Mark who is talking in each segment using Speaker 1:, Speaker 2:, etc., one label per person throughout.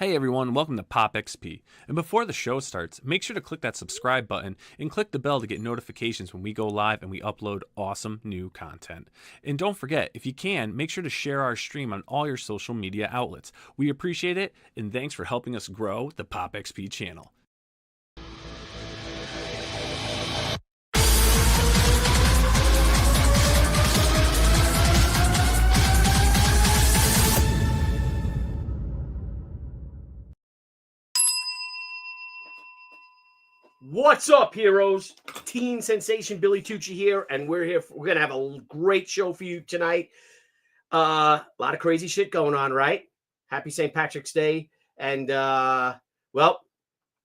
Speaker 1: Hey everyone, welcome to Pop XP. And before the show starts, make sure to click that subscribe button and click the bell to get notifications when we go live and we upload awesome new content. And don't forget, if you can, make sure to share our stream on all your social media outlets. We appreciate it, and thanks for helping us grow the Pop XP channel.
Speaker 2: What's up, heroes? Teen sensation Billy Tucci here, and we're here. We're gonna have a great show for you tonight. A lot of crazy shit going on, right? Happy St. Patrick's Day, and well,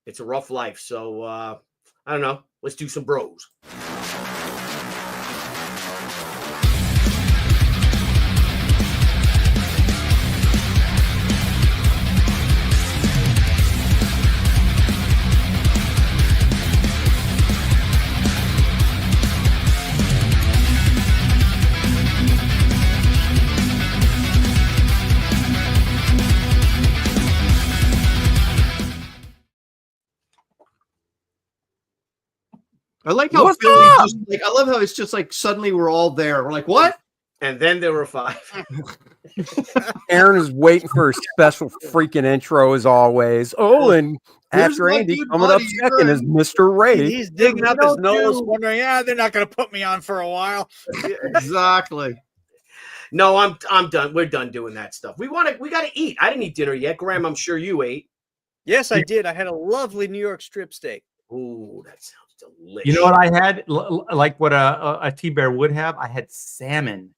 Speaker 2: it's a rough life. So I don't know. Let's do some bros.
Speaker 3: I like how Billy just like. I love how it's just like suddenly we're all there. We're like, what?
Speaker 2: And then there were five.
Speaker 4: Aaron is waiting for a special freaking intro as always. Oh, and after Andy coming up second is Mr. Ray.
Speaker 5: He's digging up his nose, wondering, they're not going to put me on for a while.
Speaker 3: Exactly.
Speaker 2: No, I'm done. We're done doing that stuff. We got to eat. I didn't eat dinner yet. Graham, I'm sure you ate.
Speaker 5: Yes, I did. I had a lovely New York strip steak.
Speaker 2: Ooh, that sounds delicious.
Speaker 6: You know what I had? Like what a T-bear would have? I had salmon.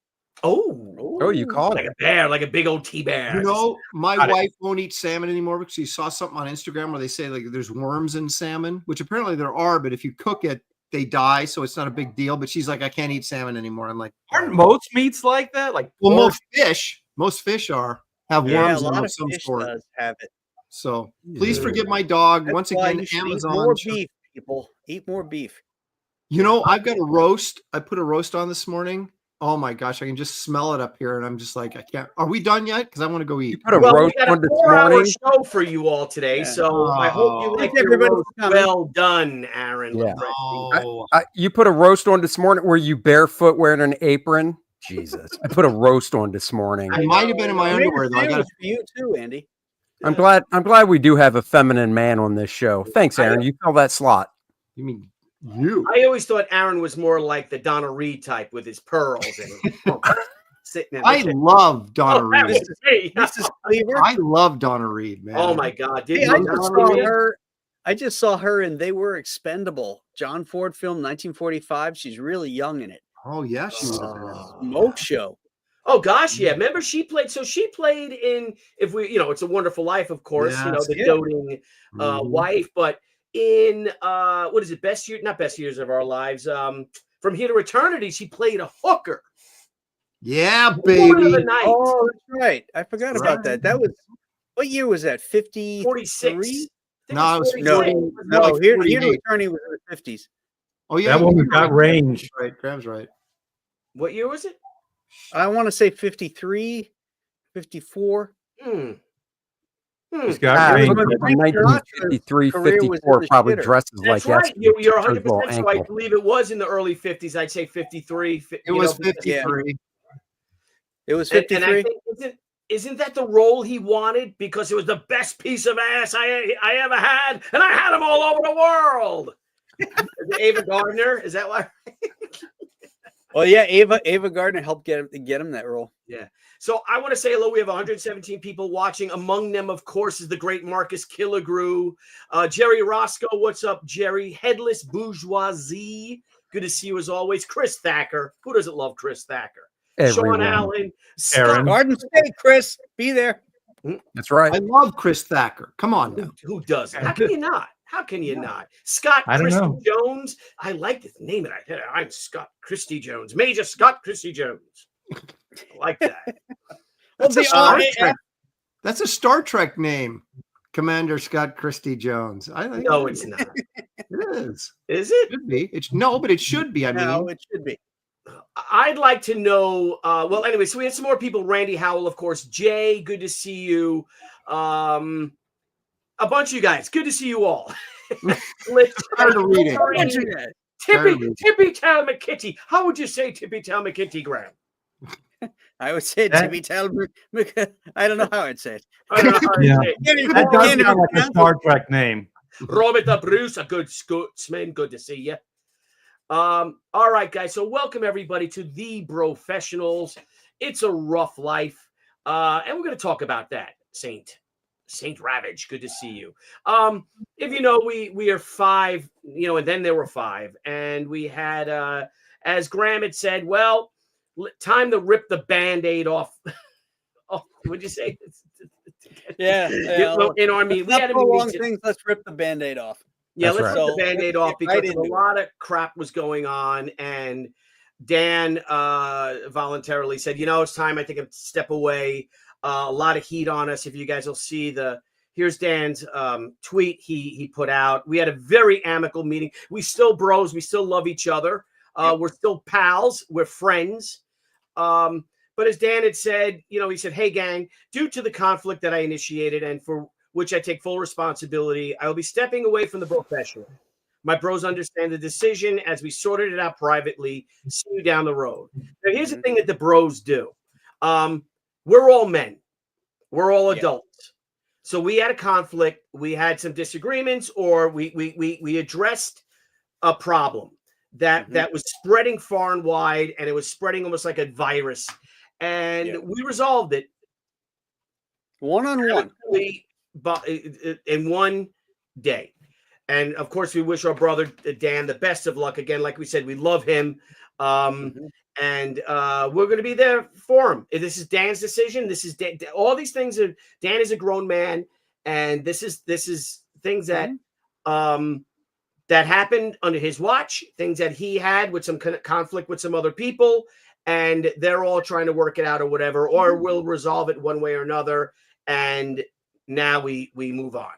Speaker 4: Oh, you caught
Speaker 2: like
Speaker 4: it.
Speaker 2: a bear, like a big old T-bear.
Speaker 3: You know, my wife won't eat salmon anymore because she saw something on Instagram where they say like there's worms in salmon, which apparently there are, but if you cook it, they die, so it's not a big deal. But she's like, I can't eat salmon anymore. I'm like,
Speaker 6: aren't most meats like that? Like,
Speaker 3: well, most fish have worms in them of some sort.
Speaker 5: Does have it.
Speaker 3: So please forgive my dog.
Speaker 5: That's
Speaker 3: once
Speaker 5: why
Speaker 3: again,
Speaker 5: you should
Speaker 3: Amazon.
Speaker 5: Eat more beef, people. Eat more beef.
Speaker 3: You know, I've got a roast. I put a roast on this morning. Oh my gosh, I can just smell it up here, and I'm just like, I can't. Are we done yet? Because I want to go eat.
Speaker 4: You put a roast
Speaker 2: we got
Speaker 4: on
Speaker 2: a
Speaker 4: this
Speaker 2: 4-hour
Speaker 4: morning.
Speaker 2: show for you all today, so I hope you like your roast. Well done, Aaron.
Speaker 4: Yeah.
Speaker 3: Oh.
Speaker 4: You put a roast on this morning. Were you barefoot wearing an apron? Jesus, I put a roast on this morning.
Speaker 3: I might have been in my underwear though. I got
Speaker 5: for you too, Andy.
Speaker 4: I'm glad we do have a feminine man on this show. Thanks, Aaron. You fill that slot.
Speaker 3: You mean you?
Speaker 2: I always thought Aaron was more like the Donna Reed type with his pearls and sitting.
Speaker 3: I love Donna Reed.
Speaker 5: Mrs. Cleaver.
Speaker 3: I love Donna Reed, man.
Speaker 2: Oh my God!
Speaker 5: I just saw her and They Were Expendable. John Ford film, 1945. She's really young in it.
Speaker 3: Oh yeah, she was.
Speaker 5: Smoke Show.
Speaker 2: Oh gosh, yeah. Remember she played. So she played in It's a Wonderful Life, of course.
Speaker 3: Yes,
Speaker 2: the doting wife, but in what is it? Not Best Years of Our Lives. From Here to Eternity, she played a hooker.
Speaker 3: Yeah, baby.
Speaker 5: Oh, that's right. I forgot about that. That was what year was that?
Speaker 2: 46.
Speaker 3: No, it was
Speaker 5: 40. No. Here to Eternity was in the 50s.
Speaker 3: Oh yeah,
Speaker 6: that woman got range.
Speaker 3: Right, Graham's right.
Speaker 2: What year was it?
Speaker 5: I want to say 53, 54.
Speaker 6: He's got range.
Speaker 4: 1953, 54 probably dresses
Speaker 2: That's
Speaker 4: like
Speaker 2: right. You're 100% so I believe it was in the early 50s. I'd say 53.
Speaker 3: It was 53.
Speaker 5: It was 53.
Speaker 2: And I think, isn't that the role he wanted? Because it was the best piece of ass I ever had, and I had him all over the world. Ava Gardner, is that why?
Speaker 5: Well, yeah, Ava Gardner helped get him that role.
Speaker 2: Yeah. So I want to say hello. We have 117 people watching. Among them, of course, is the great Marcus Killigrew. Jerry Roscoe, what's up, Jerry? Headless Bourgeoisie. Good to see you as always. Chris Thacker. Who doesn't love Chris Thacker?
Speaker 4: Everyone.
Speaker 2: Sean Allen.
Speaker 6: Aaron.
Speaker 5: Garden State, Chris. Be there.
Speaker 4: That's right.
Speaker 3: I love Chris Thacker. Come on now.
Speaker 2: Who doesn't? How can you not? How can you not? Scott Christy Jones. I like to name it. I'm Scott Christy Jones. Major Scott Christy Jones. I like that.
Speaker 3: That's a Star Trek name. Commander Scott Christy Jones. I think
Speaker 2: no, it's not.
Speaker 3: It is.
Speaker 2: Is it?
Speaker 3: It should be. No, but it should be.
Speaker 5: It should be.
Speaker 2: I'd like to know. Well, anyway, so we have some more people. Randy Howell, of course. Jay, good to see you. a bunch of you guys. Good to see you all. Let's
Speaker 3: Tired of reading.
Speaker 2: Tippy Tail McKitty. How would you say Tippy Tail McKitty, Graham?
Speaker 5: I would say Tippy Tail. I don't know how I'd say it.
Speaker 2: I don't know how
Speaker 6: Yeah.
Speaker 2: to say it.
Speaker 6: That does sound like a Star Trek name.
Speaker 2: Robert the Bruce, a good Scotsman. Good to see you. All right, guys. So welcome everybody to the Brofessionals. It's a rough life, and we're going to talk about that. Saint Ravage, good to see you. If you know, we are 5, and then there were 5, and we had, as Graham had said, well, time to rip the Band-Aid off. Oh, what'd you say?
Speaker 5: Yeah.
Speaker 2: In our meeting, we had a
Speaker 5: long
Speaker 2: meeting.
Speaker 5: things. Let's rip the Band-Aid off.
Speaker 2: Yeah,
Speaker 4: That's
Speaker 2: let's
Speaker 4: right.
Speaker 2: rip the Band-Aid off because
Speaker 5: right
Speaker 2: a lot of crap was going on, and Dan voluntarily said, it's time. I think I'd step away. A lot of heat on us. If you guys will see here's Dan's tweet he put out. We had a very amicable meeting. We still bros. We still love each other. We're still pals. We're friends. But as Dan had said, he said, hey, gang, due to the conflict that I initiated and for which I take full responsibility, I will be stepping away from the professional. My bros understand the decision as we sorted it out privately. See you down the road. Now, here's the thing that the bros do. We're all men. We're all adults. So we had a conflict. We had some disagreements, or we addressed a problem that was spreading far and wide, and it was spreading almost like a virus. And we resolved it
Speaker 5: one-on-one
Speaker 2: in one day. And of course, we wish our brother Dan the best of luck. Again, like we said, we love him. And we're going to be there for him. This is Dan's decision. This is all these things. Dan is a grown man, and this is things that that happened under his watch. Things that he had with some conflict with some other people, and they're all trying to work it out or whatever, or we'll resolve it one way or another. And now we move on.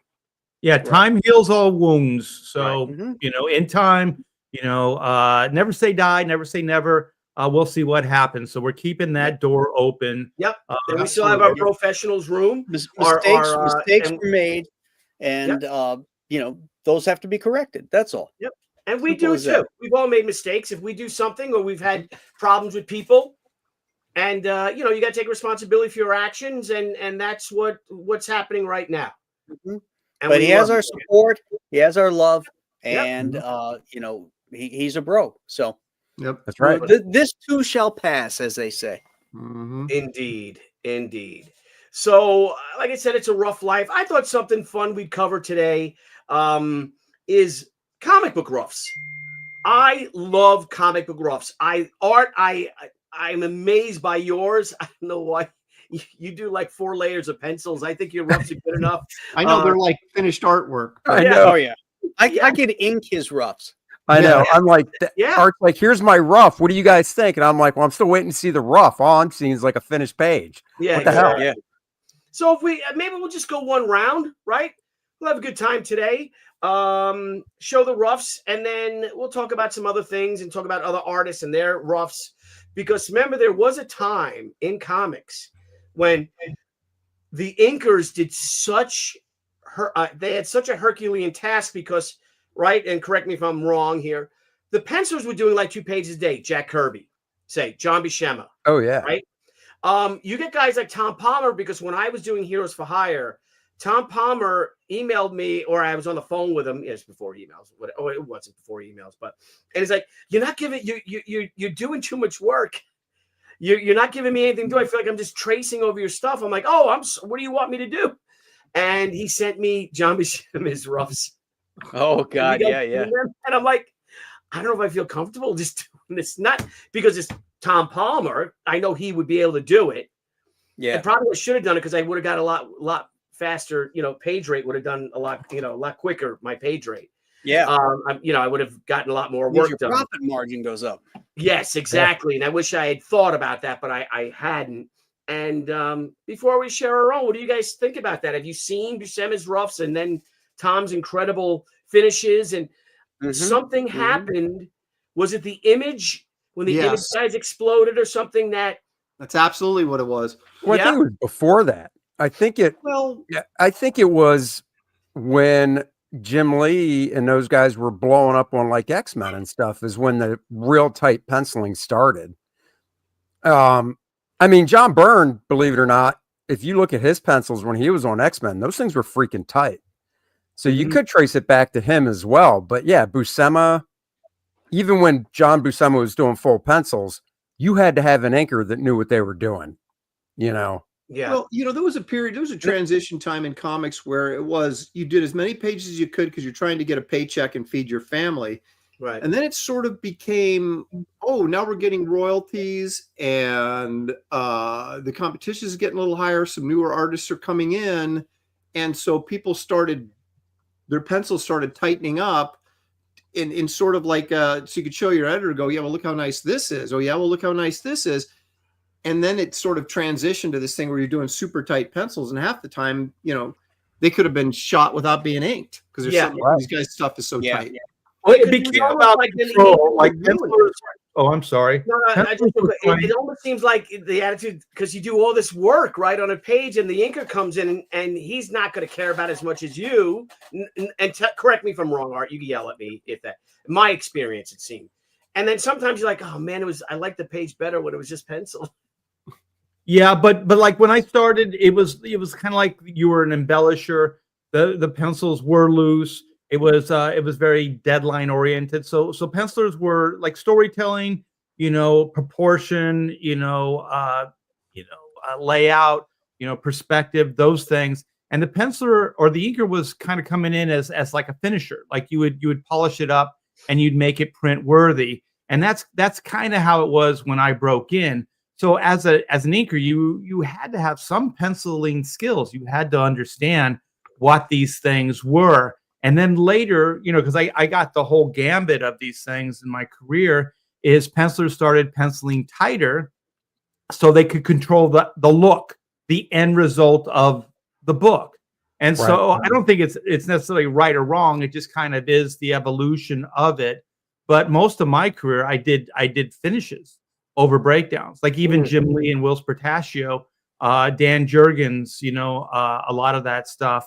Speaker 6: Yeah, time heals all wounds. So
Speaker 2: Right.
Speaker 6: in time, never say die, never say never. We'll see what happens. So we're keeping that door open.
Speaker 2: Yep. And we still have our professionals room.
Speaker 5: Mistakes were made, and those have to be corrected. That's all.
Speaker 2: Yep. And we do too. We've all made mistakes. If we do something or we've had problems with people, and you got to take responsibility for your actions, and that's what's happening right now.
Speaker 5: But he has our support, he has our love, and he's a bro. So
Speaker 4: that's right.
Speaker 5: This too shall pass, as they say.
Speaker 2: Indeed. So, like I said, it's a rough life. I thought something fun we'd cover today is comic book roughs. I love comic book roughs. I'm amazed by yours. I don't know why. You do like 4 layers of pencils. I think your roughs are good enough.
Speaker 3: I know they're like finished artwork.
Speaker 4: I know.
Speaker 5: Oh yeah. I could ink his roughs.
Speaker 4: I know. I'm like,
Speaker 2: Yeah.
Speaker 4: Art's like, here's my rough. What do you guys think? And I'm like, well, I'm still waiting to see the rough. All I'm seeing is like a finished page.
Speaker 2: Yeah.
Speaker 4: What the hell?
Speaker 5: Yeah.
Speaker 2: So if maybe we'll just go one round, right? We'll have a good time today. Show the roughs, and then we'll talk about some other things and talk about other artists and their roughs. Because remember, there was a time in comics when the inkers did they had such a Herculean task because, right, and correct me if I'm wrong here, the pencilers were doing like 2 pages a day. Jack Kirby, say John Buscema.
Speaker 4: Oh yeah.
Speaker 2: Right. You get guys like Tom Palmer, because when I was doing Heroes for Hire, Tom Palmer emailed me, or I was on the phone with him. Yes, before emails. It wasn't before emails, and he's like, "You're not giving you're doing too much work. You're not giving me anything to do. I feel like I'm just tracing over your stuff." I'm like, "Oh, what do you want me to do?" And he sent me John Buscema's roughs.
Speaker 5: Oh God, yeah.
Speaker 2: And I'm like, I don't know if I feel comfortable just doing this. Not because it's Tom Palmer. I know he would be able to do it.
Speaker 5: Yeah.
Speaker 2: I probably should have done it because I would have got a lot faster. Page rate would have done a lot quicker. My page rate.
Speaker 5: Yeah.
Speaker 2: I would have gotten a lot more work
Speaker 5: Your
Speaker 2: done.
Speaker 5: profit margin goes up.
Speaker 2: Yes, exactly. And I wish I had thought about that, but I hadn't. And before we share our own, what do you guys think about that? Have you seen Buscema's roughs and then Tom's incredible finishes? And something happened. Was it the image when the image guys exploded or something?
Speaker 3: That's absolutely what it was.
Speaker 4: Well, I think it was before that. I think it was when Jim Lee and those guys were blowing up on like X-Men and stuff is when the real tight penciling started. I mean, John Byrne, believe it or not, if you look at his pencils when he was on X-Men, those things were freaking tight. So you could trace it back to him as well. But yeah, Buscema, even when John Buscema was doing full pencils, you had to have an inker that knew what they were doing, you know?
Speaker 2: Yeah.
Speaker 3: Well, there was a period, there was a transition time in comics where it was, you did as many pages as you could because you're trying to get a paycheck and feed your family.
Speaker 2: Right.
Speaker 3: And then it sort of became, oh, now we're getting royalties and the competition is getting a little higher. Some newer artists are coming in. And so people their pencils started tightening up in sort of like, so you could show your editor, go, yeah, well, look how nice this is. Oh, yeah, well, look how nice this is. And then it sort of transitioned to this thing where you're doing super tight pencils. And half the time, they could have been shot without being inked because these guys' stuff is so tight.
Speaker 6: Well, it became about control. Like pencilers. Oh, I'm sorry.
Speaker 2: No, it almost seems like the attitude, because you do all this work right on a page, and the inker comes in, and he's not going to care about as much as you. And correct me if I'm wrong, Art. You can yell at me if that. My experience, it seemed. And then sometimes you're like, oh man, I liked the page better when it was just pencil.
Speaker 6: Yeah, but like when I started, it was kind of like you were an embellisher. The pencils were loose. It was very deadline oriented. So pencilers were like storytelling, proportion, layout, perspective, those things. And the penciler or the inker was kind of coming in as like a finisher. Like you would polish it up and you'd make it print worthy. And that's kind of how it was when I broke in. So as an inker, you had to have some penciling skills. You had to understand what these things were. And then later, because I got the whole gambit of these things in my career, is pencilers started penciling tighter so they could control the look, the end result of the book. And so I don't think it's necessarily right or wrong. It just kind of is the evolution of it. But most of my career, I did finishes over breakdowns, like even Jim Lee and Wills Portaccio, Dan Jurgens, a lot of that stuff.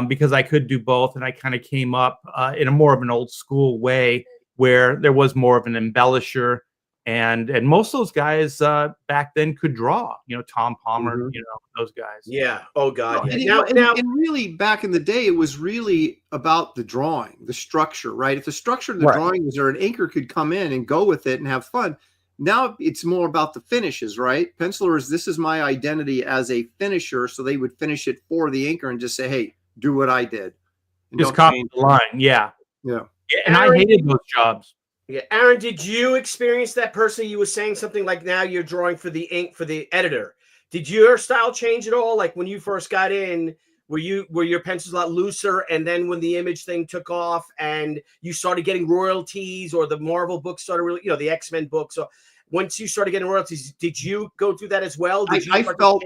Speaker 6: Because I could do both, and I kind of came up in a more of an old school way where there was more of an embellisher, and most of those guys back then could draw. Tom Palmer, those guys.
Speaker 2: Yeah. Oh God.
Speaker 3: Yeah. And really, back in the day, it was really about the drawing, the structure, right? If the structure of the drawing was there, an inker could come in and go with it and have fun. Now it's more about the finishes, right? Pencilers, this is my identity as a finisher, so they would finish it for the inker and just say, "Hey, do what I did."
Speaker 6: And just copy the line. Yeah. And
Speaker 2: Aaron,
Speaker 6: I hated those jobs.
Speaker 2: Yeah. Aaron, did you experience that personally? You were saying something like now you're drawing for the ink for the editor. Did your style change at all? Like when you first got in, were your pencils a lot looser? And then when the image thing took off and you started getting royalties, or the Marvel books started really, the X-Men books. So once you started getting royalties, did you go through that as well?
Speaker 3: I felt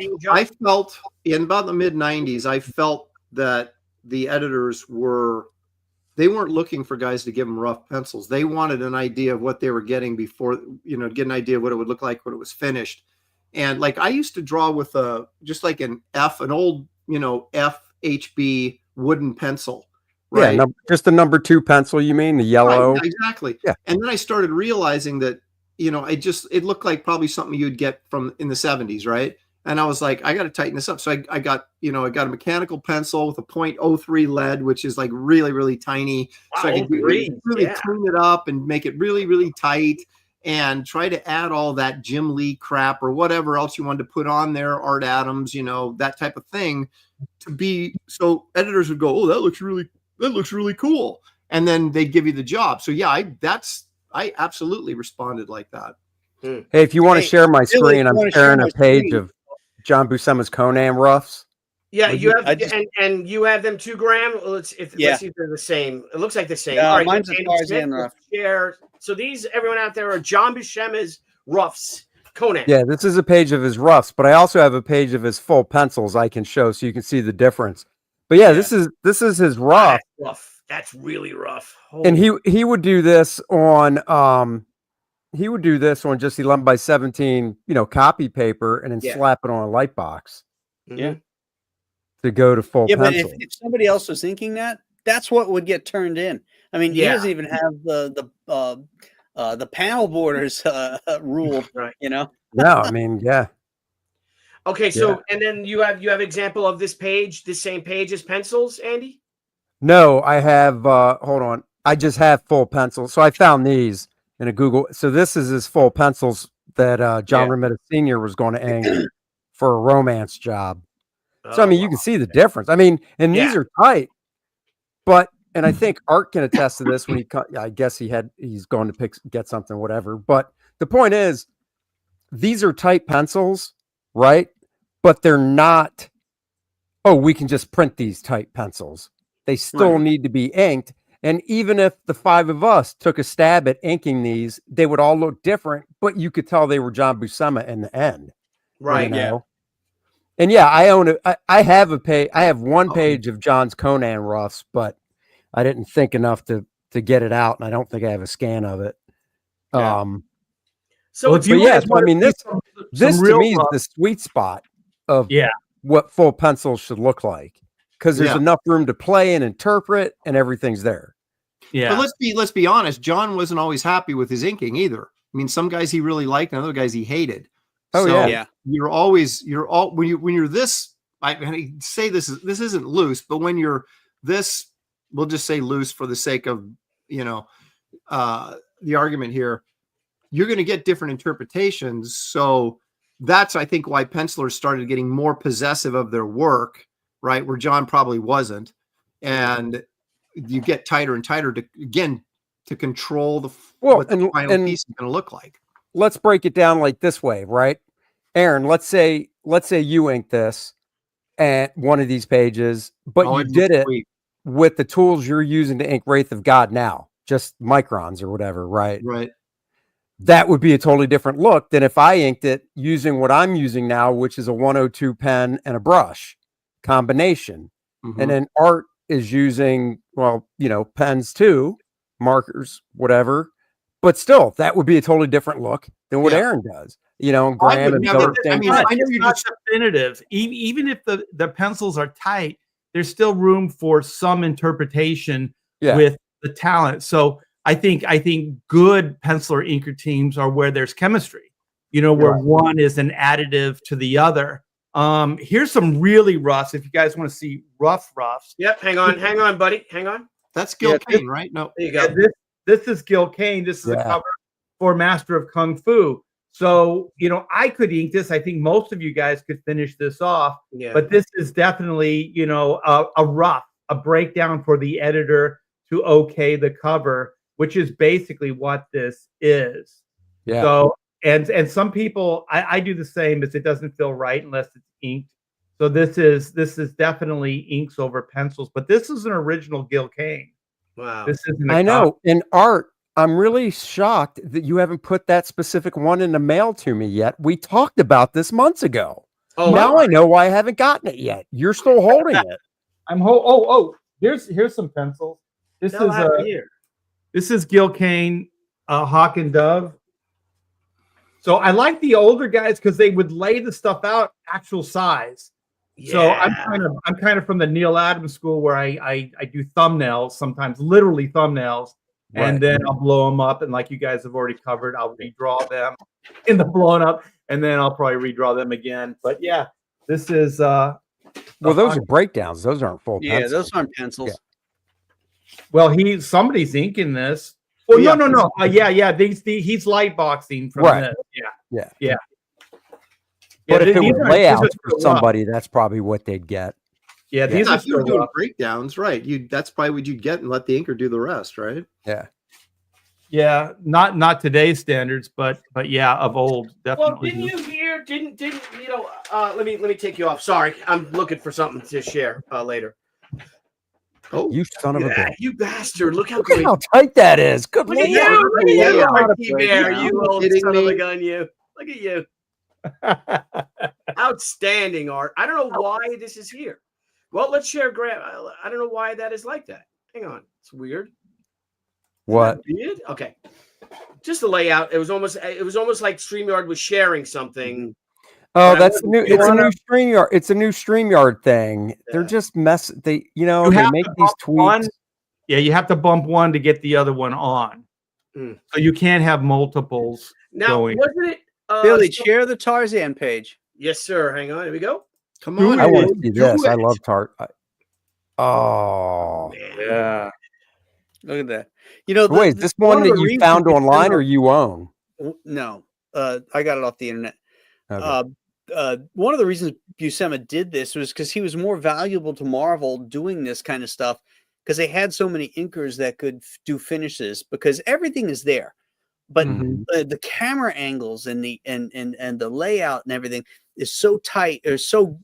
Speaker 3: in about the mid 90s, I felt that the editors they weren't looking for guys to give them rough pencils. They wanted an idea of what they were getting before, get an idea of what it would look like when it was finished. And like I used to draw with just like an old, FHB wooden pencil. Right.
Speaker 4: Yeah, just the number 2 pencil, you mean the yellow?
Speaker 3: Right, exactly.
Speaker 4: Yeah.
Speaker 3: And then I started realizing that, it looked like probably something you'd get from in the 70s, right? And I was like, I got to tighten this up. So I got a mechanical pencil with a 0.03 lead, which is like really, really tiny.
Speaker 2: Wow,
Speaker 3: so I could really clean it up and make it really, really tight and try to add all that Jim Lee crap or whatever else you wanted to put on there, Art Adams, that type of thing, to be so editors would go, oh, that looks really cool. And then they'd give you the job. So yeah, I absolutely responded like that.
Speaker 4: Hey, if you want to share my screen, I'm sharing a page of John Buscema's Conan roughs.
Speaker 2: Yeah, you have, and you have them too, Graham. Let's see if they're the same. It looks like the same.
Speaker 5: Yeah,
Speaker 2: all right,
Speaker 5: mine's a Tarzan rough.
Speaker 2: Share. So these, everyone out there, are John Buscema's roughs. Conan.
Speaker 4: Yeah, this is a page of his roughs, but I also have a page of his full pencils I can show so you can see the difference. But yeah, this is his rough.
Speaker 2: That's rough. That's really rough.
Speaker 4: And he would do this on just 11 by 17, copy paper and then slap it on a light box.
Speaker 5: Yeah.
Speaker 4: to go to full
Speaker 5: Yeah, but
Speaker 4: pencil.
Speaker 5: if somebody else was thinking that, that's what would get turned in. I mean, he
Speaker 2: Yeah.
Speaker 5: doesn't even have the panel borders ruled,
Speaker 2: Right.
Speaker 5: you know.
Speaker 4: No, I mean, yeah.
Speaker 2: Okay, so and then you have example of this page, this same page as pencils, Andy?
Speaker 4: No, I have hold on. I just have full pencils. So I found these in a Google. So this is his full pencils that John Romita Sr. was going to ink for a romance job. So I mean, you can see the difference. I mean, and these are tight, but and I think Art can attest to this when I guess he's going to get something, whatever. But the point is, these are tight pencils, right? But they're not, oh, we can just print these tight pencils. They still need to be inked. And even if the 5 of us took a stab at inking these, they would all look different, but you could tell they were John Buscema in the end.
Speaker 2: Right.
Speaker 4: You know? And yeah, I own it. I have a page. I have one page of John's Conan roughs, but I didn't think enough to get it out, and I don't think I have a scan of it.
Speaker 2: So
Speaker 6: if you
Speaker 4: I mean, this to me is the sweet spot of what full pencils should look like, because there's enough room to play and interpret, and everything's there.
Speaker 3: Yeah. But let's be honest. John wasn't always happy with his inking either. I mean, some guys he really liked, and other guys he hated.
Speaker 4: Oh
Speaker 3: so you're all when you're this. I say this isn't loose, but when you're this, we'll just say loose for the sake of the argument here. You're going to get different interpretations. So that's, I think, why pencilers started getting more possessive of their work, right? Where John probably wasn't. And you get tighter and tighter to control what the final piece is going to look like.
Speaker 4: Let's break it down like this way, right? Aaron, let's say you ink this at one of these pages, but you did it with the tools you're using to ink Wraith of God now, just microns or whatever, right?
Speaker 3: Right.
Speaker 4: That would be a totally different look than if I inked it using what I'm using now, which is a 102 pen and a brush combination. Mm-hmm. And then Art is using, pens too, markers, whatever. But still, that would be a totally different look than what Aaron does. And Graham and
Speaker 6: I know you're not definitive. Even if the pencils are tight, there's still room for some interpretation with the talent. So I think good penciler inker teams are where there's chemistry, where one is an additive to the other. Here's some really roughs. If you guys want to see roughs.
Speaker 2: Yep. Hang on, buddy. Hang on.
Speaker 3: That's Gil Kane, right? No,
Speaker 2: there you go.
Speaker 6: This is Gil Kane. This is a cover for Master of Kung Fu. So, I could ink this. I think most of you guys could finish this off. Yeah. But this is definitely, a rough, a breakdown for the editor to okay the cover, which is basically what this is. Yeah. So, and some people, I do the same, as it doesn't feel right unless it's inked. So this is definitely inks over pencils, but this is an original Gil Kane.
Speaker 2: Wow.
Speaker 6: This isn't
Speaker 4: I know. In Art, I'm really shocked that you haven't put that specific one in the mail to me yet. We talked about this months ago. Oh, now I know why I haven't gotten it yet. You're still holding it.
Speaker 6: Here's some pencils. This is Gil Kane, Hawk and Dove. So I like the older guys because they would lay the stuff out actual size. Yeah. So I'm kind of from the Neil Adams school where I do thumbnails, sometimes literally thumbnails, and then I'll blow them up. And like you guys have already covered, I'll redraw them in the blown up, and then I'll probably redraw them again. But yeah, this is those
Speaker 4: are breakdowns. Those aren't full pencils.
Speaker 5: Yeah, those aren't pencils.
Speaker 4: Yeah.
Speaker 6: Well, somebody's inking this. Oh no. He's light boxing from this. Yeah.
Speaker 4: But if it was layouts for somebody, that's probably what they'd get.
Speaker 3: Yeah, these are still doing breakdowns, right? That's probably what you'd get and let the inker do the rest, right?
Speaker 4: Yeah.
Speaker 6: Yeah, not today's standards, but yeah, of old, definitely.
Speaker 2: Well, didn't you hear? Didn't let me take you off. Sorry, I'm looking for something to share later.
Speaker 4: Oh, you son of a bitch!
Speaker 2: You bastard! Look how
Speaker 4: how tight that is. Good
Speaker 2: look at you, you old son of a gun! You look at you. Outstanding art. I don't know why this is here. Well, let's share Graham. I don't know why that is like that. Hang on, it's weird.
Speaker 4: What?
Speaker 2: Weird? Okay, just the layout. It was almost like StreamYard was sharing something.
Speaker 4: Oh,
Speaker 2: But
Speaker 4: that's new. It's a
Speaker 5: wanna-
Speaker 4: new StreamYard. It's a new StreamYard thing. They're
Speaker 2: Yeah.
Speaker 4: just they
Speaker 6: You
Speaker 4: they
Speaker 6: have
Speaker 4: make
Speaker 6: to
Speaker 4: these
Speaker 6: bump
Speaker 4: tweaks.
Speaker 6: one. Yeah, you have to bump one to get the other one on.
Speaker 2: Mm.
Speaker 6: So you can't have multiples
Speaker 2: Now,
Speaker 6: going.
Speaker 2: wasn't it
Speaker 5: Billy, share the Tarzan page.
Speaker 2: Yes, sir. Hang on. Here we go.
Speaker 3: Come
Speaker 6: Do
Speaker 3: on,
Speaker 6: it.
Speaker 4: I want to
Speaker 3: dude,
Speaker 4: see
Speaker 3: do
Speaker 4: this. I
Speaker 3: it.
Speaker 4: love Tart. Oh,
Speaker 2: Man.
Speaker 6: Yeah.
Speaker 5: Look at that. You know,
Speaker 4: wait, is this one
Speaker 5: of
Speaker 4: that
Speaker 5: the
Speaker 4: you
Speaker 5: reasons
Speaker 4: found
Speaker 5: we
Speaker 4: online
Speaker 5: found-
Speaker 4: or you own?
Speaker 5: No, I got it off the internet.
Speaker 4: Okay.
Speaker 5: One of the reasons Buscema did this was because he was more valuable to Marvel doing this kind of stuff because they had so many inkers that could do finishes because everything is there, but
Speaker 4: Mhm.
Speaker 5: the camera angles and the and the layout and everything is so tight or so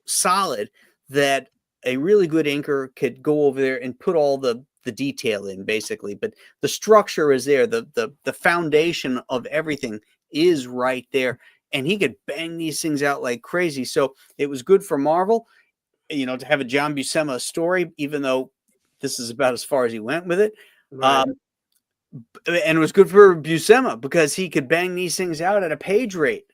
Speaker 5: solid that a really good inker could go over there and put all the detail in basically, but the structure is there, the foundation of everything is right there, and he could bang these things out like crazy. So it was good for Marvel, you know, to have a John Buscema story, even though this is about as far as he went with it.
Speaker 2: Right.
Speaker 5: And it was good for Buscema because he could bang these things out at a page rate.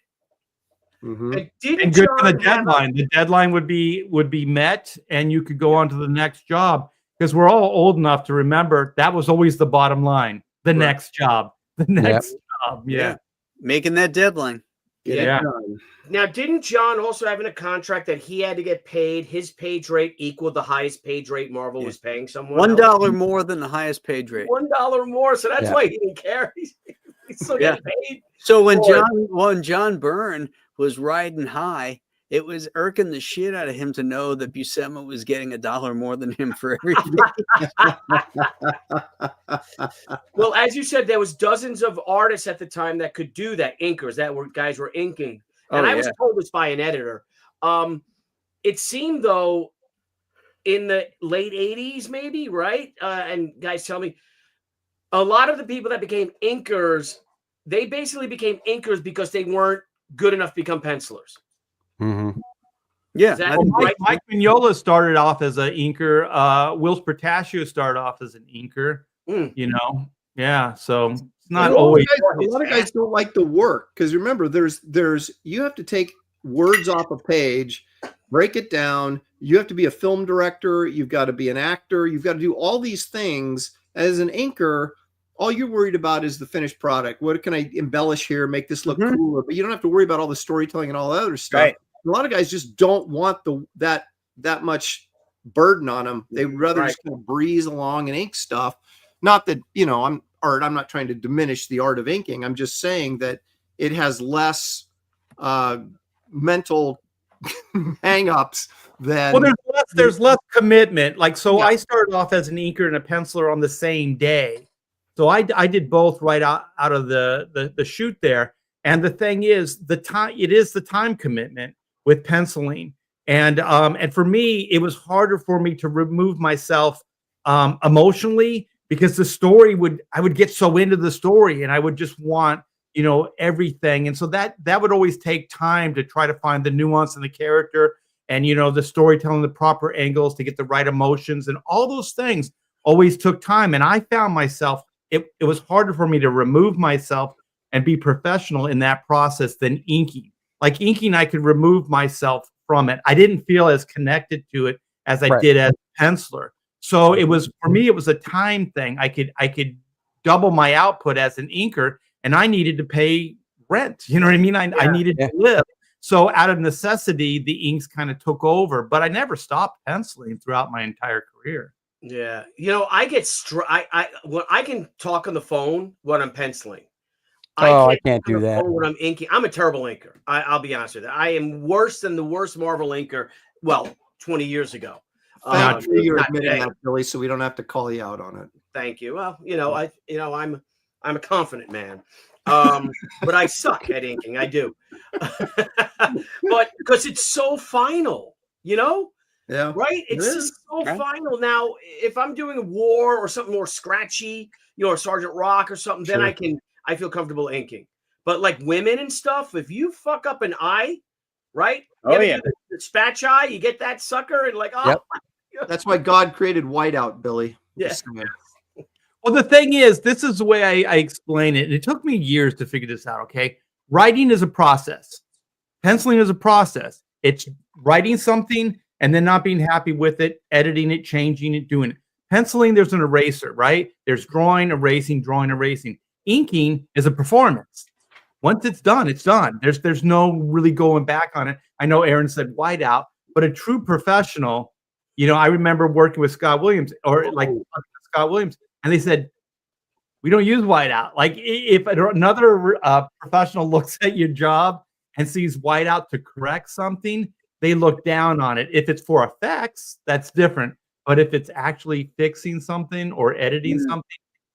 Speaker 3: Mhm.
Speaker 2: And didn't
Speaker 6: And good for the
Speaker 2: John have a-
Speaker 6: deadline. The deadline would be met, and you could go on to the next job because we're all old enough to remember that was always the bottom line. The
Speaker 2: Right.
Speaker 6: next job. The next job. Yeah.
Speaker 5: Making that deadline.
Speaker 3: Get
Speaker 6: Yeah.
Speaker 3: it done.
Speaker 2: Now, didn't John also have in a contract that he had to get paid his page rate equal the highest page rate Marvel was paying someone?
Speaker 5: $1 more than the highest page rate.
Speaker 2: $1 more. So that's
Speaker 4: Yeah.
Speaker 2: why he didn't care. He's still getting paid.
Speaker 5: So when
Speaker 2: Boy.
Speaker 5: John Byrne was riding high, it was irking the shit out of him to know that Buscema was getting $1 more than him for everything.
Speaker 2: Well, as you said, there was dozens of artists at the time that could do that. Inkers that were guys were inking, and I was told this by an editor. It seemed though, in the late '80s, maybe right. And guys tell me, a lot of the people that became inkers, they basically became inkers because they weren't good enough to become pencilers.
Speaker 4: Mhm.
Speaker 5: Yeah.
Speaker 2: Is that
Speaker 6: Well,
Speaker 2: right?
Speaker 6: Mike Mignola started off as an inker. Will Spertasio started off as an inker.
Speaker 2: Mm.
Speaker 6: You know, yeah. So it's not
Speaker 3: A lot of
Speaker 6: always.
Speaker 3: guys- a lot of guys don't like the work because remember, there's you have to take words off a page, break it down. You have to be a film director. You've got to be an actor. You've got to do all these things. As an inker, all you're worried about is the finished product. What can I embellish here, make this look
Speaker 5: Mhm.
Speaker 3: cooler? But you don't have to worry about all the storytelling and all that other stuff.
Speaker 5: Right.
Speaker 3: A lot of guys just don't want that much burden on them. They'd rather
Speaker 2: Right.
Speaker 3: just kind of breeze along and ink stuff. Not that, you know, I'm not trying to diminish the art of inking. I'm just saying that it has less mental hang-ups than
Speaker 6: Well, there's less commitment. Like, so
Speaker 3: Yeah.
Speaker 6: I started off as an inker and a penciler on the same day. So I did both right out of the shoot there. And the thing is, it is the time commitment with penciling. And for me, it was harder for me to remove myself emotionally because I would get so into the story and I would just want, you know, everything. And so that would always take time to try to find the nuance in the character and, you know, the storytelling, the proper angles to get the right emotions and all those things always took time. And I found myself, it was harder for me to remove myself and be professional in that process than inking. Like inking, I could remove myself from it. I didn't feel as connected to it as I did as a penciler. So it was, for me, it was a time thing. I could double my output as an inker and I needed to pay rent. You know what I mean? I needed to live. So out of necessity, the inks kind of took over, but I never stopped penciling throughout my entire career.
Speaker 2: Yeah, you know, I get I can talk on the phone when I'm penciling.
Speaker 4: I can't
Speaker 2: talk on
Speaker 4: do
Speaker 2: the
Speaker 4: that.
Speaker 2: phone when I'm inking. I'm a terrible inker. I'll be honest with you. I am worse than the worst Marvel inker. Well, 20 years ago.
Speaker 3: Thank you. You're
Speaker 2: not
Speaker 3: admitting
Speaker 2: today.
Speaker 3: that, Billy, so we don't have to call you out on it.
Speaker 2: Thank you. Well, you know, I'm a confident man. But I suck at inking. I do. But because it's so final, you know?
Speaker 3: Yeah.
Speaker 2: Right? It's just so
Speaker 5: Right.
Speaker 2: final. Now, if I'm doing a war or something more scratchy, you know, or Sergeant Rock or something, then I feel comfortable inking. But like women and stuff, if you fuck up an eye, right?
Speaker 5: Oh,
Speaker 2: You ever
Speaker 5: yeah.
Speaker 2: do the spatch eye, you get that sucker and like, oh,
Speaker 4: Yep.
Speaker 3: That's why God created whiteout, Billy.
Speaker 2: Yeah.
Speaker 3: Just saying.
Speaker 6: Well, the thing is, this is the way I explain it. And it took me years to figure this out. Okay. Writing is a process. Penciling is a process. It's writing something and then not being happy with it, editing it, changing it, doing it. Penciling, there's an eraser, right? There's drawing, erasing, drawing, erasing. Inking is a performance. Once it's done, it's done. There's no really going back on it. I know Aaron said whiteout, but a true professional, I remember working with Scott Williams Scott Williams, and they said, we don't use whiteout. Like if another professional looks at your job and sees whiteout to correct something, they look down on it. If it's for effects, that's different. But if it's actually fixing something or editing something,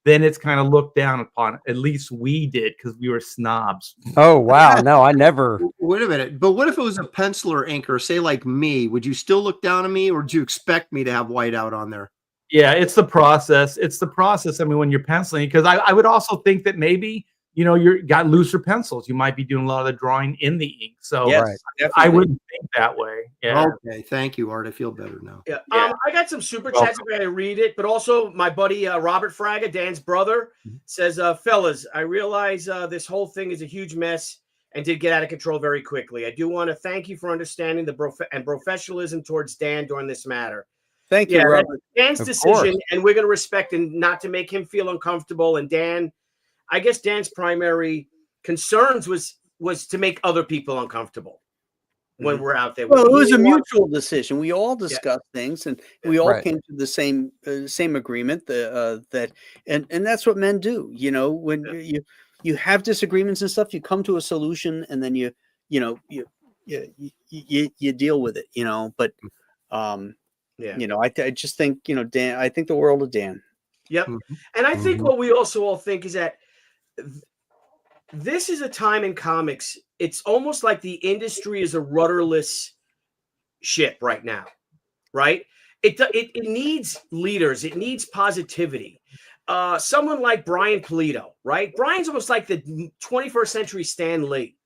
Speaker 6: then it's kind of looked down upon. At least we did, because we were snobs.
Speaker 4: Oh, wow. No, I never.
Speaker 3: Wait a minute. But what if it was a penciler inker, say like me? Would you still look down on me, or do you expect me to have whiteout on there?
Speaker 6: Yeah, it's the process. It's the process. I mean, when you're penciling, because I would also think that maybe, you're got looser pencils. You might be doing a lot of the drawing in the ink. So
Speaker 5: Yes,
Speaker 4: Right.
Speaker 5: definitely.
Speaker 6: I wouldn't think that way. Yeah.
Speaker 3: Okay. Thank you, Art. I feel better now.
Speaker 2: Yeah.
Speaker 6: Yeah.
Speaker 2: I got some super chats. I'm going to read it, but also my buddy Robert Fraga, Dan's brother, says, fellas, I realize this whole thing is a huge mess and did get out of control very quickly. I do want to thank you for understanding the professionalism towards Dan during this matter.
Speaker 5: Thank you,
Speaker 2: Yeah, that's
Speaker 5: Robert.
Speaker 2: Dan's
Speaker 4: Of
Speaker 2: decision,
Speaker 4: course.
Speaker 2: and we're going to respect and not to make him feel uncomfortable. And Dan, I guess Dan's primary concerns was to make other people uncomfortable when we're out there.
Speaker 5: Well, it was
Speaker 2: He
Speaker 5: a
Speaker 2: didn't want-
Speaker 5: mutual decision. We all discussed things, and we all
Speaker 4: Right.
Speaker 5: came to the same agreement that and that's what men do. When you have disagreements and stuff, you come to a solution, and then you deal with it. But
Speaker 2: Yeah.
Speaker 5: I just think Dan. I think the world of Dan.
Speaker 2: Yep.
Speaker 3: Mhm.
Speaker 2: And I think what we also all think is that this is a time in comics. It's almost like the industry is a rudderless ship right now, right? It needs leaders. It needs positivity. Someone like Brian Pulido, right? Brian's almost like the 21st century Stan Lee.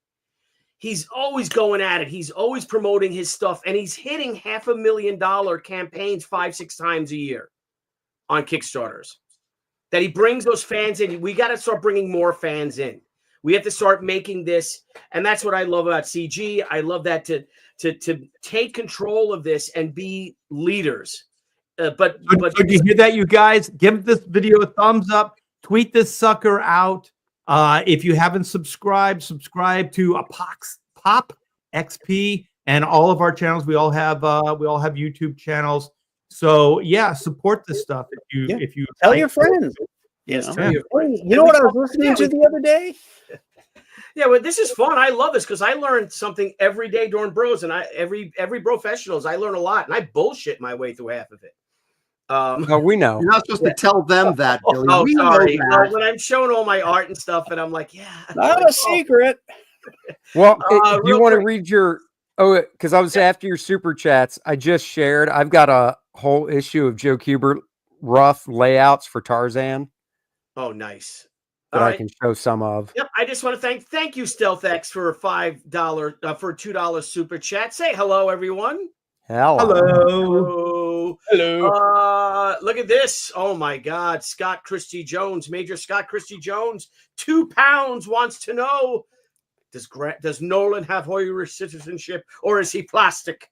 Speaker 2: He's always going at it. He's always promoting his stuff, and he's hitting $500,000 campaigns 5-6 times a year on Kickstarters. That he brings those fans in. We got to start bringing more fans in. We have to start making this, and that's what I love about CG. I love that to take control of this and be leaders. But
Speaker 6: So do you hear that, you guys? Give this video a thumbs up. Tweet this sucker out. If you haven't subscribe to Pop XP and all of our channels. We all have YouTube channels. So yeah, support this stuff. If you
Speaker 5: Tell
Speaker 6: like
Speaker 5: your friends.
Speaker 2: Yes,
Speaker 6: tell
Speaker 5: You know what I was listening to the other day?
Speaker 2: yeah, well, this is fun. I love this because I learn something every day during Bros, and every Brofessionals, I learn a lot, and I bullshit my way through half of it.
Speaker 4: Oh, we know.
Speaker 3: You're not supposed to tell them that, Billy.
Speaker 2: Oh,
Speaker 3: We know
Speaker 2: sorry.
Speaker 3: that.
Speaker 2: Well, when I'm showing all my art and stuff, and I'm like, yeah,
Speaker 5: Not a secret.
Speaker 4: Well, do you
Speaker 2: real
Speaker 4: want to
Speaker 2: quick.
Speaker 4: read your? Oh, because I was after your super chats. I just shared. I've got a whole issue of Joe Kubert rough layouts for Tarzan
Speaker 2: Oh, nice.
Speaker 4: that
Speaker 2: All
Speaker 4: I
Speaker 2: right.
Speaker 4: can show some of.
Speaker 2: Yep. I just want to thank you, StealthX, for a $5 for a $2 super chat. Say hello, everyone.
Speaker 6: hello.
Speaker 2: Hello. Look at this. Oh my God. Scott Christie Jones, Major Scott Christie Jones, £2 wants to know: Does Nolan have Irish citizenship, or is he plastic?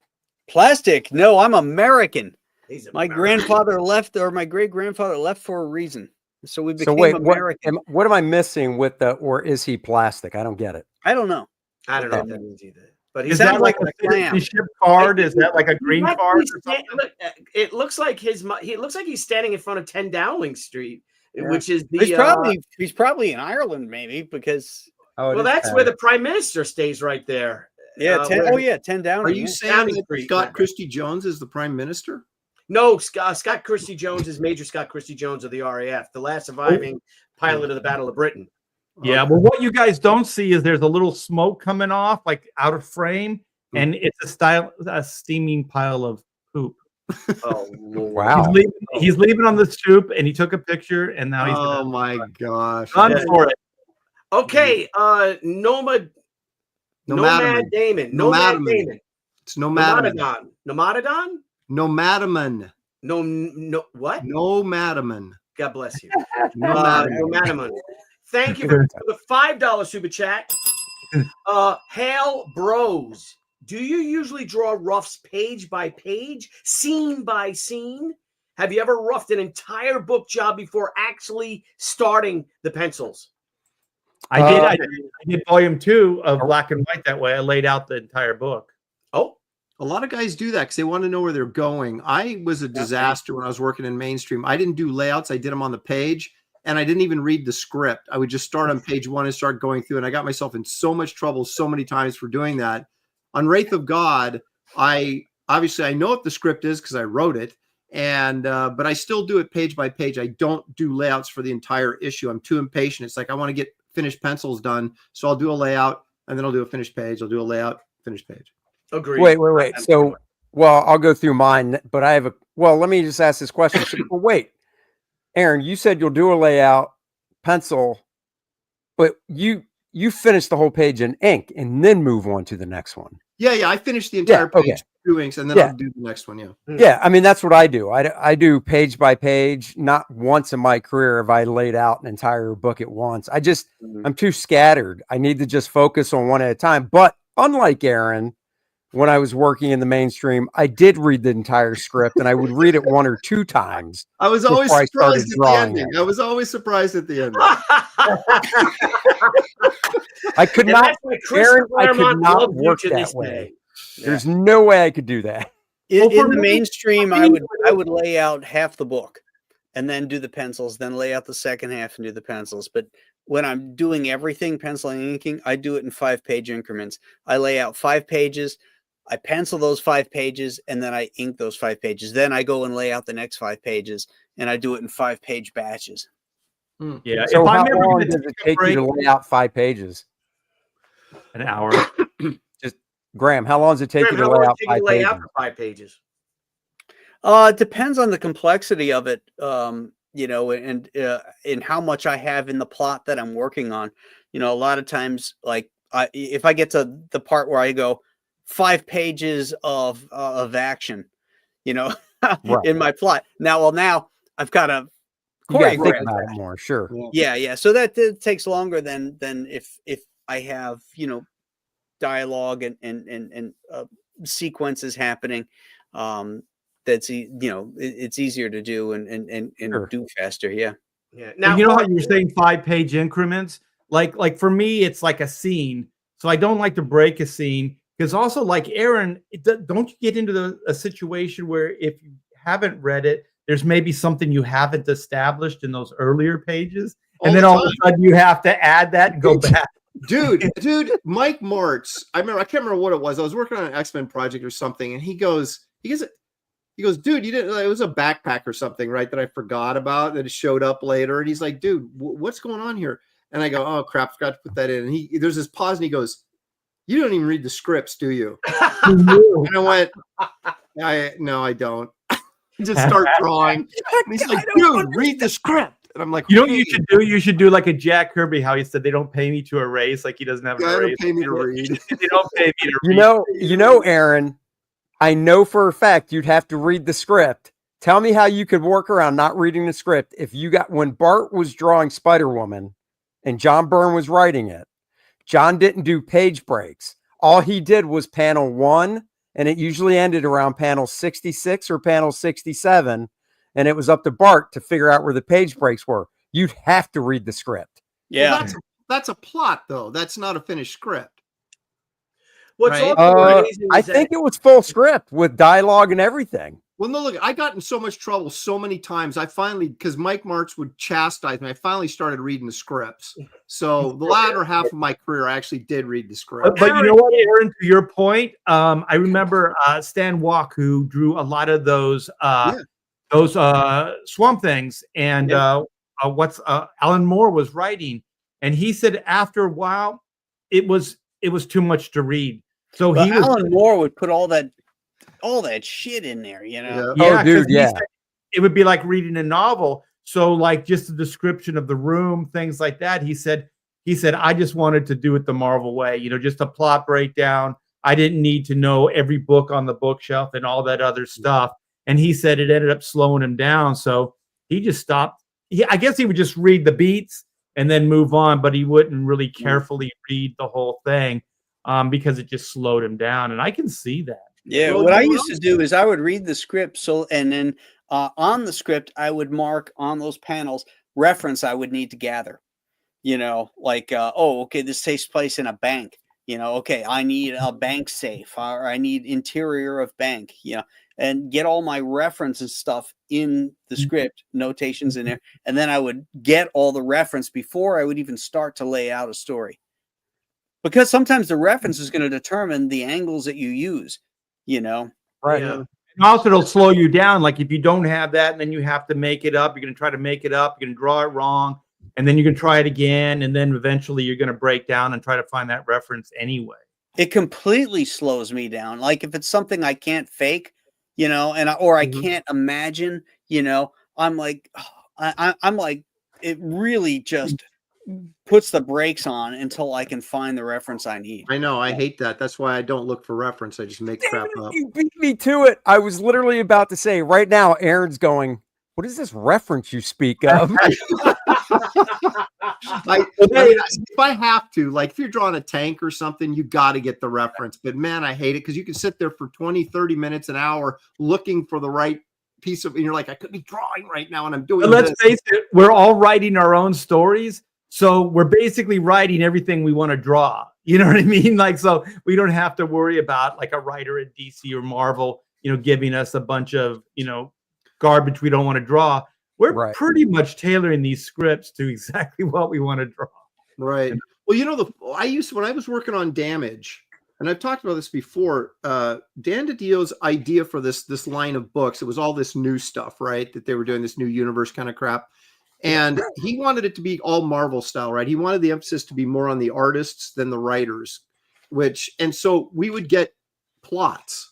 Speaker 5: Plastic. No, I'm American.
Speaker 2: He's
Speaker 5: My
Speaker 2: American.
Speaker 5: grandfather left, or my great grandfather left for a reason. So we
Speaker 4: So
Speaker 5: became
Speaker 4: wait,
Speaker 5: American.
Speaker 4: what am I missing with the? Or is he plastic? I don't get it.
Speaker 5: I don't know.
Speaker 2: I don't know what that means either. But
Speaker 6: Is
Speaker 2: he's
Speaker 6: that
Speaker 5: sounds
Speaker 6: like
Speaker 5: like
Speaker 6: a
Speaker 5: a clam.
Speaker 6: citizenship card? Is that like a green
Speaker 2: Like
Speaker 6: card?
Speaker 2: he's
Speaker 6: Or something?
Speaker 2: look, it looks like he looks like he's standing in front of 10 Dowling Street,
Speaker 5: Yeah.
Speaker 2: which is the
Speaker 5: He's probably in Ireland, maybe, because
Speaker 4: Oh,
Speaker 2: well, that's where the prime minister stays right there.
Speaker 5: 10
Speaker 2: where-
Speaker 5: down.
Speaker 3: Are you saying
Speaker 2: Downing
Speaker 3: that
Speaker 2: Street,
Speaker 3: Scott
Speaker 2: yeah.
Speaker 3: Christie Jones is the prime minister?
Speaker 2: No, Scott Christie Jones is Major Scott Christie Jones of the RAF, the last surviving pilot of the Battle of Britain.
Speaker 6: Yeah, well, what you guys don't see is there's a little smoke coming off, like out of frame, and it's a steaming pile of poop.
Speaker 2: Oh, Lord.
Speaker 4: Wow.
Speaker 6: He's leaving on the stoop, and he took a picture, and now he's
Speaker 3: Oh my gosh.
Speaker 6: done for it.
Speaker 2: Okay, Nomad Damon. Nomad Damon.
Speaker 3: It's Nomadaman.
Speaker 2: Nomadadon?
Speaker 3: Nomadaman.
Speaker 2: No, what?
Speaker 3: Nomadaman.
Speaker 2: God bless you.
Speaker 3: Nomadaman.
Speaker 2: Nomadaman. Thank you for the $5 super chat. Hail Bros. Do you usually draw roughs page by page, scene by scene? Have you ever roughed an entire book job before actually starting the pencils?
Speaker 6: I did volume 2 of Black and White that way. I laid out the entire book.
Speaker 2: Oh,
Speaker 3: a lot of guys do that because they want to know where they're going. I was a disaster when I was working in mainstream. I didn't do layouts. I did them on the page, and I didn't even read the script. I would just start on page 1 and start going through, and I got myself in so much trouble so many times for doing that. On Wraith of God, I know what the script is because I wrote it, and but I still do it page by page. I don't do layouts for the entire issue. I'm too impatient. It's like I want to get finished pencils done, so I'll do a layout and then I'll do a finished page. I'll do a layout, finished page.
Speaker 2: agreed.
Speaker 4: Wait. So, well, I'll go through mine, but I have let me just ask this question. So, wait, Aaron, you said you'll do a layout, pencil, but you finish the whole page in ink and then move on to the next one.
Speaker 3: Yeah. I finished the entire page, 2 inks, and then I'll do the next one. Yeah.
Speaker 4: Yeah. I mean, that's what I do. I do page by page. Not once in my career have I laid out an entire book at once. I'm too scattered. I need to just focus on one at a time. But unlike Aaron, when I was working in the mainstream, I did read the entire script, and I would read it 1 or 2 times.
Speaker 3: I was always surprised at the ending. I was always surprised at the ending.
Speaker 4: I could not, Aaron, I could not work that way. Yeah. There's no way I could do that.
Speaker 5: In the mainstream, I would lay out half the book and then do the pencils, then lay out the second half and do the pencils. But when I'm doing everything, penciling and inking, I do it in 5-page increments. I lay out 5 pages, I pencil those 5 pages, and then I ink those 5 pages. Then I go and lay out the next 5 pages, and I do it in 5-page batches.
Speaker 6: Yeah.
Speaker 4: So how long does it take you to lay out 5 pages?
Speaker 6: An hour.
Speaker 4: Just Graham, how long does it take you to lay out 5 pages?
Speaker 2: 5 pages.
Speaker 5: It depends on the complexity of it, and how much I have in the plot that I'm working on. A lot of times, like if I get to the part where I go 5 pages of action, right. in my plot. Now I've got to
Speaker 4: think about it more. Sure.
Speaker 5: Yeah. So that takes longer than if I have dialogue and sequences happening. That's it's easier to do and sure. do faster. Yeah.
Speaker 6: Now how you were saying 5-page increments. Like for me, it's like a scene. So I don't like to break a scene. Because also, like Aaron, don't you get into a situation where if you haven't read it, there's maybe something you haven't established in those earlier pages, and then all of a sudden you have to add that and go back.
Speaker 3: Dude, Mike Martz, I can't remember what it was. I was working on an X-Men project or something, and he goes, dude, you didn't. It was a backpack or something, right? That I forgot about that it showed up later, and he's like, dude, what's going on here? And I go, oh crap, forgot to put that in. And there's this pause, and he goes, you don't even read the scripts, do you? And I went, no, I don't. Just start drawing. And he's like, dude, read the script. And I'm like,
Speaker 6: you know what you should do? You should do like a Jack Kirby, how he said they don't pay me to erase, like he doesn't have an erase.
Speaker 3: They don't pay me to read.
Speaker 6: They don't pay me to read.
Speaker 4: You know, Aaron, I know for a fact you'd have to read the script. Tell me how you could work around not reading the script. When Bart was drawing Spider-Woman and John Byrne was writing it, John didn't do page breaks. All he did was panel 1, and it usually ended around panel 66 or panel 67, and it was up to Bart to figure out where the page breaks were. You'd have to read the script.
Speaker 5: Yeah.
Speaker 3: Well, that's a plot, though. That's not a finished script.
Speaker 2: What's
Speaker 3: right?
Speaker 4: I think it was full script with dialogue and everything.
Speaker 3: Well, no, look, I got in so much trouble so many times. I finally, because Mike Martz would chastise me, I finally started reading the scripts. So the latter half of my career, I actually did read the script.
Speaker 6: But you know what, Aaron, to your point, I remember Stan Walk, who drew a lot of those Swamp Things, and Alan Moore was writing, and he said after a while, it was too much to read. So
Speaker 5: Alan Moore would put all that shit in there,
Speaker 6: Yeah,
Speaker 4: oh, dude, yeah.
Speaker 6: It would be like reading a novel. So like just the description of the room, things like that. He said, I just wanted to do it the Marvel way, just a plot breakdown. I didn't need to know every book on the bookshelf and all that other stuff. And he said it ended up slowing him down. So he just stopped. I guess he would just read the beats and then move on, but he wouldn't really carefully read the whole thing because it just slowed him down. And I can see that.
Speaker 5: Yeah,
Speaker 3: Well,
Speaker 5: what
Speaker 3: you
Speaker 5: I
Speaker 3: know,
Speaker 5: used to do is I would read the script, and then on the script I would mark on those panels reference I would need to gather. Like okay, this takes place in a bank. Okay, I need a bank safe, or I need interior of bank. And get all my reference and stuff in the script, notations in there, and then I would get all the reference before I would even start to lay out a story. Because sometimes the reference is going to determine the angles that you use.
Speaker 4: Right.
Speaker 2: Yeah.
Speaker 6: And also, it'll slow you down. Like if you don't have that, and then you have to make it up. You're going to try to make it up. You're going to draw it wrong, and then you can try it again, and then eventually you're going to break down and try to find that reference anyway.
Speaker 5: It completely slows me down. Like if it's something I can't fake, or I can't imagine, I'm like, I'm like, it really just puts the brakes on until I can find the reference I need.
Speaker 3: I know. I hate that. That's why I don't look for reference. I just make crap up.
Speaker 4: You beat me to it. I was literally about to say right now, Aaron's going, what is this reference you speak of?
Speaker 3: If I have to, like if you're drawing a tank or something, you got to get the reference. But man, I hate it because you can sit there for 20, 30 minutes, an hour looking for the right piece of, and you're like, I could be drawing right now and I'm doing
Speaker 6: But let's
Speaker 3: this.
Speaker 6: face it, we're all writing our own stories. So we're basically writing everything we want to draw. You know what I mean? Like, so we don't have to worry about like a writer at DC or Marvel, giving us a bunch of, garbage we don't want to draw. We're pretty much tailoring these scripts to exactly what we want to draw.
Speaker 3: Right. Well, when I was working on Damage, and I've talked about this before, Dan DiDio's idea for this line of books, it was all this new stuff, right? That they were doing this new universe kind of crap. And he wanted it to be all Marvel style, right? He wanted the emphasis to be more on the artists than the writers, and so we would get plots.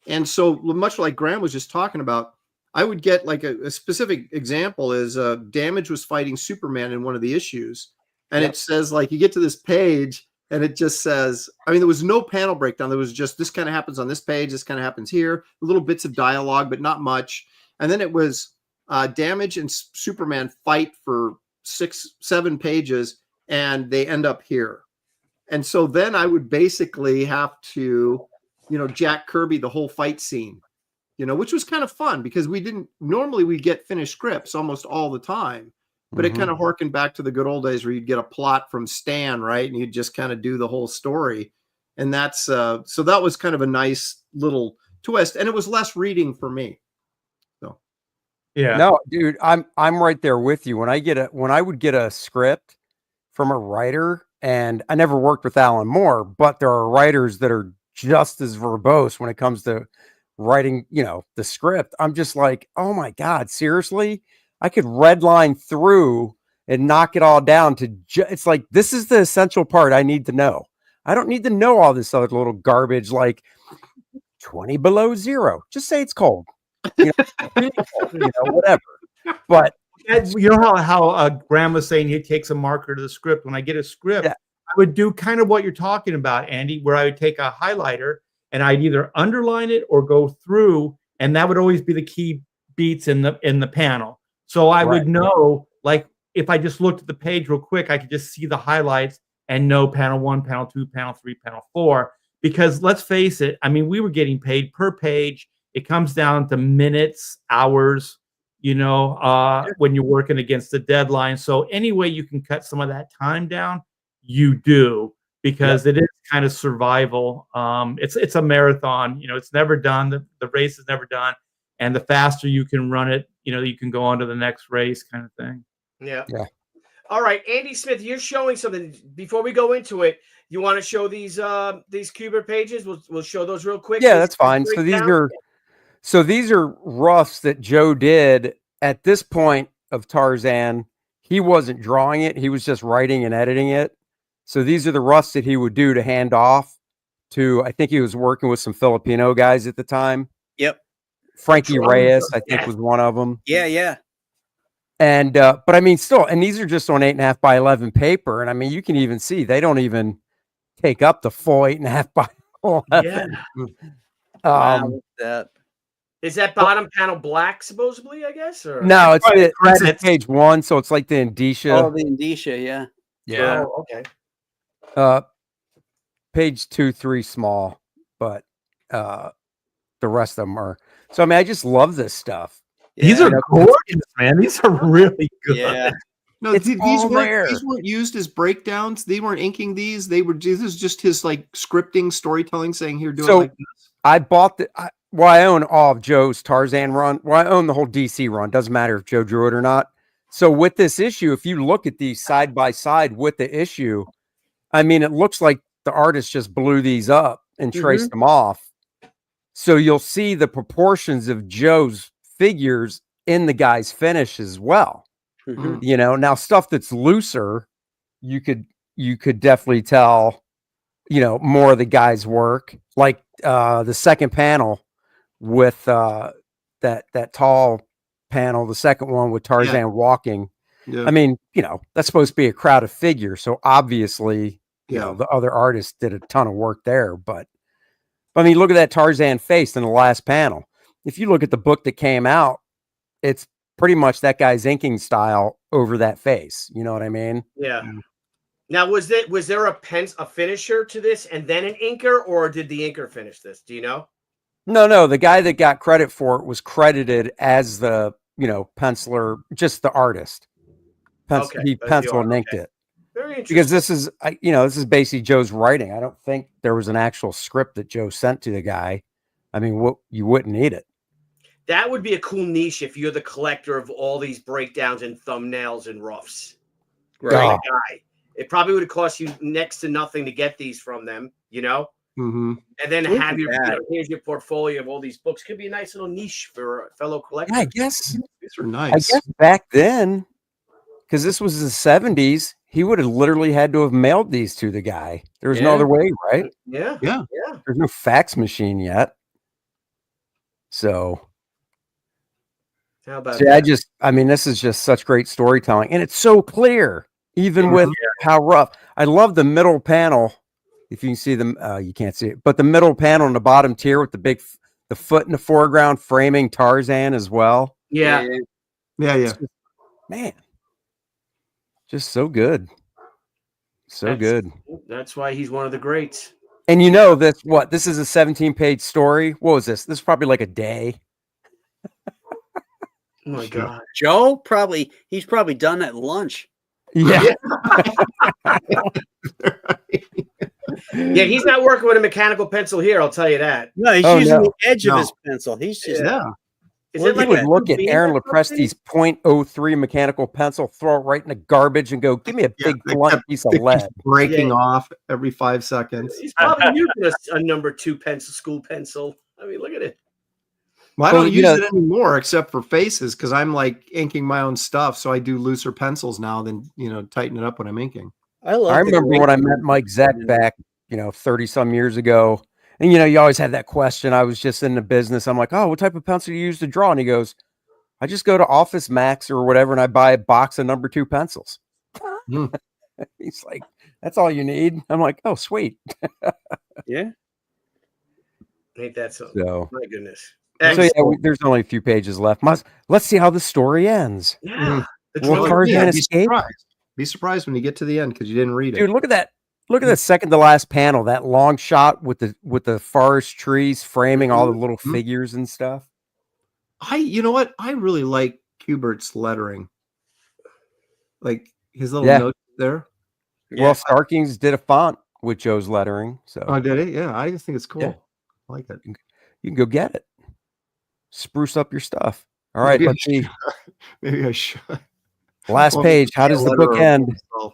Speaker 3: And so much like Graham was just talking about, I would get like a specific example is Damage was fighting Superman in one of the issues. And it says like, you get to this page and it just says, there was no panel breakdown. There was just, this kind of happens on this page. This kind of happens here, little bits of dialogue, but not much. And then it was, Damage and Superman fight for 6-7 pages and they end up here. And so then I would basically have to, Jack Kirby the whole fight scene, which was kind of fun because we get finished scripts almost all the time, but it kind of harkened back to the good old days where you'd get a plot from Stan, right? And you'd just kind of do the whole story. And that's, so that was kind of a nice little twist, and it was less reading for me.
Speaker 6: Yeah.
Speaker 4: No, dude, I'm right there with you. When I would get a script from a writer, and I never worked with Alan Moore, but there are writers that are just as verbose when it comes to writing, the script. I'm just like, oh my God, seriously? I could redline through and knock it all down to it's like, this is the essential part I need to know. I don't need to know all this other little garbage like 20 below zero. Just say it's cold. Whatever. But
Speaker 6: how Graham was saying he takes a marker to the script. When I get a script, I would do kind of what you're talking about, Andy, where I would take a highlighter and I'd either underline it or go through, and that would always be the key beats in the panel. So I would know, like, if I just looked at the page real quick, I could just see the highlights and know panel 1, panel 2, panel 3, panel 4. Because let's face it, we were getting paid per page. It comes down to minutes, hours, when you're working against the deadline. So any way you can cut some of that time down, you do, because it is kind of survival. It's a marathon. It's never done. The race is never done. And the faster you can run it, you can go on to the next race kind of thing.
Speaker 2: Yeah.
Speaker 7: All right, Andy Smith, you're showing something. Before we go into it, you want to show these Thibert pages? We'll show those real quick.
Speaker 4: Yeah, that's fine. So these are roughs that Joe did at this point of Tarzan. He wasn't drawing it. He was just writing and editing it. So these are the roughs that he would do to hand off to, I think he was working with some Filipino guys at the time.
Speaker 5: Yep.
Speaker 4: Frankie Reyes, I think, was one of them.
Speaker 5: Yeah.
Speaker 4: And, but still, and these are just on 8.5 by 11 paper. And you can even see, they don't even take up the full 8.5 by 11.
Speaker 5: Yeah. Wow, that.
Speaker 2: Is that bottom panel black, supposedly, I guess? Or
Speaker 4: No, it's
Speaker 6: Right,
Speaker 4: this is
Speaker 6: credits.
Speaker 4: page 1, so it's like the indicia.
Speaker 5: Oh, the indicia, yeah.
Speaker 4: Yeah.
Speaker 2: Oh, okay.
Speaker 4: Page 2, 3 small, but the rest of them are. So I mean, I just love this stuff.
Speaker 6: These
Speaker 5: Yeah.
Speaker 6: are gorgeous, man. These are really good.
Speaker 5: Yeah.
Speaker 3: No,
Speaker 4: It's all there.
Speaker 3: these weren't used as breakdowns. They weren't inking these. This is just his like scripting, storytelling, saying here, do it
Speaker 4: So
Speaker 3: like this.
Speaker 4: I bought I own all of Joe's Tarzan run. Well, I own the whole DC run. Doesn't matter if Joe drew it or not. So with this issue, if you look at these side by side with the issue, I mean, it looks like the artist just blew these up and traced them off. So you'll see the proportions of Joe's figures in the guy's finish as well.
Speaker 5: Mhm.
Speaker 4: You know, now stuff that's looser, you could definitely tell, you know, more of the guy's work, like the second panel with that tall panel, the second one with Tarzan walking.
Speaker 3: Yeah.
Speaker 4: I mean, you know, that's supposed to be a crowd of figures, so obviously, you know, the other artists did a ton of work there. But I mean, look at that Tarzan face in the last panel. If you look at the book that came out, it's pretty much that guy's inking style over that face. You know what I mean?
Speaker 2: Yeah. Now, was there a finisher to this and then an inker, or did the inker finish this? Do you know?
Speaker 4: No. The guy that got credit for it was credited as the, you know, penciler, just the artist.
Speaker 2: Okay,
Speaker 4: He
Speaker 2: that's the
Speaker 4: pencil and
Speaker 2: art,
Speaker 4: inked
Speaker 2: okay.
Speaker 4: it.
Speaker 2: Very interesting.
Speaker 4: Because this is, you know, this is basically Joe's writing. I don't think there was an actual script that Joe sent to the guy. I mean, you wouldn't need it.
Speaker 2: That would be a cool niche if you're the collector of all these breakdowns and thumbnails and roughs.
Speaker 5: Right.
Speaker 4: Oh.
Speaker 2: Guy. It probably would cost you next to nothing to get these from them, you know?
Speaker 3: Mm-hmm.
Speaker 2: And then
Speaker 5: Look
Speaker 2: have
Speaker 5: at
Speaker 2: your,
Speaker 5: that.
Speaker 2: here's your portfolio of all these books. Could be a nice little niche for a fellow collector.
Speaker 4: Yeah, I guess
Speaker 3: These are nice.
Speaker 4: back then, because this was the 70s, he would have literally had to have mailed these to the guy. There was no
Speaker 5: Yeah.
Speaker 4: other way, right?
Speaker 2: Yeah.
Speaker 3: Yeah.
Speaker 4: There's no fax machine yet. So,
Speaker 2: How about
Speaker 4: see,
Speaker 2: that?
Speaker 4: I mean, this is just such great storytelling, and it's so clear, even with how rough. I love the middle panel. If you can see them, you can't see it, but the middle panel in the bottom tier with the foot in the foreground framing Tarzan as well.
Speaker 2: Yeah.
Speaker 3: Yeah.
Speaker 4: Man, just so good. So good.
Speaker 2: That's why he's one of the greats.
Speaker 4: And you know this is a 17-page story. What was this? This is probably like a day.
Speaker 2: Oh my God.
Speaker 5: Joe he's probably done at lunch.
Speaker 4: Yeah.
Speaker 2: Yeah, he's not working with a mechanical pencil here, I'll tell you that.
Speaker 5: No, he's
Speaker 4: Oh,
Speaker 5: using
Speaker 4: no.
Speaker 5: the edge
Speaker 3: No.
Speaker 5: of his pencil. He's just
Speaker 3: Yeah.
Speaker 2: Is
Speaker 5: Well,
Speaker 2: it like
Speaker 4: He would
Speaker 2: a
Speaker 4: look at
Speaker 2: beam
Speaker 4: Aaron
Speaker 2: or something?
Speaker 4: Lopresti's .03 mechanical pencil, throw it right in the garbage, and go, "Give me a big
Speaker 3: they
Speaker 4: blunt
Speaker 3: kept-
Speaker 4: piece of
Speaker 3: they keep
Speaker 4: lead."
Speaker 3: breaking off every 5 seconds.
Speaker 2: He's probably using a number 2 school pencil. I mean, look at it.
Speaker 3: Well, I
Speaker 4: Well,
Speaker 3: don't
Speaker 4: you
Speaker 3: use
Speaker 4: know-
Speaker 3: it anymore except for faces because I'm like inking my own stuff. So I do looser pencils now than, tighten it up when I'm inking.
Speaker 5: I love
Speaker 4: I remember when I met
Speaker 5: wrinkles.
Speaker 4: Mike Zeck back, 30 some years ago. And, you always had that question. I was just in the business. I'm like, "Oh, what type of pencil do you use to draw?" And he goes, "I just go to Office Max or whatever, and I buy a box of number 2 pencils."
Speaker 3: Mm.
Speaker 4: He's like, "That's all you need?" I'm like, "Oh, sweet."
Speaker 5: Yeah.
Speaker 2: Ain't that so?
Speaker 4: So,
Speaker 2: My goodness.
Speaker 4: yeah, there's only a few pages left. Let's see how the story ends.
Speaker 2: Yeah. The
Speaker 4: Well,
Speaker 2: drone-
Speaker 4: Tarzan
Speaker 3: be
Speaker 4: escape?
Speaker 3: surprised. Be surprised when you get to the end because you didn't read it.
Speaker 4: Dude, look at that. Look at the second to last panel, that long shot with the forest trees framing all the little
Speaker 3: Mhm.
Speaker 4: figures and stuff.
Speaker 3: You know what? I really like Hubert's lettering. Like his little
Speaker 4: Yeah.
Speaker 3: notes there.
Speaker 4: Well, Starkings did a font with Joe's lettering, so
Speaker 3: Oh, did he? Yeah, I just think it's cool.
Speaker 4: Yeah.
Speaker 3: I like it.
Speaker 4: you can go get it. Spruce up your stuff. All right,
Speaker 3: Maybe I
Speaker 4: let's see.
Speaker 3: Maybe I should.
Speaker 4: Last
Speaker 3: Well,
Speaker 4: page. How does the book
Speaker 3: letter
Speaker 4: end?
Speaker 3: myself.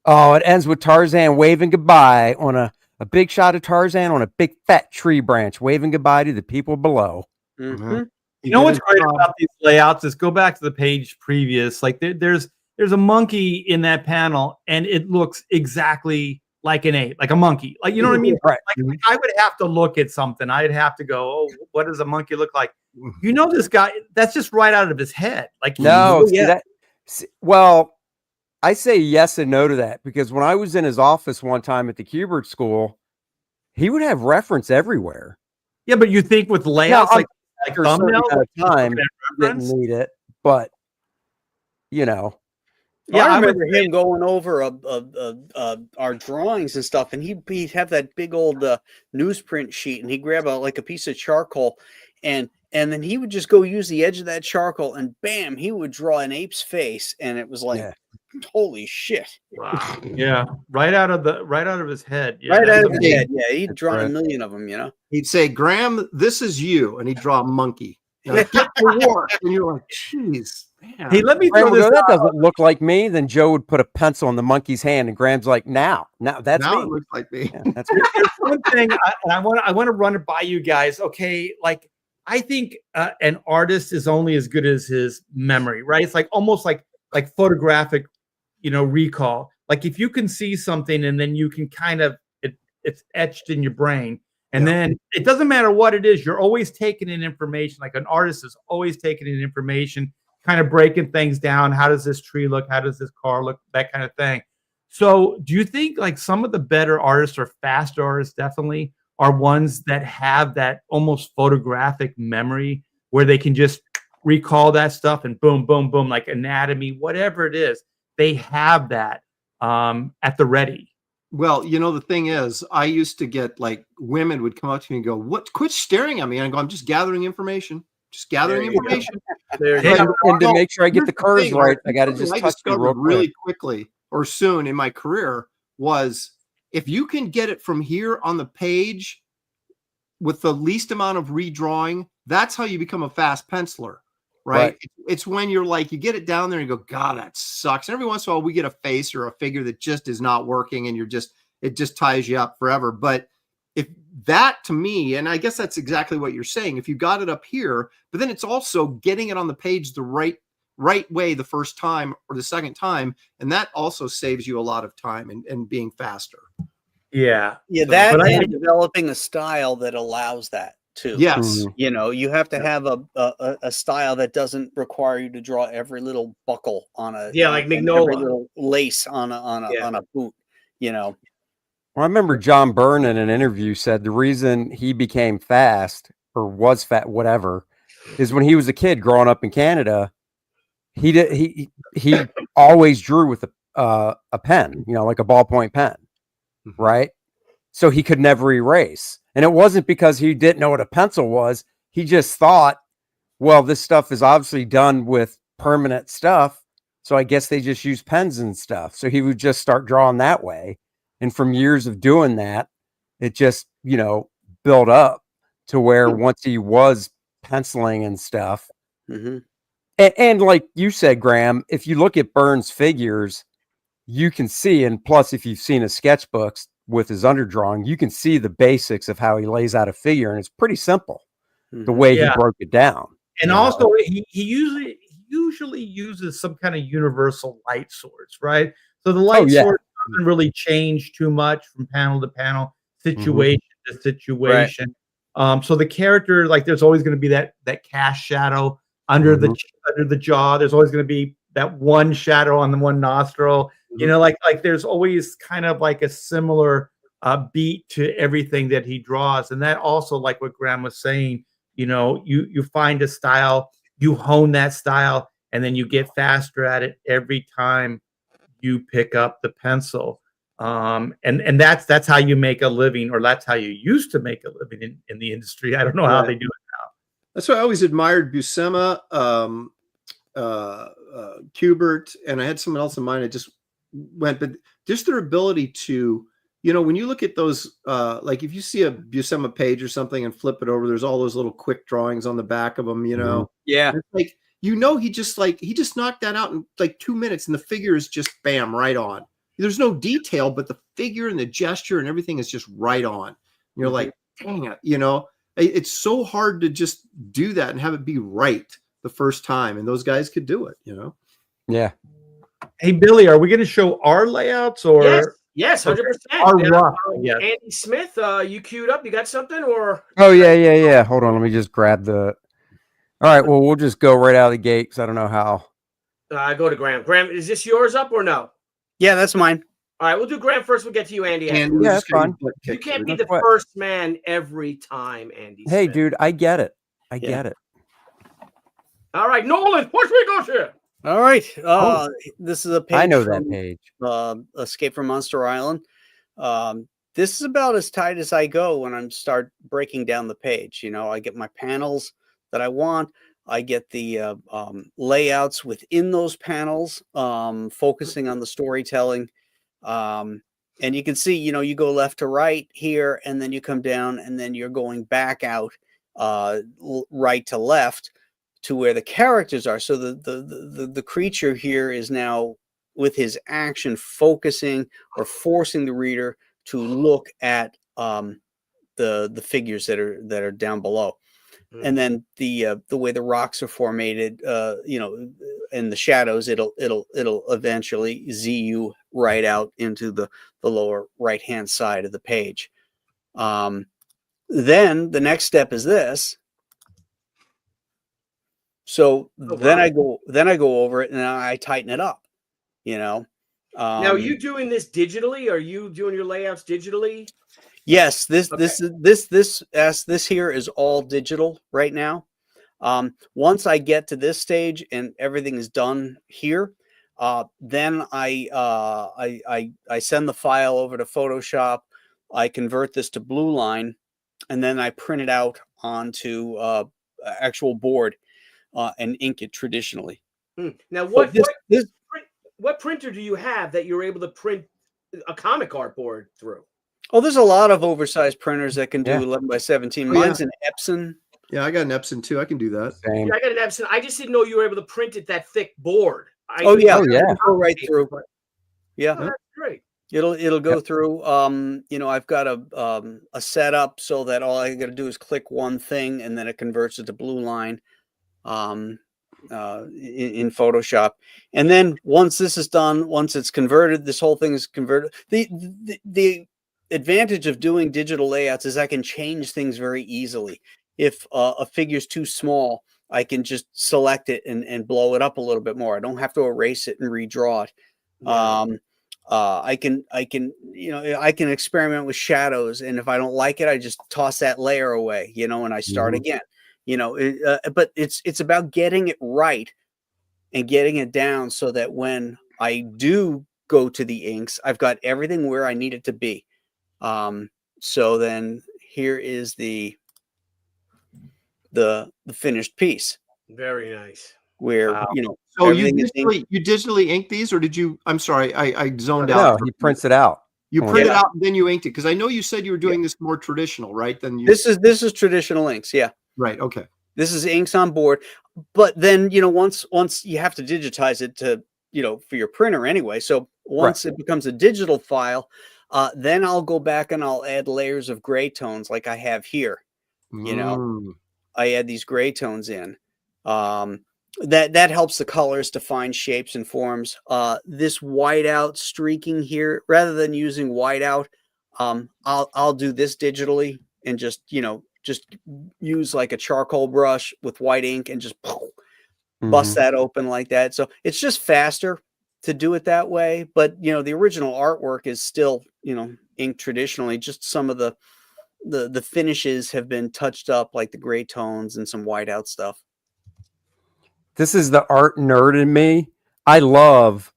Speaker 4: Oh, it ends with Tarzan waving goodbye on a big shot of Tarzan on a big fat tree branch, waving goodbye to the people below.
Speaker 5: Mhm.
Speaker 6: You know
Speaker 3: did
Speaker 6: what's
Speaker 3: it,
Speaker 6: great about these layouts is go back to the page previous. Like there's a monkey in that panel, and it looks exactly like an ape, like a monkey. Like, you know what I mean?
Speaker 4: Right.
Speaker 6: Like I would have to look at something. I'd have to go, "Oh, what does a monkey look like?" You know, this guy. That's just right out of his head. Like
Speaker 4: No, see
Speaker 5: yeah.
Speaker 4: that. Well, I say yes and no to that because when I was in his office one time at the Thibert school, he would have reference everywhere.
Speaker 6: yeah, but you think with layouts
Speaker 4: I'm-
Speaker 6: like like
Speaker 4: for a certain
Speaker 6: thumbnails,
Speaker 4: amount of time,
Speaker 6: okay,
Speaker 4: you didn't
Speaker 6: reference.
Speaker 4: need it, but you know,
Speaker 5: Yeah,
Speaker 6: I
Speaker 5: I
Speaker 6: would
Speaker 5: remember him going over our drawings and stuff, and he'd have that big old newsprint sheet, and he'd grab like a piece of charcoal, and then he would just go use the edge of that charcoal, and bam, he would draw an ape's face, and it was like,
Speaker 4: Yeah.
Speaker 5: holy shit,
Speaker 2: Wow.
Speaker 6: Yeah, right out of his head. Yeah,
Speaker 5: right
Speaker 6: that's
Speaker 5: out of his
Speaker 6: amazing.
Speaker 5: head. Yeah, he'd
Speaker 4: That's
Speaker 5: drawn a
Speaker 4: right.
Speaker 5: million of them, you know.
Speaker 3: He'd say, Graham, this is you. And he'd draw a monkey. Now, get to work. And you're like, geez, man.
Speaker 6: Hey, let me
Speaker 4: Graham
Speaker 6: throw
Speaker 4: would
Speaker 6: this
Speaker 4: go, that
Speaker 6: out.
Speaker 4: doesn't look like me. Then Joe would put a pencil in the monkey's hand, and Graham's like, now that's
Speaker 3: now
Speaker 4: me.
Speaker 3: it looks like me.
Speaker 4: Yeah, that's me.
Speaker 6: There's one thing I want to run it by you guys. Okay, like I think an artist is only as good as his memory, right? It's like almost like photographic, recall. Like if you can see something and then you can kind of it's etched in your brain, and then it doesn't matter what it is. You're always taking in information. Like an artist is always taking in information, kind of breaking things down. How does this tree look? How does this car look? That kind of thing. So do you think like some of the better artists or fast artists definitely are ones that have that almost photographic memory where they can just recall that stuff and boom, boom, boom, like anatomy, whatever it is, they have that at the ready.
Speaker 3: Well, the thing is, I used to get like women would come up to me and go, "What? Quit staring at me." And I go, "I'm just gathering information. Just gathering information."
Speaker 2: There you
Speaker 6: Yeah.
Speaker 2: go.
Speaker 4: And to make sure I get
Speaker 3: Here's
Speaker 4: the curves
Speaker 3: thing,
Speaker 4: right, I got to just
Speaker 3: I
Speaker 4: touch you
Speaker 3: discovered
Speaker 4: real
Speaker 3: really
Speaker 4: quick.
Speaker 3: quickly or soon in my career was if you can get it from here on the page with the least amount of redrawing, that's how you become a fast penciler, right? It's when you're like, you get it down there and you go, God, that sucks. And every once in a while we get a face or a figure that just is not working and it just ties you up forever. But if that to me, and I guess that's exactly what you're saying, if you got it up here, but then it's also getting it on the page the right way the first time or the second time, and that also saves you a lot of time and being faster.
Speaker 6: Yeah.
Speaker 5: Yeah,
Speaker 6: So,
Speaker 5: that
Speaker 6: but
Speaker 5: and developing a style that allows that too.
Speaker 3: Yes.
Speaker 4: Mhm.
Speaker 5: You have to have a style that doesn't require you to draw every little buckle on a
Speaker 2: like
Speaker 5: and
Speaker 2: Mignola.
Speaker 5: every little lace on a boot.
Speaker 4: Well, I remember John Byrne in an interview said the reason he became fast or was fat, whatever, is when he was a kid growing up in Canada, he always drew with a pen, like a ballpoint pen, right? So he could never erase. And it wasn't because he didn't know what a pencil was. He just thought, well, this stuff is obviously done with permanent stuff, so I guess they just use pens and stuff. So he would just start drawing that way. And from years of doing that, it just, built up to where once he was penciling and stuff.
Speaker 5: Mm-hmm.
Speaker 4: And like you said, Graham, if you look at Byrne's figures, you can see, and plus if you've seen his sketchbooks with his underdrawing, you can see the basics of how he lays out a figure. And it's pretty simple, the way he broke it down.
Speaker 6: And also he usually uses some kind of universal light source, right? So the light source doesn't really change too much from panel to panel, situation to situation. Right. So the character, like there's always going to be that cast shadow under the jaw. There's always going to be that one shadow on the one nostril. Like there's always kind of like a similar beat to everything that he draws. And that also, like what Graham was saying, you find a style, you hone that style, and then you get faster at it every time you pick up the pencil. And that's how you make a living, or that's how you used to make a living in the industry. I don't know how they do it now.
Speaker 3: That's why I always admired Buscema, Thibert, and I had someone else in mind. I just went, but just their ability to, when you look at those, like if you see a Buscema page or something and flip it over, there's all those little quick drawings on the back of them,
Speaker 5: Yeah.
Speaker 3: It's like, he just knocked that out in like 2 minutes and the figure is just bam, right on. There's no detail, but the figure and the gesture and everything is just right on. And you're like, dang it, it's so hard to just do that and have it be right the first time. And those guys could do it,
Speaker 4: Yeah.
Speaker 6: Hey, Billy, are we going to show our layouts or?
Speaker 2: Yes, 100%.
Speaker 6: Our rough, yes.
Speaker 2: Andy Smith, you queued up? You got something or?
Speaker 4: Oh, yeah. Hold on. Let me just grab all right. Well, we'll just go right out of the gate because I don't know how.
Speaker 2: Go to Graham. Graham, is this yours up or no?
Speaker 5: Yeah, that's mine.
Speaker 2: All right, we'll do Graham first. We'll get to you, Andy.
Speaker 3: And
Speaker 4: yeah, that's fine.
Speaker 2: You can't be the first man every time, Andy.
Speaker 4: Hey,
Speaker 2: Smith.
Speaker 4: dude, I get it. I get it.
Speaker 7: All right, Nolan, what we got here?
Speaker 5: All right. This is a page
Speaker 4: I know
Speaker 5: from
Speaker 4: that page.
Speaker 5: Escape from Monster Island. This is about as tight as I go when I start breaking down the page. You know, I get my panels that I want. I get the layouts within those panels, focusing on the storytelling. And you can see, you know, you go left to right here, and then you come down, and then you're going back out right to left to where the characters are. So the creature here is now, with his action, focusing or forcing the reader to look at the figures that are down below. And then the way the rocks are formatted, you know, in the shadows, it'll eventually Z you right out into the lower right hand side of the page. Then the next step is this. So then I go over it and I tighten it up. You know.
Speaker 7: Now, are you doing this digitally? Are you doing your layouts digitally?
Speaker 5: Yes, this here is all digital right now. Once I get to this stage and everything is done here, then I send the file over to Photoshop. I convert this to blue line, and then I print it out onto actual board and ink it traditionally.
Speaker 7: Now, what printer do you have that you're able to print a comic artboard through?
Speaker 5: Oh, there's a lot of oversized printers that can do 11 by 17. Mine's an Epson.
Speaker 3: Yeah, I got an Epson too. I can do that.
Speaker 4: Same.
Speaker 7: Yeah, I got an Epson. I just didn't know you were able to print it that thick board.
Speaker 5: It'll go right through. Yeah,
Speaker 7: that's great.
Speaker 5: It'll go through. You know, I've got a setup so that all I got to do is click one thing, and then it converts it to blue line in Photoshop. And then once this is done, once it's converted, this whole thing is converted. The advantage of doing digital layouts is I can change things very easily. If a figure's too small, I can just select it and blow it up a little bit more. I don't have to erase it and redraw it. I can you know, I can experiment with shadows, and if I don't like it, I just toss that layer away, you know, and I start again. You know, but it's about getting it right and getting it down so that when I do go to the inks, I've got everything where I need it to be. So then here is the finished piece.
Speaker 7: Very nice.
Speaker 5: Where you know,
Speaker 3: so you digitally ink these, or did you? I'm sorry, I zoned out.
Speaker 4: No, he prints it out.
Speaker 3: You print it out and then you inked it, because I know you said you were doing this more traditional, right? Then you...
Speaker 5: This is traditional inks, yeah.
Speaker 3: Right. Okay.
Speaker 5: This is inks on board, but then, you know, once you have to digitize it to, you know, for your printer anyway. So once it becomes a digital file, then I'll go back and I'll add layers of gray tones like I have here. You know, I add these gray tones in. That helps the colors define shapes and forms. This whiteout streaking here, rather than using whiteout, I'll do this digitally and just, you know, just use like a charcoal brush with white ink and just bust that open like that. So it's just faster to do it that way. But, you know, the original artwork is still, you know, inked traditionally. Just some of the finishes have been touched up, like the gray tones and some whiteout stuff.
Speaker 4: This is the art nerd in me. I love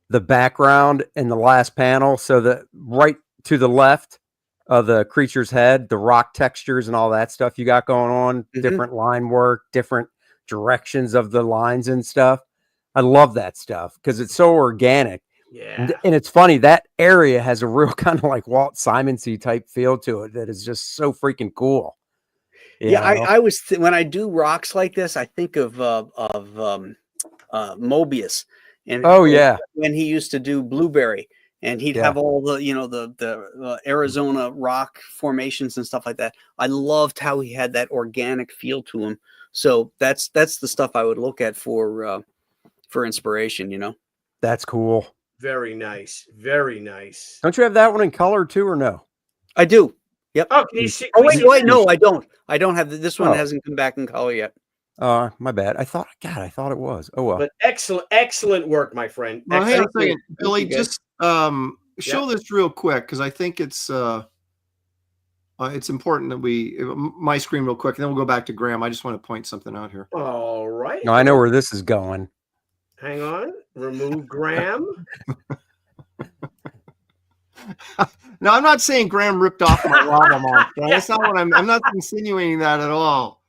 Speaker 4: the background in the last panel. So the right to the left of the creature's head, the rock textures and all that stuff you got going on, different line work, different directions of the lines and stuff. I love that stuff because it's so organic.
Speaker 7: Yeah.
Speaker 4: And it's funny, that area has a real kind of like Walt Simonsy type feel to it that is just so freaking cool.
Speaker 5: Yeah, I was when I do rocks like this, I think of Mobius, and when he used to do Blueberry, and he'd have all the, you know, the Arizona rock formations and stuff like that. I loved how he had that organic feel to him. So that's the stuff I would look at for inspiration. You know,
Speaker 4: that's cool.
Speaker 7: Very nice. Very nice.
Speaker 4: Don't you have that one in color too, or no?
Speaker 5: I do. Yep.
Speaker 7: Oh, can you see?
Speaker 5: Oh, wait, no, I don't. I don't have this one. Hasn't come back in color yet.
Speaker 4: My bad. I thought it was. Oh well.
Speaker 7: But excellent work, my friend.
Speaker 3: Well, hang on a second, Billy. Just show this real quick, because I think it's It's important that my screen real quick, and then we'll go back to Graham. I just want to point something out here.
Speaker 2: All right.
Speaker 4: No, I know where this is going.
Speaker 2: Hang on. Remove Graham.
Speaker 3: No, I'm not saying Graham ripped off my lava monster. That's not what I'm not insinuating that at all.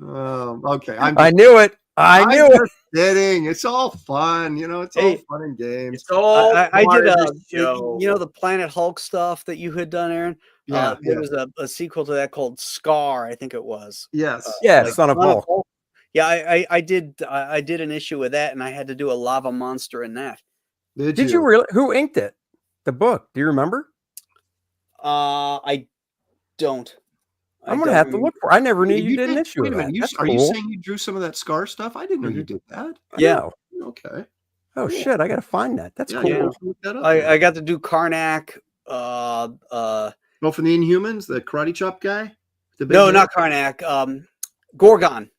Speaker 3: Okay.
Speaker 4: I knew it. I knew it.
Speaker 3: Kidding. It's all fun. It's all fun and games.
Speaker 2: It's all
Speaker 5: I
Speaker 2: part
Speaker 5: did
Speaker 2: of the show.
Speaker 5: the Planet Hulk stuff that you had done, Aaron.
Speaker 3: Yeah.
Speaker 5: There was a sequel to that called Scar, I think it was.
Speaker 3: Yes.
Speaker 4: Yeah, Son of Hulk.
Speaker 5: Yeah, I did an issue with that, and I had to do a lava monster in that.
Speaker 3: Did
Speaker 4: you really? Who inked it? The book? Do you remember?
Speaker 5: I don't.
Speaker 4: I'm gonna have to look for. I never knew you did an issue.
Speaker 3: Wait a minute.
Speaker 4: That's
Speaker 3: Are you
Speaker 4: cool.
Speaker 3: saying you drew some of that Scar stuff? I didn't know you did that.
Speaker 5: Yeah.
Speaker 3: Okay.
Speaker 4: Oh shit! I gotta find that. That's cool.
Speaker 5: yeah.
Speaker 3: Look that up.
Speaker 5: I got to do Karnak.
Speaker 3: From the Inhumans, the karate chop guy. The big
Speaker 5: No,
Speaker 3: head?
Speaker 5: not Karnak. Gorgon.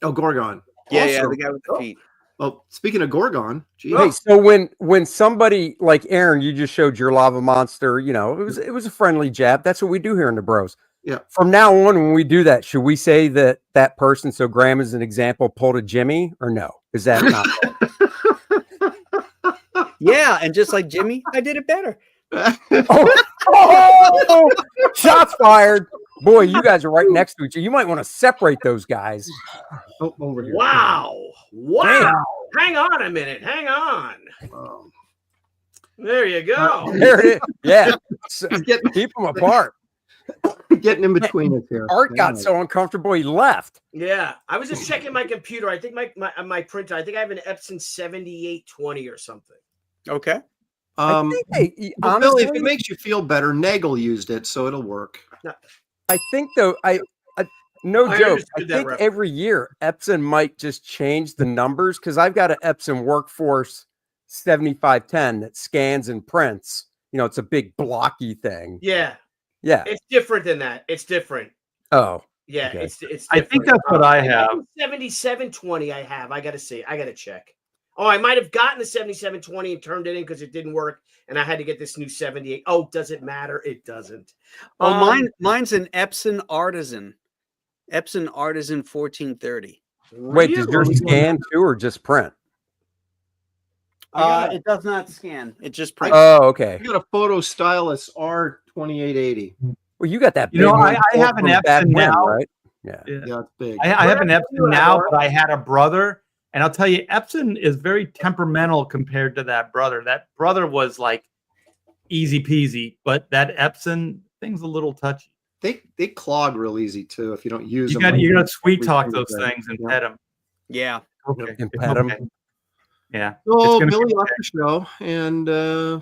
Speaker 3: Oh, Gorgon.
Speaker 5: Yeah,
Speaker 3: Also-
Speaker 5: the guy with the feet.
Speaker 3: Well, speaking of Gorgon, geez.
Speaker 4: Hey, so when somebody like Aaron, you just showed your lava monster, it was a friendly jab. That's what we do here in the Bros.
Speaker 3: Yeah.
Speaker 4: From now on, when we do that, should we say that person? So Graham is an example, pulled a Jimmy, or no? Is that not?
Speaker 5: Yeah, and just like Jimmy, I did it better.
Speaker 4: Oh, shots fired! Boy, you guys are right next to each other. You might want to separate those guys.
Speaker 3: Oh, over here.
Speaker 2: Wow. Hang on a minute. Hang on. There you go.
Speaker 4: There it is. Yeah, so,
Speaker 3: He's getting,
Speaker 4: keep them apart.
Speaker 3: getting in between us here.
Speaker 4: Art got so uncomfortable he left.
Speaker 2: Yeah. I was just checking my computer. I think my printer, I think I have an Epson 7820 or something.
Speaker 5: Okay.
Speaker 3: Well,
Speaker 4: Honestly,
Speaker 3: Billy, if it makes you feel better, Nagel used it, so it'll work.
Speaker 4: I think though, no
Speaker 2: I
Speaker 4: joke. I
Speaker 2: understood that
Speaker 4: think
Speaker 2: reference.
Speaker 4: every year Epson might just change the numbers because I've got an Epson Workforce 7510 that scans and prints. It's a big blocky thing.
Speaker 2: Yeah.
Speaker 4: Yeah.
Speaker 2: It's different than that. It's different.
Speaker 4: Oh.
Speaker 2: Yeah.
Speaker 4: Okay.
Speaker 2: It's different.
Speaker 6: I think that's what I have.
Speaker 2: 7720 I have. I got to see. I got to check. Oh, I might have gotten the 7720 and turned it in because it didn't work. And I had to get this new 78. Oh, does it matter? It doesn't.
Speaker 5: Mine's an Epson Artisan. Epson Artisan 1430.
Speaker 4: Wait, does yours scan too or just print?
Speaker 5: It does not scan. It just prints.
Speaker 4: Oh, okay.
Speaker 3: I got a Photo Stylus R2880.
Speaker 4: Well, you got that.
Speaker 6: You know,
Speaker 4: big one
Speaker 6: I have an
Speaker 4: from back
Speaker 6: Epson
Speaker 4: when,
Speaker 6: now.
Speaker 4: right? Yeah.
Speaker 3: Yeah, it's big.
Speaker 6: I have an Epson now, but I had a brother, and I'll tell you, Epson is very temperamental compared to that brother. That brother was like easy peasy, but that Epson thing's a little touchy.
Speaker 3: They clog real easy too if you don't use them.
Speaker 6: You got to sweet talk
Speaker 3: we
Speaker 6: those
Speaker 3: do that.
Speaker 6: things and
Speaker 3: Yeah.
Speaker 6: pet them.
Speaker 5: Yeah.
Speaker 6: Okay.
Speaker 4: And pet 'em.
Speaker 6: Okay. Yeah.
Speaker 3: So
Speaker 6: It's gonna
Speaker 3: Billy
Speaker 6: be
Speaker 3: left the show, and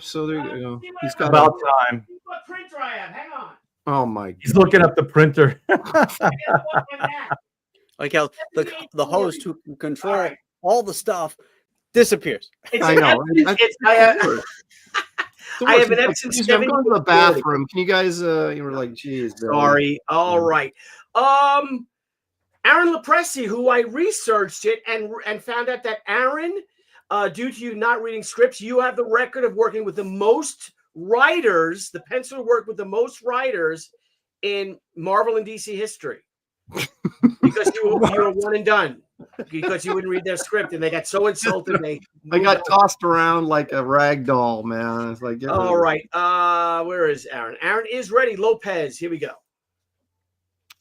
Speaker 3: so there you go. He's got
Speaker 6: about time.
Speaker 2: What printer I have? Hang on.
Speaker 3: oh my
Speaker 6: He's looking up the printer.
Speaker 5: Like how the host who can control all the stuff disappears.
Speaker 3: I know.
Speaker 2: I have an Epson
Speaker 3: Excuse me, I'm going to the
Speaker 2: 7040.
Speaker 3: bathroom. Can you guys? You were like, geez. Billy.
Speaker 2: Sorry. All right. Aaron Lopresti, who I researched it and found out that Aaron, due to you not reading scripts, you have the record of working with the most writers, the pencil work with the most writers in Marvel and DC history. Because you were one and done. Because you wouldn't read their script and they got so insulted
Speaker 3: I got tossed around like a rag doll, man. It's like,
Speaker 2: all right. Where is Aaron? Aaron is ready. Lopez. Here we go.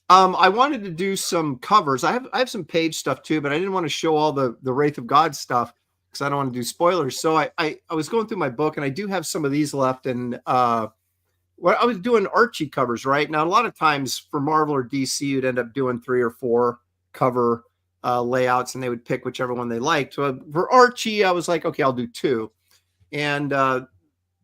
Speaker 3: I wanted to do some covers. I have some page stuff too, but I didn't want to show all the Wraith of God stuff because I don't want to do spoilers. So I was going through my book and I do have some of these left. And what I was doing Archie covers right now. A lot of times for Marvel or DC, you'd end up doing 3 or 4 cover layouts, and they would pick whichever one they liked. So for Archie, I was like, okay, I'll do 2. And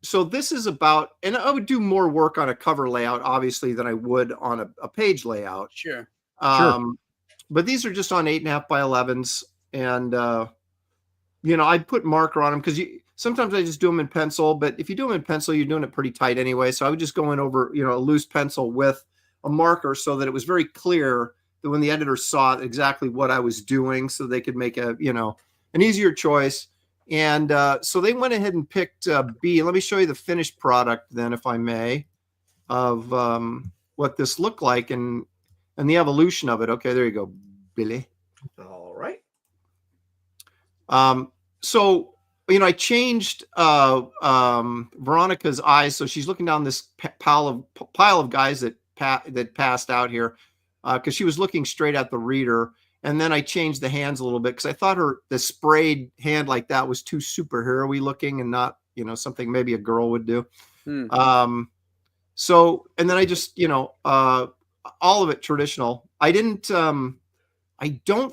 Speaker 3: so this is about, and I would do more work on a cover layout, obviously, than I would on a page layout.
Speaker 5: Sure.
Speaker 3: But these are just on 8.5 by 11s. And, I'd put marker on them because sometimes I just do them in pencil. But if you do them in pencil, you're doing it pretty tight anyway. So I would just go in over, a loose pencil with a marker so that it was very clear that when the editor saw exactly what I was doing, so they could make an easier choice. And so they went ahead and picked B. Let me show you the finished product then, if I may, of what this looked like and the evolution of it. Okay, there you go, Billy.
Speaker 2: All right.
Speaker 3: So I changed Veronica's eyes, so she's looking down this pile of guys that passed out here, because she was looking straight at the reader. And then I changed the hands a little bit because I thought the sprayed hand like that was too superhero-y looking and not, something maybe a girl would do. So, and then I just, all of it traditional. I don't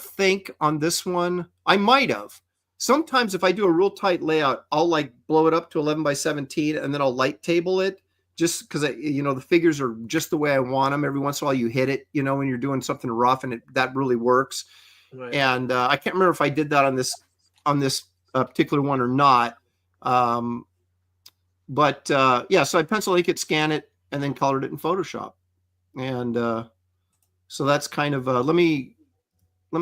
Speaker 3: think on this one, I might have. Sometimes if I do a real tight layout, I'll like blow it up to 11 by 17 and then I'll light table it just because, the figures are just the way I want them. Every once in a while you hit it, when you're doing something rough and that really works.
Speaker 2: Right.
Speaker 3: And I can't remember if I did that on this particular one or not. But so I pencil ink it, scan it, and then colored it in Photoshop. And so that's kind of let me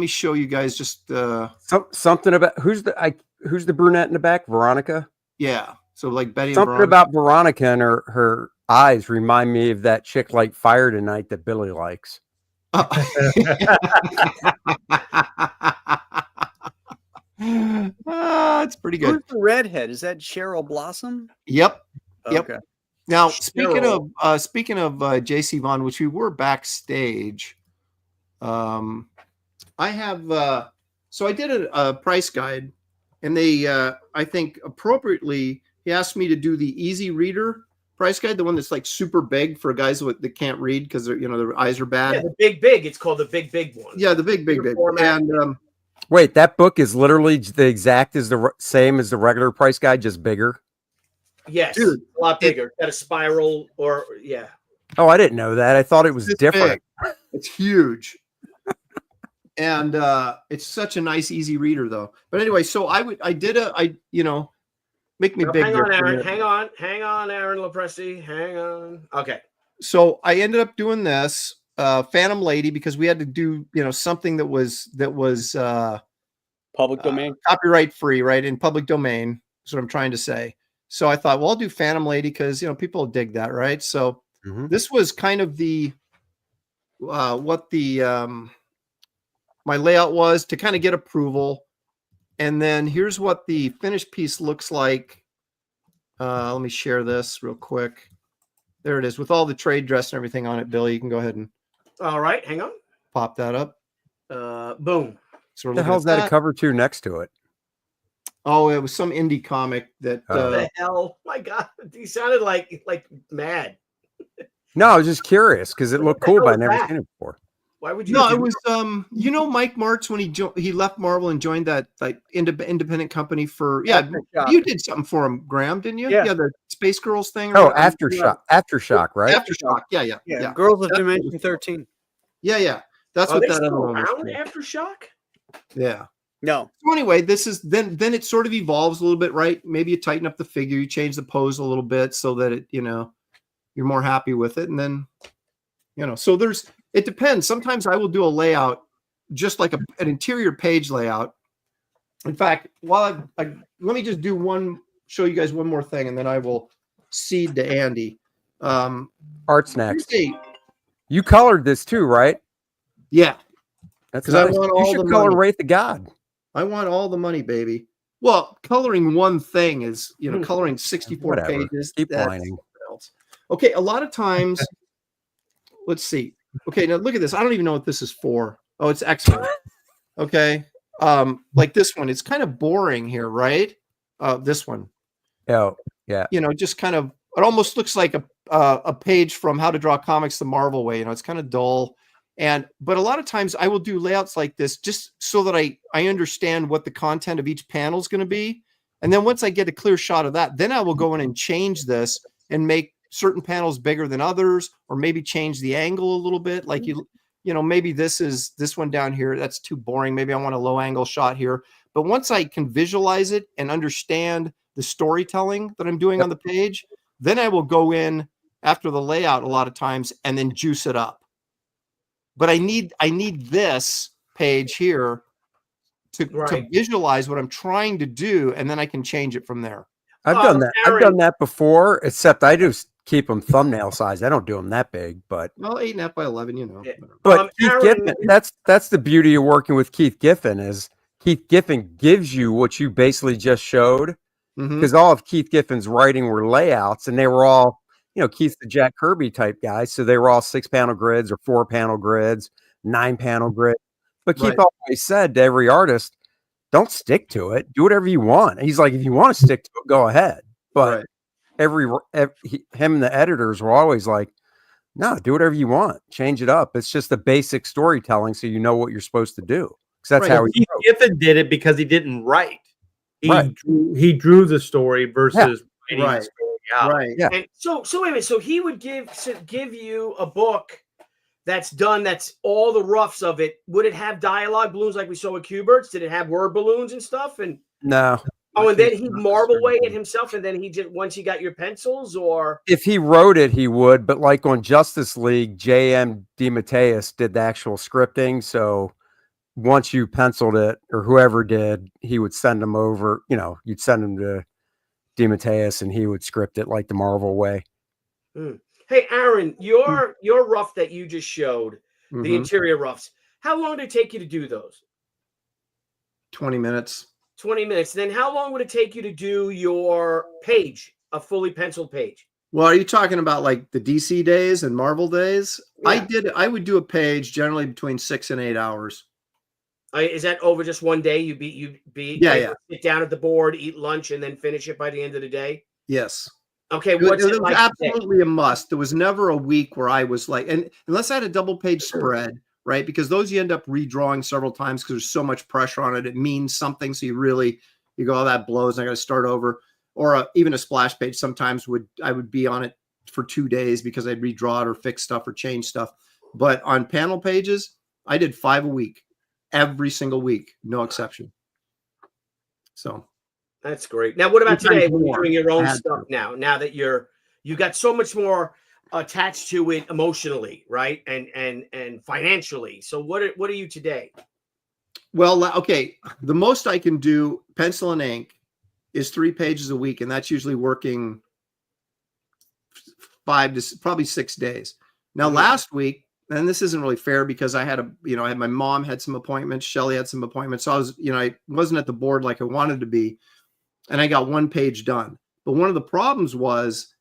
Speaker 3: show you guys just
Speaker 4: something about who's the brunette in the back, Veronica.
Speaker 3: Yeah, so like Betty.
Speaker 4: Something about Veronica and her eyes remind me of that chick like Fire Tonight that Billy likes.
Speaker 3: It's pretty good.
Speaker 5: Who's the redhead? Is that Cheryl Blossom?
Speaker 3: Yep.
Speaker 5: Okay.
Speaker 3: Now speaking of JC Vaughn, which we were backstage, I have so I did a price guide, and they I think appropriately he asked me to do the easy reader price guide, the one that's like super big for guys that can't read because their eyes are bad.
Speaker 2: Yeah, the big. It's called the big one.
Speaker 3: Yeah, the big. And
Speaker 4: wait, that book is literally the exact as the same as the regular price guide, just bigger.
Speaker 2: Yes,
Speaker 3: dude,
Speaker 2: a lot bigger. Got a spiral or yeah.
Speaker 4: Oh, I didn't know that. I thought it was different.
Speaker 3: Big. It's huge. And it's such a nice, easy reader, though. But anyway, so make me big.
Speaker 2: Hang on, Aaron. Hang on, Aaron Lopresti. Hang on. Okay.
Speaker 3: So I ended up doing this Phantom Lady because we had to do something that was
Speaker 5: Public domain,
Speaker 3: copyright free, right, in public domain. That's what I'm trying to say. So I thought, well, I'll do Phantom Lady because people dig that, right? So this was kind of the what the my layout was to kind of get approval. And then here's what the finished piece looks like. Let me share this real quick. There it is with all the trade dress and everything on it. Billy, you can go ahead and
Speaker 2: all right. Hang on.
Speaker 3: Pop that up.
Speaker 2: Boom.
Speaker 3: So
Speaker 4: what the hell's that a cover to next to it?
Speaker 3: Oh, it was some indie comic that.
Speaker 2: What the hell? My God, he sounded like mad.
Speaker 4: No, I was just curious because it looked cool, but I never seen it before.
Speaker 2: Why would you?
Speaker 3: No, it was Mike Martz when he left Marvel and joined that like independent company for you did something for him, Graham, didn't you? Yeah, the Space Girls thing.
Speaker 4: Oh, Aftershock, right?
Speaker 3: Aftershock, yeah.
Speaker 5: Girls of Dimension 13.
Speaker 3: Yeah. That's what that other one was.
Speaker 2: Around Aftershock.
Speaker 3: Yeah.
Speaker 5: No.
Speaker 3: So anyway, this is then it sort of evolves a little bit, right? Maybe you tighten up the figure, you change the pose a little bit so that it, you're more happy with it, and then, so it depends. Sometimes I will do a layout just like an interior page layout. In fact, while let me just show you guys one more thing, and then I will cede to Andy.
Speaker 4: Art's next. You colored this too, right?
Speaker 3: Yeah.
Speaker 4: That's nice. You should color Wraith of God.
Speaker 3: I want all the money, baby. Well, coloring one thing is, coloring 64 pages.
Speaker 4: Keep whining.
Speaker 3: Okay, a lot of times, let's see. Okay, now look at this. I don't even know what this is for. Oh, it's X-Men. Okay. Like this one, it's kind of boring here, right? This one.
Speaker 4: Oh, yeah.
Speaker 3: Just kind of, it almost looks like a page from How to Draw Comics the Marvel Way. It's kind of dull. But a lot of times I will do layouts like this just so that I understand what the content of each panel is going to be. And then once I get a clear shot of that, then I will go in and change this and make certain panels bigger than others, or maybe change the angle a little bit. Like maybe this one down here, that's too boring. Maybe I want a low angle shot here. But once I can visualize it and understand the storytelling that I'm doing on the page, then I will go in after the layout a lot of times and then juice it up. But I need this page here to visualize what I'm trying to do, and then I can change it from there.
Speaker 4: I've done that. Aaron, I've done that before, except I just keep them thumbnail size. I don't do them that big, but
Speaker 3: Well, 8.5 by 11, you know.
Speaker 2: Yeah.
Speaker 4: but Keith
Speaker 2: Aaron-
Speaker 4: Giffen, that's the beauty of working with Keith Giffen is Keith Giffen gives you what you basically just showed,
Speaker 3: Mhm.
Speaker 4: because all of Keith Giffen's writing were layouts, and they were all, Keith's the Jack Kirby type guy, so they were all 6-panel grids or 4-panel grids, 9-panel grids. But Keith
Speaker 3: Right.
Speaker 4: always said to every artist, don't stick to it. Do whatever you want. He's like, if you want to stick to it, go ahead. But
Speaker 3: Right.
Speaker 4: him and the editors were always like, no, do whatever you want. Change it up. It's just the basic storytelling, so you know what you're supposed to do. Because that's
Speaker 3: Right.
Speaker 4: how he
Speaker 6: Keith
Speaker 4: wrote.
Speaker 6: Giffen did it because he didn't write.
Speaker 4: Right.
Speaker 6: He drew the story versus writing
Speaker 3: Right.
Speaker 6: the story out.
Speaker 3: Right.
Speaker 4: Yeah.
Speaker 2: And so wait a minute. So he would give you a book that's done. That's all the roughs of it. Would it have dialogue balloons like we saw with Cubert's? Did it have word balloons and stuff? And
Speaker 4: No.
Speaker 2: oh, and then he'd
Speaker 3: Not
Speaker 2: marble
Speaker 3: necessarily.
Speaker 2: away it himself, and then he just once he got your pencils, or
Speaker 4: If he wrote it, he would. But like on Justice League, J.M. DeMatteis did the actual scripting. So once you penciled it, or whoever did, he would send them over. You'd send them to DeMatteis, and he would script it like the Marvel way.
Speaker 2: hey, Aaron, your rough that you just showed, the
Speaker 3: Mhm.
Speaker 2: interior roughs. How long did it take you to do those?
Speaker 3: 20 minutes.
Speaker 2: 20 minutes. Then how long would it take you to do your page, a fully penciled page?
Speaker 3: Well, are you talking about like the DC days and Marvel days?
Speaker 2: Yeah.
Speaker 3: I would do a page generally between 6 and 8 hours.
Speaker 2: Is that over just one day? You'd be
Speaker 3: Yeah.
Speaker 2: sit down at the board, eat lunch, and then finish it by the end of the day.
Speaker 3: Yes.
Speaker 2: Okay,
Speaker 3: It was
Speaker 2: what's it like today?
Speaker 3: absolutely a must. There was never a week where I was like, and unless I had a double page spread, right? Because those you end up redrawing several times because there's so much pressure on it. It means something. So you go, oh, that blows. I got to start over. Or even a splash page sometimes I would be on it for 2 days because I'd redraw it or fix stuff or change stuff. But on panel pages, I did 5 a week, every single week, no exception. So
Speaker 2: That's great. Now, what about
Speaker 3: Sometimes
Speaker 2: today when you're
Speaker 3: more.
Speaker 2: doing your
Speaker 3: I
Speaker 2: own
Speaker 3: had
Speaker 2: stuff
Speaker 3: to.
Speaker 2: now that you got so much more attached to it emotionally, right? And financially. So what are you today?
Speaker 3: Well, okay. The most I can do, pencil and ink, is 3 pages a week, and that's usually working 5 to probably 6 days. Now, last week, and this isn't really fair because I had my mom had some appointments, Shelly had some appointments, so I wasn't at the board like I wanted to be, and I got 1 page done. But one of the problems was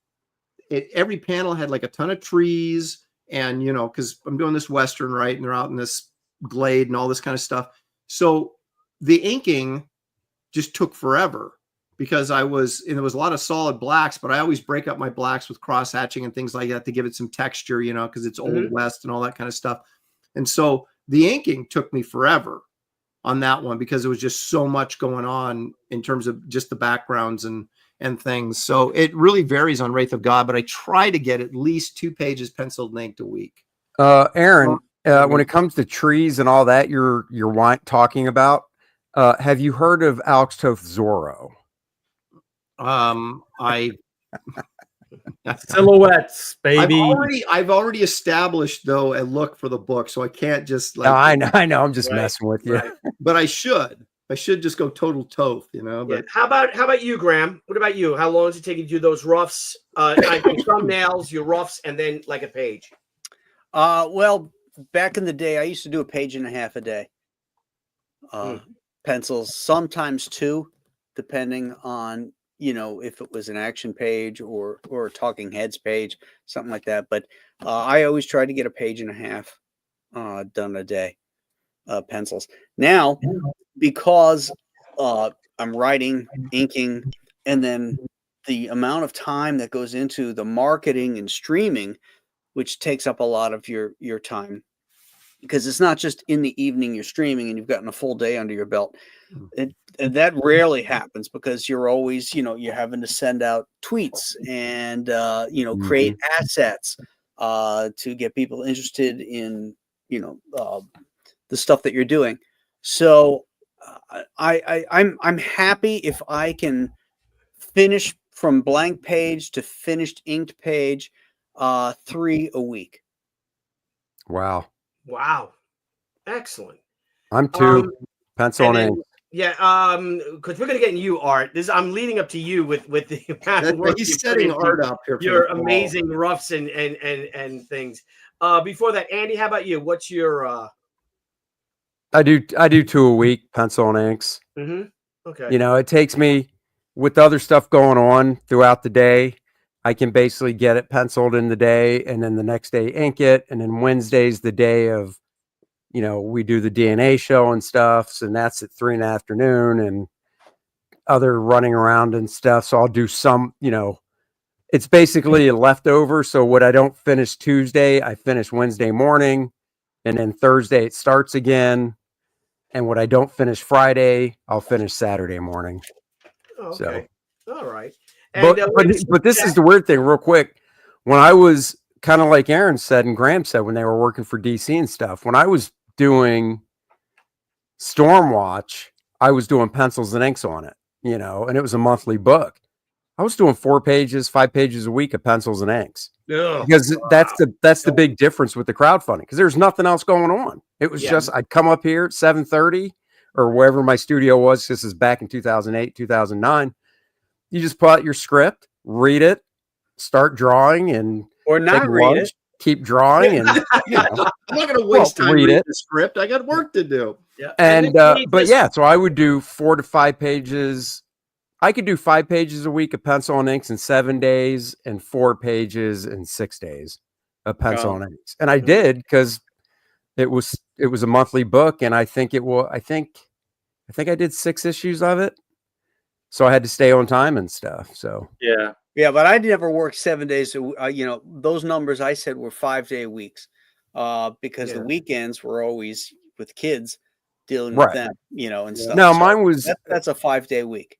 Speaker 3: every panel had like a ton of trees, and because I'm doing this Western, right, and they're out in this glade and all this kind of stuff. So the inking just took forever because there was a lot of solid blacks, but I always break up my blacks with cross hatching and things like that to give it some texture, because it's Old West and all that kind of stuff. And so the inking took me forever on that one because there was just so much going on in terms of just the backgrounds and things. So it really varies on Wraith of God, but I try to get at least 2 pages penciled and inked a week.
Speaker 4: Aaron, when it comes to trees and all that you're talking about, have you heard of Alex Toth Zorro?
Speaker 3: I
Speaker 6: Silhouettes, baby.
Speaker 3: I've already established though a look for the book, so I can't just like.
Speaker 4: No, I know. I'm just messing with you.
Speaker 2: Right.
Speaker 3: But I should just go total Toth, But
Speaker 2: Yeah. How about you, Graham? What about you? How long does it take you to do those roughs, your thumbnails, your roughs, and then like a page?
Speaker 5: Well, back in the day, I used to do a page and a half a day. Pencils, sometimes 2, depending on if it was an action page or a talking heads page, something like that. But I always try to get a page and a half done a day, pencils. Now, because I'm writing, inking, and then the amount of time that goes into the marketing and streaming, which takes up a lot of your time, because it's not just in the evening you're streaming and you've gotten a full day under your belt. That rarely happens because you're always, you're having to send out tweets and, create assets to get people interested in, the stuff that you're doing. So I'm happy if I can finish from blank page to finished inked page, 3 a week.
Speaker 4: Wow.
Speaker 2: Wow. Excellent.
Speaker 4: I'm 2, pencil and ink.
Speaker 2: Yeah, because we're gonna get in you, Art. I'm leading up to you with the amount of work
Speaker 3: He's
Speaker 2: you've
Speaker 3: setting
Speaker 2: put into
Speaker 3: Art up here. For
Speaker 2: your
Speaker 3: the fall.
Speaker 2: amazing roughs and things. Before that, Andy, how about you? What's your
Speaker 4: I do 2 a week, pencil and inks.
Speaker 2: Okay.
Speaker 4: You know, it takes me with other stuff going on throughout the day. I can basically get it penciled in the day, and then the next day ink it, and then Wednesday's the day of, you know, we do the DNA show and stuff, and that's at 3 in the afternoon, and other running around and stuff. So I'll do some, you know, it's basically a leftover. So what I don't finish Tuesday, I finish Wednesday morning, and then Thursday it starts again. And what I don't finish Friday, I'll finish Saturday morning.
Speaker 2: Oh, okay.
Speaker 4: So,
Speaker 2: all right. And,
Speaker 4: but this is the weird thing, real quick. When I was kind of like Aaron said and Graham said, when they were working for DC and stuff, when I was doing Stormwatch, I was doing pencils and inks on it, you know, and it was a monthly book. I was doing 4 pages, 5 pages a week of pencils and inks. Because that's the big difference with the crowdfunding, because there's nothing else going on. It was just I'd come up here at 7:30 or wherever my studio was. This is back in 2008, 2009. You just pull out your script, read it, start drawing, and
Speaker 5: or not read it.
Speaker 4: Keep drawing, and you know,
Speaker 3: I'm not going to waste time reading the script. I got work to do.
Speaker 2: Yeah,
Speaker 4: and but yeah, so I would do 4 to 5 pages. I could do 5 pages a week of pencil and inks in 7 days, and 4 pages in 6 days of pencil and inks. And I did, because it was a monthly book, and I think I think I did 6 issues of it. So I had to stay on time and stuff. So
Speaker 5: yeah, but I never worked 7 days. You know, those numbers I said were 5-day weeks, because the weekends were always with kids dealing with them, you know, and stuff.
Speaker 4: No, so mine was
Speaker 5: that's a 5-day week.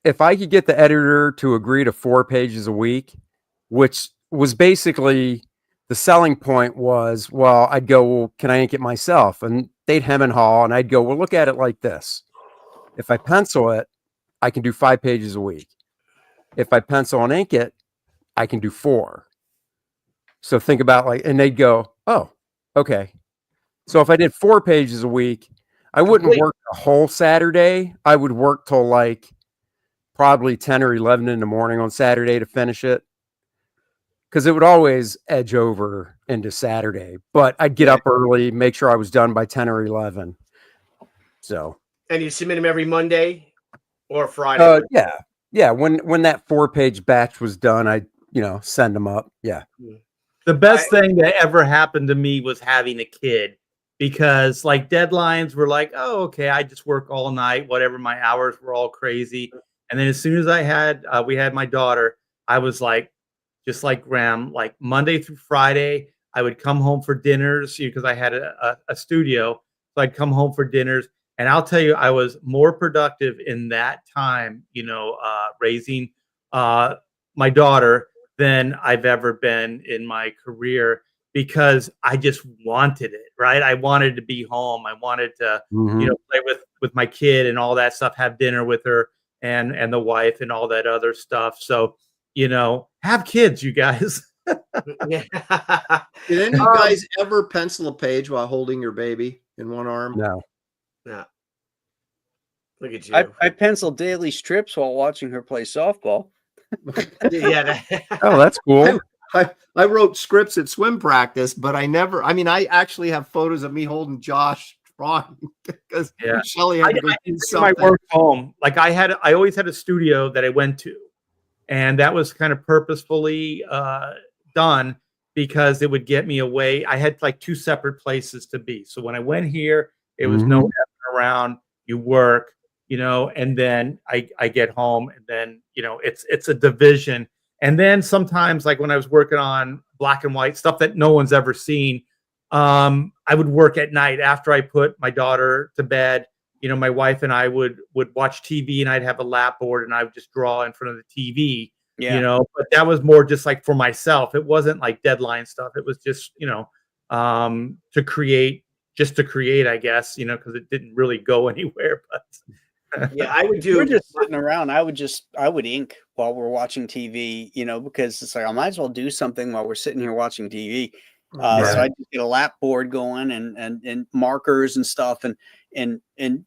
Speaker 4: If I could get the editor to agree to 4 pages a week, which was basically the selling point was, well, I'd go, well, can I ink it myself? And they'd hem and haw, and I'd go, well, look at it like this. If I pencil it, I can do 5 pages a week. If I pencil and ink it, I can do 4. So think about and they'd go, oh, okay. So if I did 4 pages a week, I wouldn't work a whole Saturday. I would work till probably 10 or 11 in the morning on Saturday to finish it, because it would always edge over into Saturday. But I'd get up early, make sure I was done by 10 or 11. So.
Speaker 2: And you submit them every Monday or Friday?
Speaker 4: Yeah. When that 4-page batch was done, I send them up. Yeah.
Speaker 6: The best thing that ever happened to me was having a kid, because deadlines were oh, okay, I just work all night, whatever, my hours were all crazy. And then as soon as we had my daughter, I was just like Graham, Monday through Friday, I would come home for dinners, because I had a studio. So I'd come home for dinners. And I'll tell you, I was more productive in that time, raising my daughter than I've ever been in my career, because I just wanted it, right? I wanted to be home. I wanted to, play with my kid and all that stuff, have dinner with her and the wife and all that other stuff. So, have kids, you guys.
Speaker 3: Did any of you guys ever pencil a page while holding your baby in one arm?
Speaker 4: No.
Speaker 2: Look at you.
Speaker 5: I pencil daily strips while watching her play softball.
Speaker 4: Oh, that's cool.
Speaker 3: I wrote scripts at swim practice, but I actually have photos of me holding Josh drawing, because Shelly had to go do something.
Speaker 6: My work home. I always had a studio that I went to, and that was kind of purposefully done, because it would get me away. I had 2 separate places to be. So when I went here, it was no effing around. You work, and then I get home, and then, it's a division. And then sometimes, when I was working on black and white stuff that no one's ever seen, I would work at night after I put my daughter to bed. My wife and I would watch TV, and I'd have a lap board, and I would just draw in front of the TV, but that was more just for myself. It wasn't deadline stuff. It was just, to create, I guess, because it didn't really go anywhere. But
Speaker 2: yeah, I would do.
Speaker 5: We're just sitting around. I would ink while we're watching TV, because it's I might as well do something while we're sitting here watching TV. So I just get a lap board going and markers and stuff and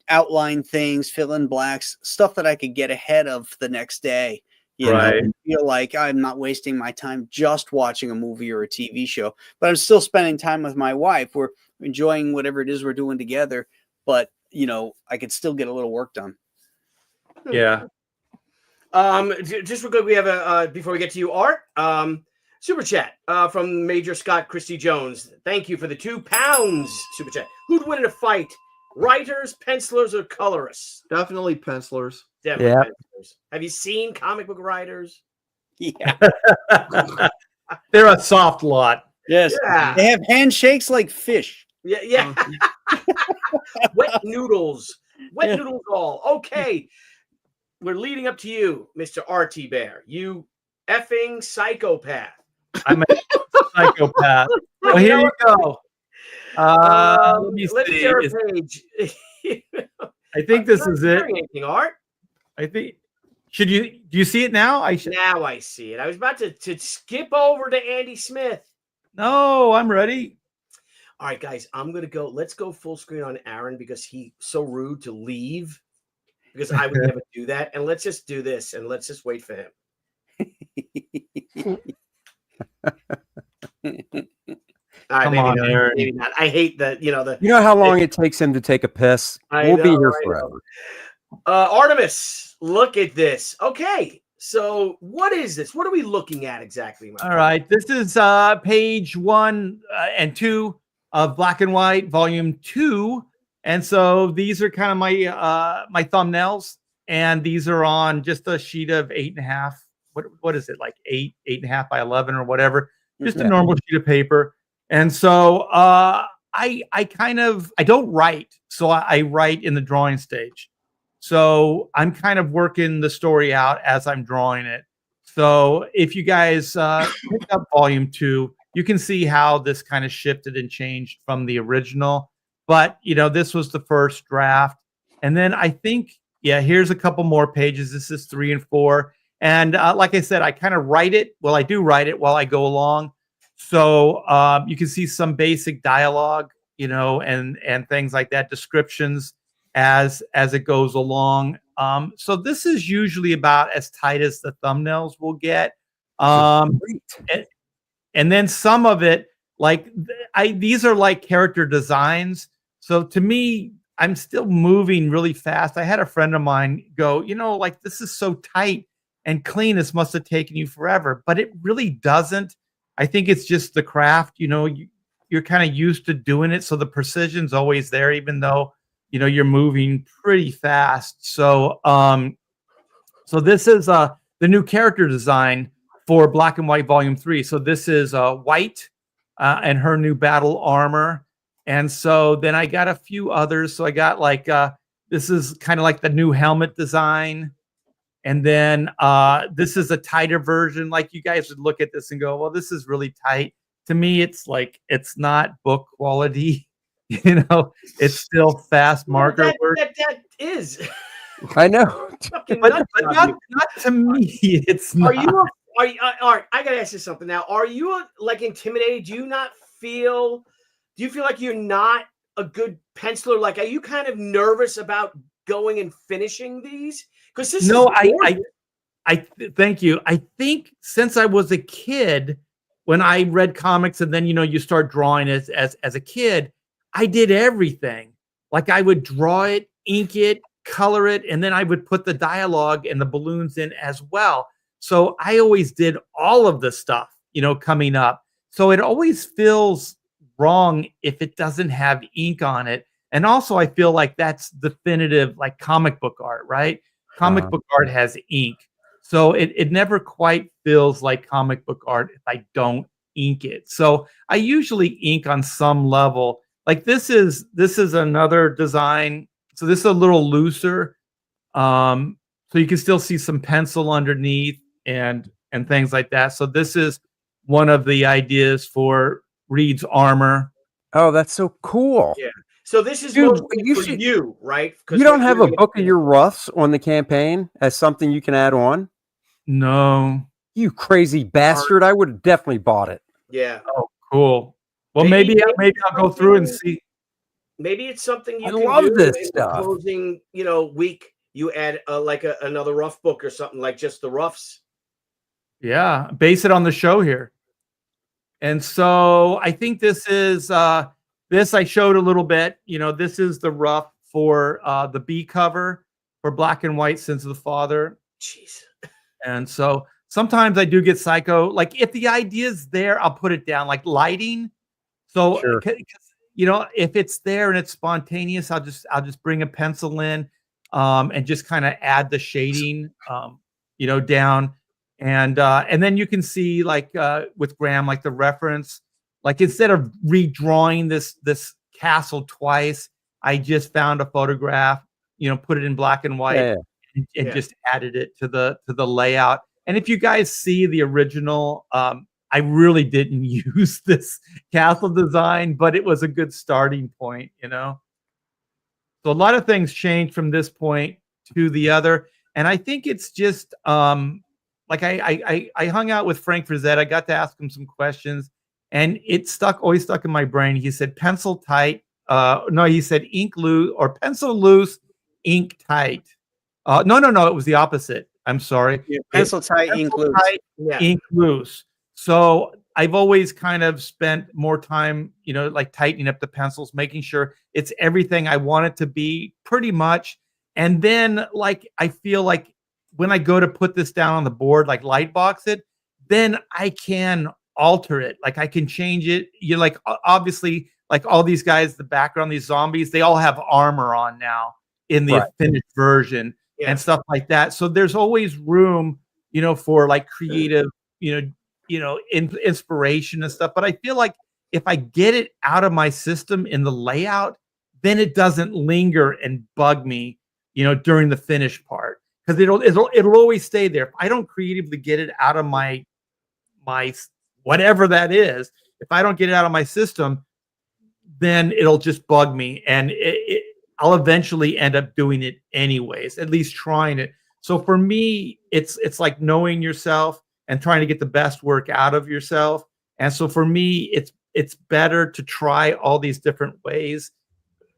Speaker 5: outline things, fill in blacks, stuff that I could get ahead of the next day. You know, and feel like I'm not wasting my time just watching a movie or a TV show, but I'm still spending time with my wife. We're enjoying whatever it is we're doing together, but you know, I could still get a little work done.
Speaker 6: Yeah.
Speaker 2: Just real quick, we have a before we get to you, Art. Super chat from Major Scott Christy Jones. Thank you for the £2 super chat. Who'd win in a fight? Writers, pencilers, or colorists?
Speaker 3: Definitely pencilers.
Speaker 2: Definitely
Speaker 4: Yeah.
Speaker 2: pencilers. Have you seen comic book writers?
Speaker 5: Yeah.
Speaker 6: They're a soft lot.
Speaker 5: Yes.
Speaker 2: Yeah.
Speaker 5: They have handshakes like fish.
Speaker 2: Yeah, yeah. Wet noodles. Wet noodles all. Okay. We're leading up to you, Mr. RT Bear. You effing psychopath.
Speaker 6: I'm a psychopath. Well, here you go. Let me
Speaker 2: Let's
Speaker 6: see.
Speaker 2: share a page.
Speaker 6: I think this is it.
Speaker 2: Anything, Art?
Speaker 6: I think. Do you see it now?
Speaker 2: Now I see it. I was about to skip over to Andy Smith.
Speaker 6: No, I'm ready.
Speaker 2: All right, guys, I'm gonna go. Let's go full screen on Aaron because he's so rude to leave. Because I would never do that. And let's just do this and let's just wait for him. All right,
Speaker 6: Come
Speaker 2: maybe
Speaker 6: on,
Speaker 2: not,
Speaker 6: Aaron.
Speaker 2: maybe not. I hate the
Speaker 4: You know how long it takes him to take a piss? We'll be here
Speaker 2: I know.
Speaker 4: forever.
Speaker 2: Artemis, look at this. Okay, so what is this? What are we looking at exactly?
Speaker 6: All right, this is page 1 and 2 of Black and White, volume 2, and so these are kind of my my thumbnails, and these are on just a sheet of 8.5. What is it, like 8.5 by 11 or whatever? Just a normal sheet of paper. And so I don't write, so I write in the drawing stage. So I'm kind of working the story out as I'm drawing it. So if you guys pick up volume 2, you can see how this kind of shifted and changed from the original. But, you know, this was the first draft. And then I think, yeah, here's a couple more pages. This is 3 and 4. And like I said, I kind of write it. Well, I do write it while I go along. So you can see some basic dialogue, you know, and things like that, descriptions as it goes along. So this is usually about as tight as the thumbnails will get. And then some of it, like these are like character designs. So to me, I'm still moving really fast. I had a friend of mine go, you know, like this is so tight and clean. This must have taken you forever, but it really doesn't. I think it's just the craft, you know, you're kind of used to doing it. So the precision's always there, even though, you know, you're moving pretty fast. So, so this is the new character design for Black and White Volume 3. So this is White and her new battle armor. And so then I got a few others. So I got like, this is kind of like the new helmet design. And then this is a tighter version. Like you guys would look at this and go, well, this is really tight. To me, it's like, it's not book quality. You know, it's still fast marker work.
Speaker 2: That is.
Speaker 4: I know.
Speaker 6: But not to me. It's not.
Speaker 2: Are you, Art, I got to ask you something now. Are you like intimidated? Do you feel like you're not a good penciler? Like, are you kind of nervous about going and finishing these? Because this I thank you. I think since I was a kid, when I read comics and then, you know, you start drawing as a kid, I did everything. Like I would draw it, ink it, color it, and then I would put the dialogue and the balloons in as well. So I always did all of the stuff, you know, coming up. So it always feels wrong if it doesn't have ink on it. And also I feel like that's definitive, like comic book art, right? Comic book art has ink. So it never quite feels like comic book art if I don't ink it. So I usually ink on some level. Like this is another design. So this is a little looser. So you can still see some pencil underneath and things like that. So this is one of the ideas for Reed's armor.
Speaker 4: Oh, that's so cool.
Speaker 2: Yeah. So this is
Speaker 4: Dude,
Speaker 2: for you, right?
Speaker 4: You don't have a book of your roughs on the campaign as something you can add on?
Speaker 6: No.
Speaker 4: You crazy bastard. I would have definitely bought it.
Speaker 2: Yeah.
Speaker 6: Oh, cool. Well, maybe I'll go through and see.
Speaker 2: Maybe it's something you
Speaker 4: I
Speaker 2: can
Speaker 4: love
Speaker 2: do
Speaker 4: this
Speaker 2: in
Speaker 4: stuff.
Speaker 2: the closing, week. You add another rough book or something, like just the roughs.
Speaker 6: Yeah, base it on the show here. And so I think this is this I showed a little bit. This is the rough for the B cover for Black and White Sins of the Father.
Speaker 2: Jeez.
Speaker 6: And so sometimes I do get psycho. Like if the idea is there, I'll put it down, like lighting. So
Speaker 4: Sure.
Speaker 6: if it's there and it's spontaneous, I'll just bring a pencil in and just kind of add the shading down. And then you can see like with Graham, like the reference, like instead of redrawing this castle twice, I just found a photograph, put it in black and white and just added it to the layout. And if you guys see the original, I really didn't use this castle design, but it was a good starting point, So a lot of things changed from this point to the other. And I think it's just like I hung out with Frank Frazetta. I got to ask him some questions, and it always stuck in my brain. He said pencil tight. No, he said ink loose or pencil loose, ink tight. No, it was the opposite. I'm sorry.
Speaker 5: Yeah, pencil tight, ink loose.
Speaker 6: Ink loose. So I've always kind of spent more time, like tightening up the pencils, making sure it's everything I want it to be pretty much. And then like, I feel like when I go to put this down on the board, like light box it, then I can alter it. Like I can change it. Like, obviously, like all these guys, the background, these zombies, they all have armor on now in the finished version and stuff like that. So there's always room, for like creative, inspiration and stuff. But I feel like if I get it out of my system in the layout, then it doesn't linger and bug me, during the finished part. Because it'll always stay there. If I don't creatively get it out of my whatever that is, if I don't get it out of my system, then it'll just bug me, and I'll eventually end up doing it anyways, at least trying it. So for me, it's like knowing yourself and trying to get the best work out of yourself. And so for me, it's better to try all these different ways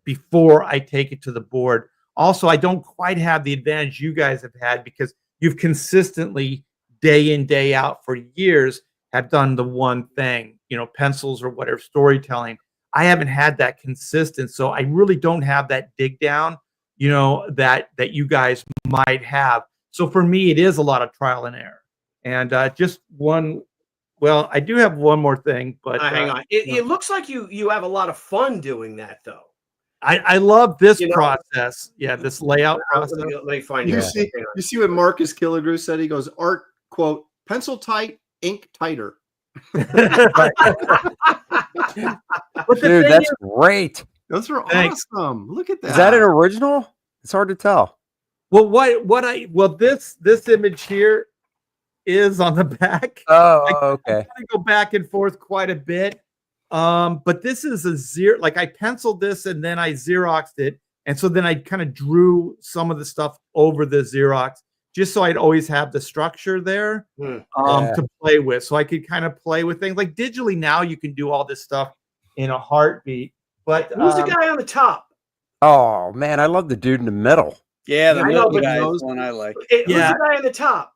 Speaker 6: before I take it to the board. Also, I don't quite have the advantage you guys have had because you've consistently, day in, day out for years, have done the one thing, pencils or whatever, storytelling. I haven't had that consistent. So I really don't have that dig down, that you guys might have. So for me, it is a lot of trial and error. And just one, well, I do have one more thing, but
Speaker 2: hang on. It looks like you have a lot of fun doing that, though.
Speaker 6: I love this process. Yeah, this layout process.
Speaker 2: Let me find
Speaker 3: you see what Marcus Killigrew said? He goes, art, quote, pencil tight, ink tighter.
Speaker 4: Dude, that's great.
Speaker 3: Those are awesome. Look at that.
Speaker 4: Is that an original? It's hard to tell.
Speaker 6: Well, this image here is on the back.
Speaker 4: Oh, okay.
Speaker 6: I kind of go back and forth quite a bit. But this is a zero. Like I penciled this and then I Xeroxed it. And so then I kind of drew some of the stuff over the Xerox just so I'd always have the structure there to play with. So I could kind of play with things like digitally now you can do all this stuff in a heartbeat. But
Speaker 2: who's the guy on the top?
Speaker 4: Oh man, I love the dude in the middle.
Speaker 5: Yeah, the middle guy is one I like.
Speaker 2: Who's the guy on the top?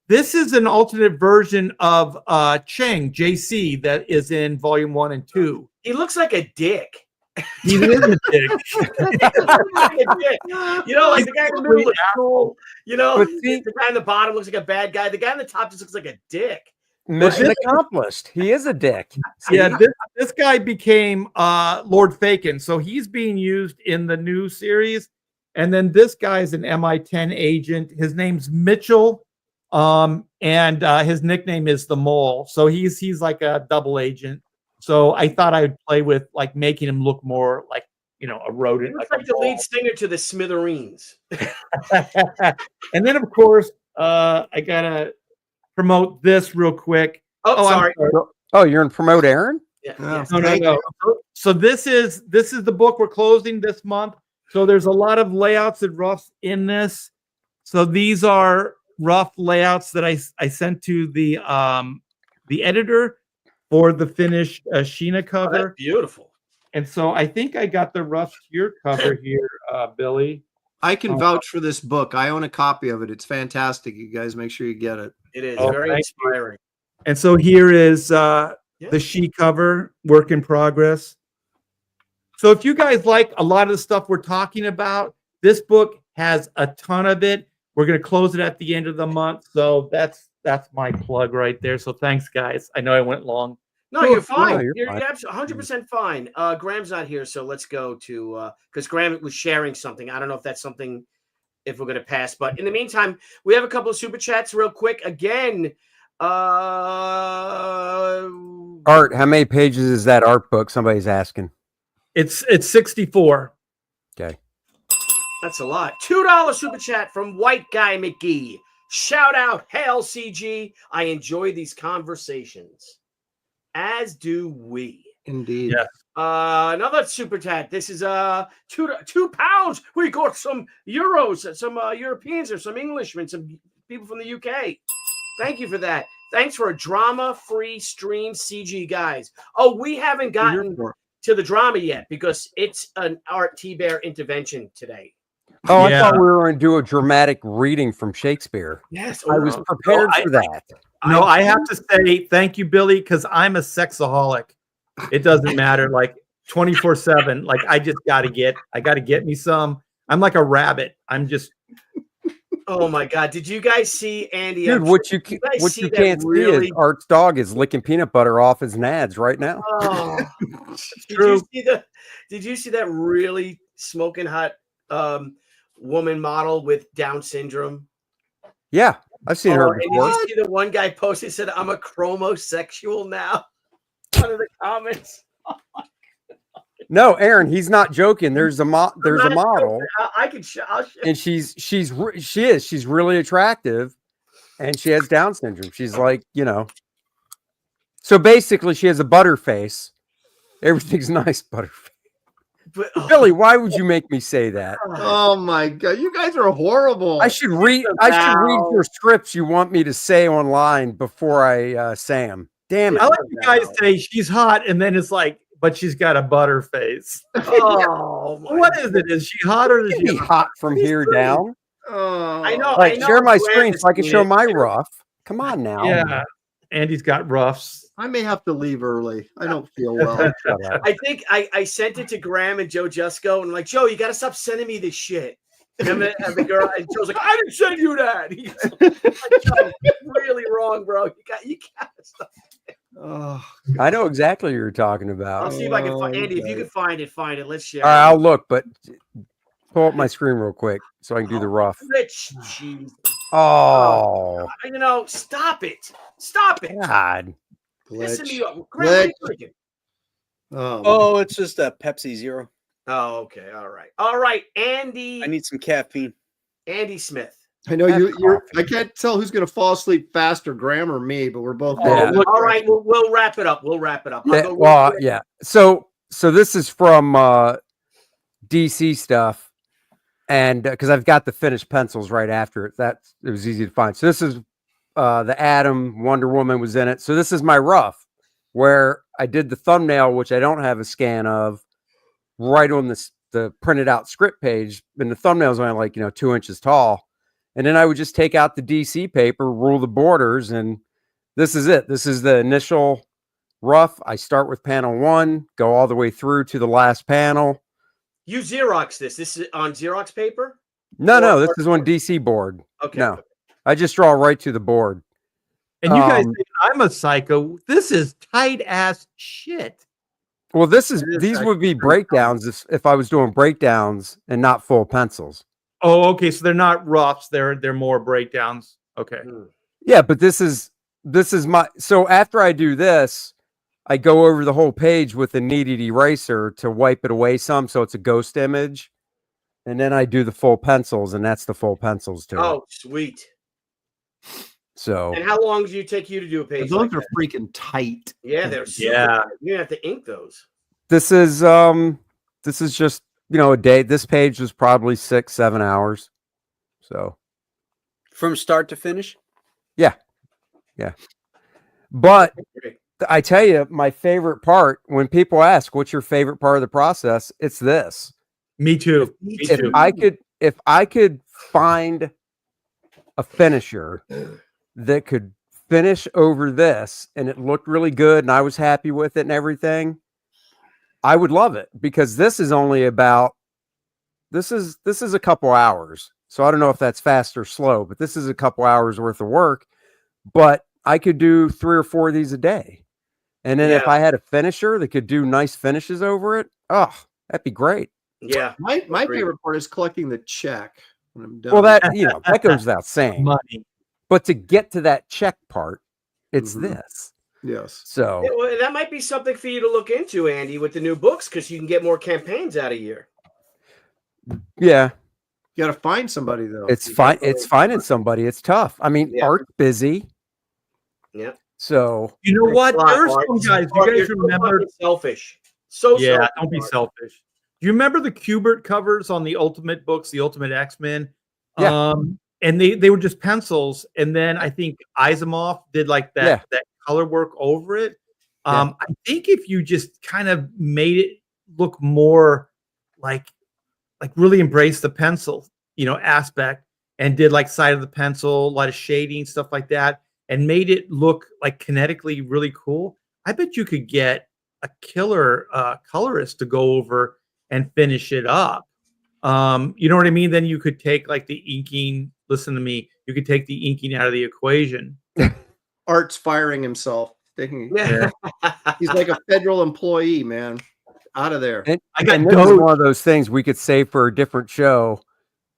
Speaker 6: This is an alternate version of Cheng, JC, that is in volume 1 and 2.
Speaker 2: He looks like a dick.
Speaker 6: He is a dick.
Speaker 2: Like the guy in the middle looks cool. The guy in the bottom looks like a bad guy. The guy on the top just looks like a dick.
Speaker 4: Mission accomplished. He is a dick.
Speaker 6: Yeah, this guy became Lord Fakin, so he's being used in the new series. And then this guy's an MI10 agent. His name's Mitchell. And his nickname is the Mole. So he's like a double agent. So I thought I'd play with like making him look more like a rodent.
Speaker 2: Looks like the lead singer to the Smithereens.
Speaker 6: And then of course I gotta promote this real quick.
Speaker 2: Oh, sorry.
Speaker 4: Oh, you're in promote Aaron?
Speaker 2: Yeah.
Speaker 6: No. So this is the book we're closing this month. So there's a lot of layouts and roughs in this. So these are rough layouts that I sent to the editor, for the finished Sheena
Speaker 2: Oh,
Speaker 6: cover.
Speaker 2: that's beautiful.
Speaker 6: And so I think I got the rough to your cover here, Billy.
Speaker 3: I can vouch for this book. I own a copy of it. It's fantastic. You guys make sure you get it.
Speaker 2: It is
Speaker 6: Oh,
Speaker 2: very
Speaker 6: thank you.
Speaker 2: inspiring.
Speaker 6: And so here is
Speaker 2: Yeah.
Speaker 6: the she cover, work in progress. So if you guys like a lot of the stuff we're talking about, this book has a ton of it. We're going to close it at the end of the month. So that's my plug right there. So thanks, guys. I know I went long.
Speaker 2: No, you're fine.
Speaker 4: No, you're
Speaker 2: You're
Speaker 4: fine.
Speaker 2: 100% fine. Graham's not here, so let's go to because Graham was sharing something. I don't know if that's something if we're going to pass, but in the meantime, we have a couple of super chats real quick. Again,
Speaker 4: Art, how many pages is that art book? Somebody's asking.
Speaker 6: It's 64.
Speaker 4: Okay.
Speaker 2: that's a lot. $2 super chat from White Guy McGee. Shout out, hail CG. I enjoy these conversations, as do we.
Speaker 3: Indeed.
Speaker 6: Yeah.
Speaker 2: Another super chat. This is £2. We got some euros, some Europeans or some Englishmen, some people from the UK. Thank you for that. Thanks for a drama-free stream, CG guys. Oh, we haven't gotten to the drama yet because it's an Art Thibert intervention today.
Speaker 4: Oh,
Speaker 6: Yeah.
Speaker 4: I thought we were going to do a dramatic reading from Shakespeare.
Speaker 2: Yes,
Speaker 4: I was prepared for that.
Speaker 6: No, I have to say thank you, Billy, because I'm a sexaholic. It doesn't matter, like 24/7. Like I got to get me some. I'm like a rabbit. I'm just.
Speaker 2: Oh my God! Did you guys see Andy?
Speaker 4: Dude, what you
Speaker 2: guys
Speaker 4: can't
Speaker 2: see that
Speaker 4: see
Speaker 2: really-
Speaker 4: is Art's dog is licking peanut butter off his nads right now.
Speaker 2: Oh,
Speaker 6: True.
Speaker 2: Did you see that really smoking hot woman model with Down syndrome?
Speaker 4: Yeah, I've seen her
Speaker 2: And did
Speaker 4: before.
Speaker 2: you see the one guy posted said, "I'm a chromosexual now"? Under the comments.
Speaker 4: No, Aaron, he's not joking. There's a there's a
Speaker 2: I'm not
Speaker 4: model,
Speaker 2: joking. I can. I'll show.
Speaker 4: and she's really attractive, and she has Down syndrome. She's like, so basically she has a butter face. Everything's nice, butter face.
Speaker 2: But,
Speaker 4: Billy, why would you make me say that?
Speaker 3: Oh my God, you guys are horrible.
Speaker 4: I should read your scripts you want me to say online before I say them. Damn it.
Speaker 6: I like you guys say she's hot, and then it's like, but she's got a butter face.
Speaker 2: Oh, my
Speaker 6: What is it? Is she hot or is
Speaker 4: Can be
Speaker 6: she
Speaker 4: hot from here down.
Speaker 3: Oh,
Speaker 2: I know.
Speaker 4: All right, share my screen so I can show my
Speaker 2: rough.
Speaker 4: rough. Come on now.
Speaker 6: Yeah, Andy's got roughs.
Speaker 3: I may have to leave early. I don't feel well.
Speaker 4: Shut up.
Speaker 2: I think I sent it to Graham and Joe Jusko, and I'm like, Joe, you got to stop sending me this shit. And the girl, and Joe's like, I didn't send you that. He's like, really wrong, bro. You got to stop.
Speaker 3: Oh,
Speaker 4: I know exactly what you're talking
Speaker 2: I'll
Speaker 4: about.
Speaker 2: see if I can find
Speaker 3: Oh,
Speaker 2: Andy. If you
Speaker 3: okay.
Speaker 2: can find it. Let's share.
Speaker 4: All right, I'll look, but pull up my screen real quick so I can do the rough.
Speaker 2: Rich, jeez.
Speaker 4: Oh,
Speaker 2: Stop it. Stop it.
Speaker 4: God.
Speaker 2: Listen to
Speaker 3: glitch.
Speaker 2: you. Graham, what are you drinking?
Speaker 5: Oh, it's just a Pepsi Zero.
Speaker 2: Oh, okay. All right. Andy.
Speaker 5: I need some caffeine.
Speaker 2: Andy Smith.
Speaker 3: I know you're. I can't tell who's going to fall asleep faster, Graham or me, but we're both.
Speaker 4: Yeah.
Speaker 2: All right. We'll wrap it up. I'll
Speaker 4: Yeah,
Speaker 2: go
Speaker 4: well,
Speaker 2: real quick.
Speaker 4: yeah. So this is from DC stuff, and because I've got the finished pencils right after it, it was easy to find. So this is the Atom, Wonder Woman was in it. So this is my rough, where I did the thumbnail, which I don't have a scan of, right on the printed out script page, and the thumbnail is only like 2 inches tall. And then I would just take out the DC paper, rule the borders, and this is it. This is the initial rough. I start with panel 1, go all the way through to the last panel.
Speaker 2: You Xerox this. This is on Xerox paper?
Speaker 4: No, this is on DC board.
Speaker 2: Okay.
Speaker 4: No, I just draw right to the board.
Speaker 6: And you guys think I'm a psycho. This is tight ass shit.
Speaker 4: Well, these would be breakdowns if I was doing breakdowns and not full pencils.
Speaker 6: Oh, okay. So they're not roughs. They're more breakdowns. Okay.
Speaker 4: Yeah, but this is my. So after I do this, I go over the whole page with a kneaded eraser to wipe it away some, so it's a ghost image, and then I do the full pencils, and that's the full pencils too.
Speaker 2: Oh, sweet.
Speaker 4: So
Speaker 2: And how long do you take you to do a page?
Speaker 3: Those
Speaker 2: like
Speaker 3: are
Speaker 2: that?
Speaker 3: freaking tight.
Speaker 2: Yeah, they're super
Speaker 6: Yeah.
Speaker 2: tight. You have to ink those.
Speaker 4: this is just a day. This page was probably 6-7 hours. So
Speaker 5: From start to finish?
Speaker 4: but I tell you, my favorite part, when people ask what's your favorite part of the process, it's this.
Speaker 6: Me too.
Speaker 4: If I could find a finisher that could finish over this and it looked really good and I was happy with it and everything, I would love it, because this is only about this is a couple hours. So I don't know if that's fast or slow, but this is a couple hours worth of work. But I could do 3 or 4 of these a day. And then if I had a finisher that could do nice finishes over it, oh, that'd be great.
Speaker 2: Yeah.
Speaker 3: My favorite part is collecting the check when I'm done.
Speaker 4: Well, that that goes without saying.
Speaker 6: Money.
Speaker 4: But to get to that check part, it's this.
Speaker 3: Yes.
Speaker 4: So
Speaker 2: Yeah, well, that might be something for you to look into, Andy, with the new books, because you can get more campaigns out a year.
Speaker 4: yeah,
Speaker 3: You got to find somebody though.
Speaker 4: it's fine. It's finding somebody. It's tough. I mean, Art's busy.
Speaker 2: Yeah.
Speaker 4: So
Speaker 6: You know what?
Speaker 2: Art,
Speaker 6: There's some guys.
Speaker 2: Art,
Speaker 6: You
Speaker 2: you're
Speaker 6: guys
Speaker 2: so
Speaker 6: remember?
Speaker 2: fucking selfish. So
Speaker 6: Yeah,
Speaker 2: selfish,
Speaker 6: don't be
Speaker 2: Art.
Speaker 6: selfish. Do you remember the Thibert covers on the Ultimate books, the Ultimate X-Men?
Speaker 4: Yeah.
Speaker 6: And they were just pencils, and then I think Asimov did like that color work over it. I think if you just kind of made it look more like really embrace the pencil, aspect, and did like side of the pencil, a lot of shading, stuff like that, and made it look like kinetically really cool, I bet you could get a killer colorist to go over and finish it up. You know what I mean? Then you could take like the inking. Listen to me. You could take the inking out of the equation.
Speaker 3: Art's firing himself. Thinking
Speaker 2: Yeah.
Speaker 3: he's like a federal employee, man. Out of there.
Speaker 4: and,
Speaker 6: I got
Speaker 4: and this is one of those things we could save for a different show.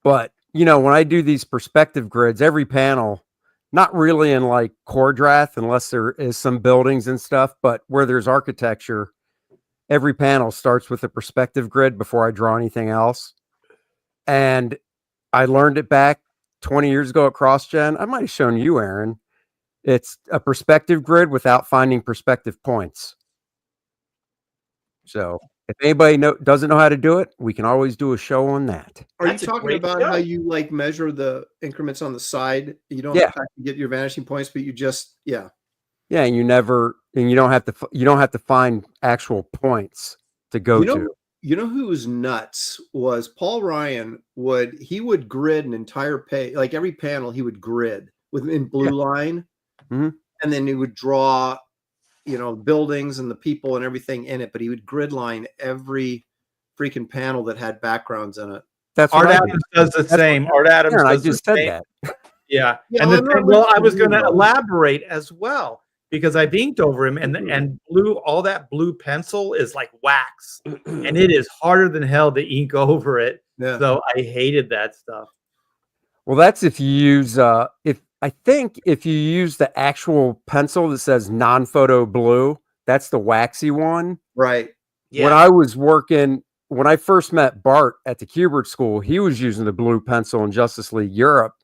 Speaker 4: But when I do these perspective grids, every panel, not really in like Cordrath, unless there is some buildings and stuff, but where there's architecture, every panel starts with a perspective grid before I draw anything else. And I learned it back 20 years ago at CrossGen. I might have shown you, Aaron. It's a perspective grid without finding perspective points. So if anybody doesn't know how to do it, we can always do a show on that.
Speaker 3: Are
Speaker 2: That's a
Speaker 3: you talking
Speaker 2: great
Speaker 3: about
Speaker 2: show.
Speaker 3: how you like measure the increments on the side? You don't have to get your vanishing points, but you just
Speaker 4: Yeah, and you don't have to find actual points to go to.
Speaker 3: You know who was nuts was Paul Ryan. He would grid an entire page, like every panel he would grid in blue line, and then he would draw, buildings and the people and everything in it. But he would grid line every freaking panel that had backgrounds in it.
Speaker 4: That's
Speaker 6: Art
Speaker 4: what I
Speaker 6: Adams does the same. Art Adams
Speaker 4: Aaron, I
Speaker 6: does
Speaker 4: just
Speaker 6: the
Speaker 4: said
Speaker 6: same.
Speaker 4: that.
Speaker 6: Yeah.
Speaker 3: Yeah,
Speaker 6: And I was going to
Speaker 3: though.
Speaker 6: elaborate as well, because I've inked over him, and all that blue pencil is like wax, and it is harder than hell to ink over it.
Speaker 3: Yeah.
Speaker 6: So I hated that stuff.
Speaker 4: Well, that's if you use if you use the actual pencil that says non-photo blue, that's the waxy one.
Speaker 3: Right.
Speaker 2: Yeah.
Speaker 4: When I first met Bart at the Thibert school, he was using the blue pencil in Justice League Europe,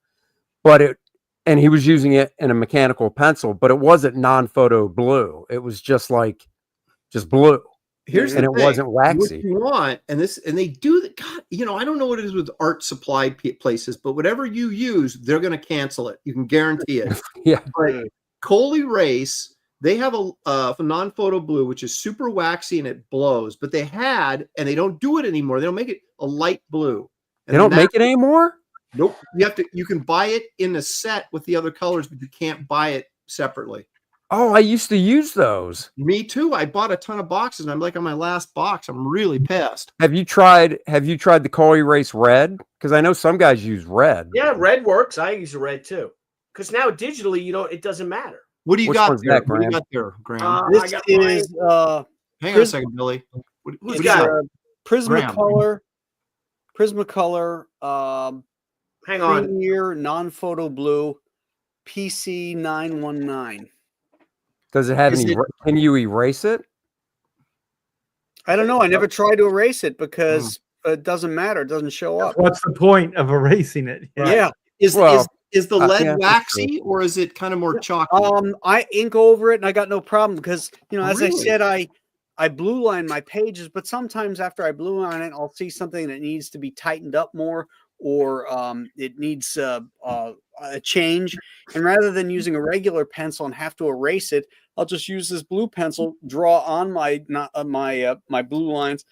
Speaker 4: and he was using it in a mechanical pencil, but it wasn't non-photo blue. It was just blue.
Speaker 3: Here's
Speaker 4: and
Speaker 3: the
Speaker 4: it
Speaker 3: thing.
Speaker 4: wasn't waxy.
Speaker 3: What you want, and they do that. God, I don't know what it is with art supply places, but whatever you use, they're going to cancel it. You can guarantee it.
Speaker 4: Yeah.
Speaker 3: But Coley Race, they have a non-photo blue, which is super waxy and it blows. But and they don't do it anymore. They don't make it a light blue. And
Speaker 4: They don't make it anymore?
Speaker 3: Nope. You can buy it in a set with the other colors, but you can't buy it separately.
Speaker 4: Oh, I used to use those.
Speaker 3: Me too. I bought a ton of boxes and I'm like on my last box. I'm really pissed.
Speaker 4: Have you tried the Coley Race red? Because I know some guys use red.
Speaker 2: Yeah, red works. I use red too. Because now digitally, it doesn't matter.
Speaker 3: What do you
Speaker 4: Which
Speaker 3: got
Speaker 4: one's
Speaker 3: there?
Speaker 4: that,
Speaker 3: What do you
Speaker 4: Graham?
Speaker 3: got there, Graham?
Speaker 2: I
Speaker 5: This
Speaker 2: got
Speaker 5: is
Speaker 3: Hang on a second, Billy. What
Speaker 2: Who's
Speaker 3: do you
Speaker 2: got
Speaker 3: got?
Speaker 2: it?
Speaker 5: Prismacolor.
Speaker 2: Hang on.
Speaker 5: Premier non-photo blue PC 919.
Speaker 4: Does it have
Speaker 3: Is
Speaker 4: any?
Speaker 3: it-
Speaker 4: Can you erase it?
Speaker 5: I don't know. I never tried to erase it because it doesn't matter. It doesn't show up.
Speaker 6: What's the point of erasing it?
Speaker 5: Yeah.
Speaker 3: Is the lead
Speaker 4: yeah, that's
Speaker 3: waxy or is it kind of more chalky?
Speaker 5: I ink over it and I got no problem because as I
Speaker 3: Really?
Speaker 5: said, I blue line my pages, but sometimes after I blue line it, I'll see something that needs to be tightened up more, or it needs a change. And rather than using a regular pencil and have to erase it, I'll just use this blue pencil, draw on my my blue lines,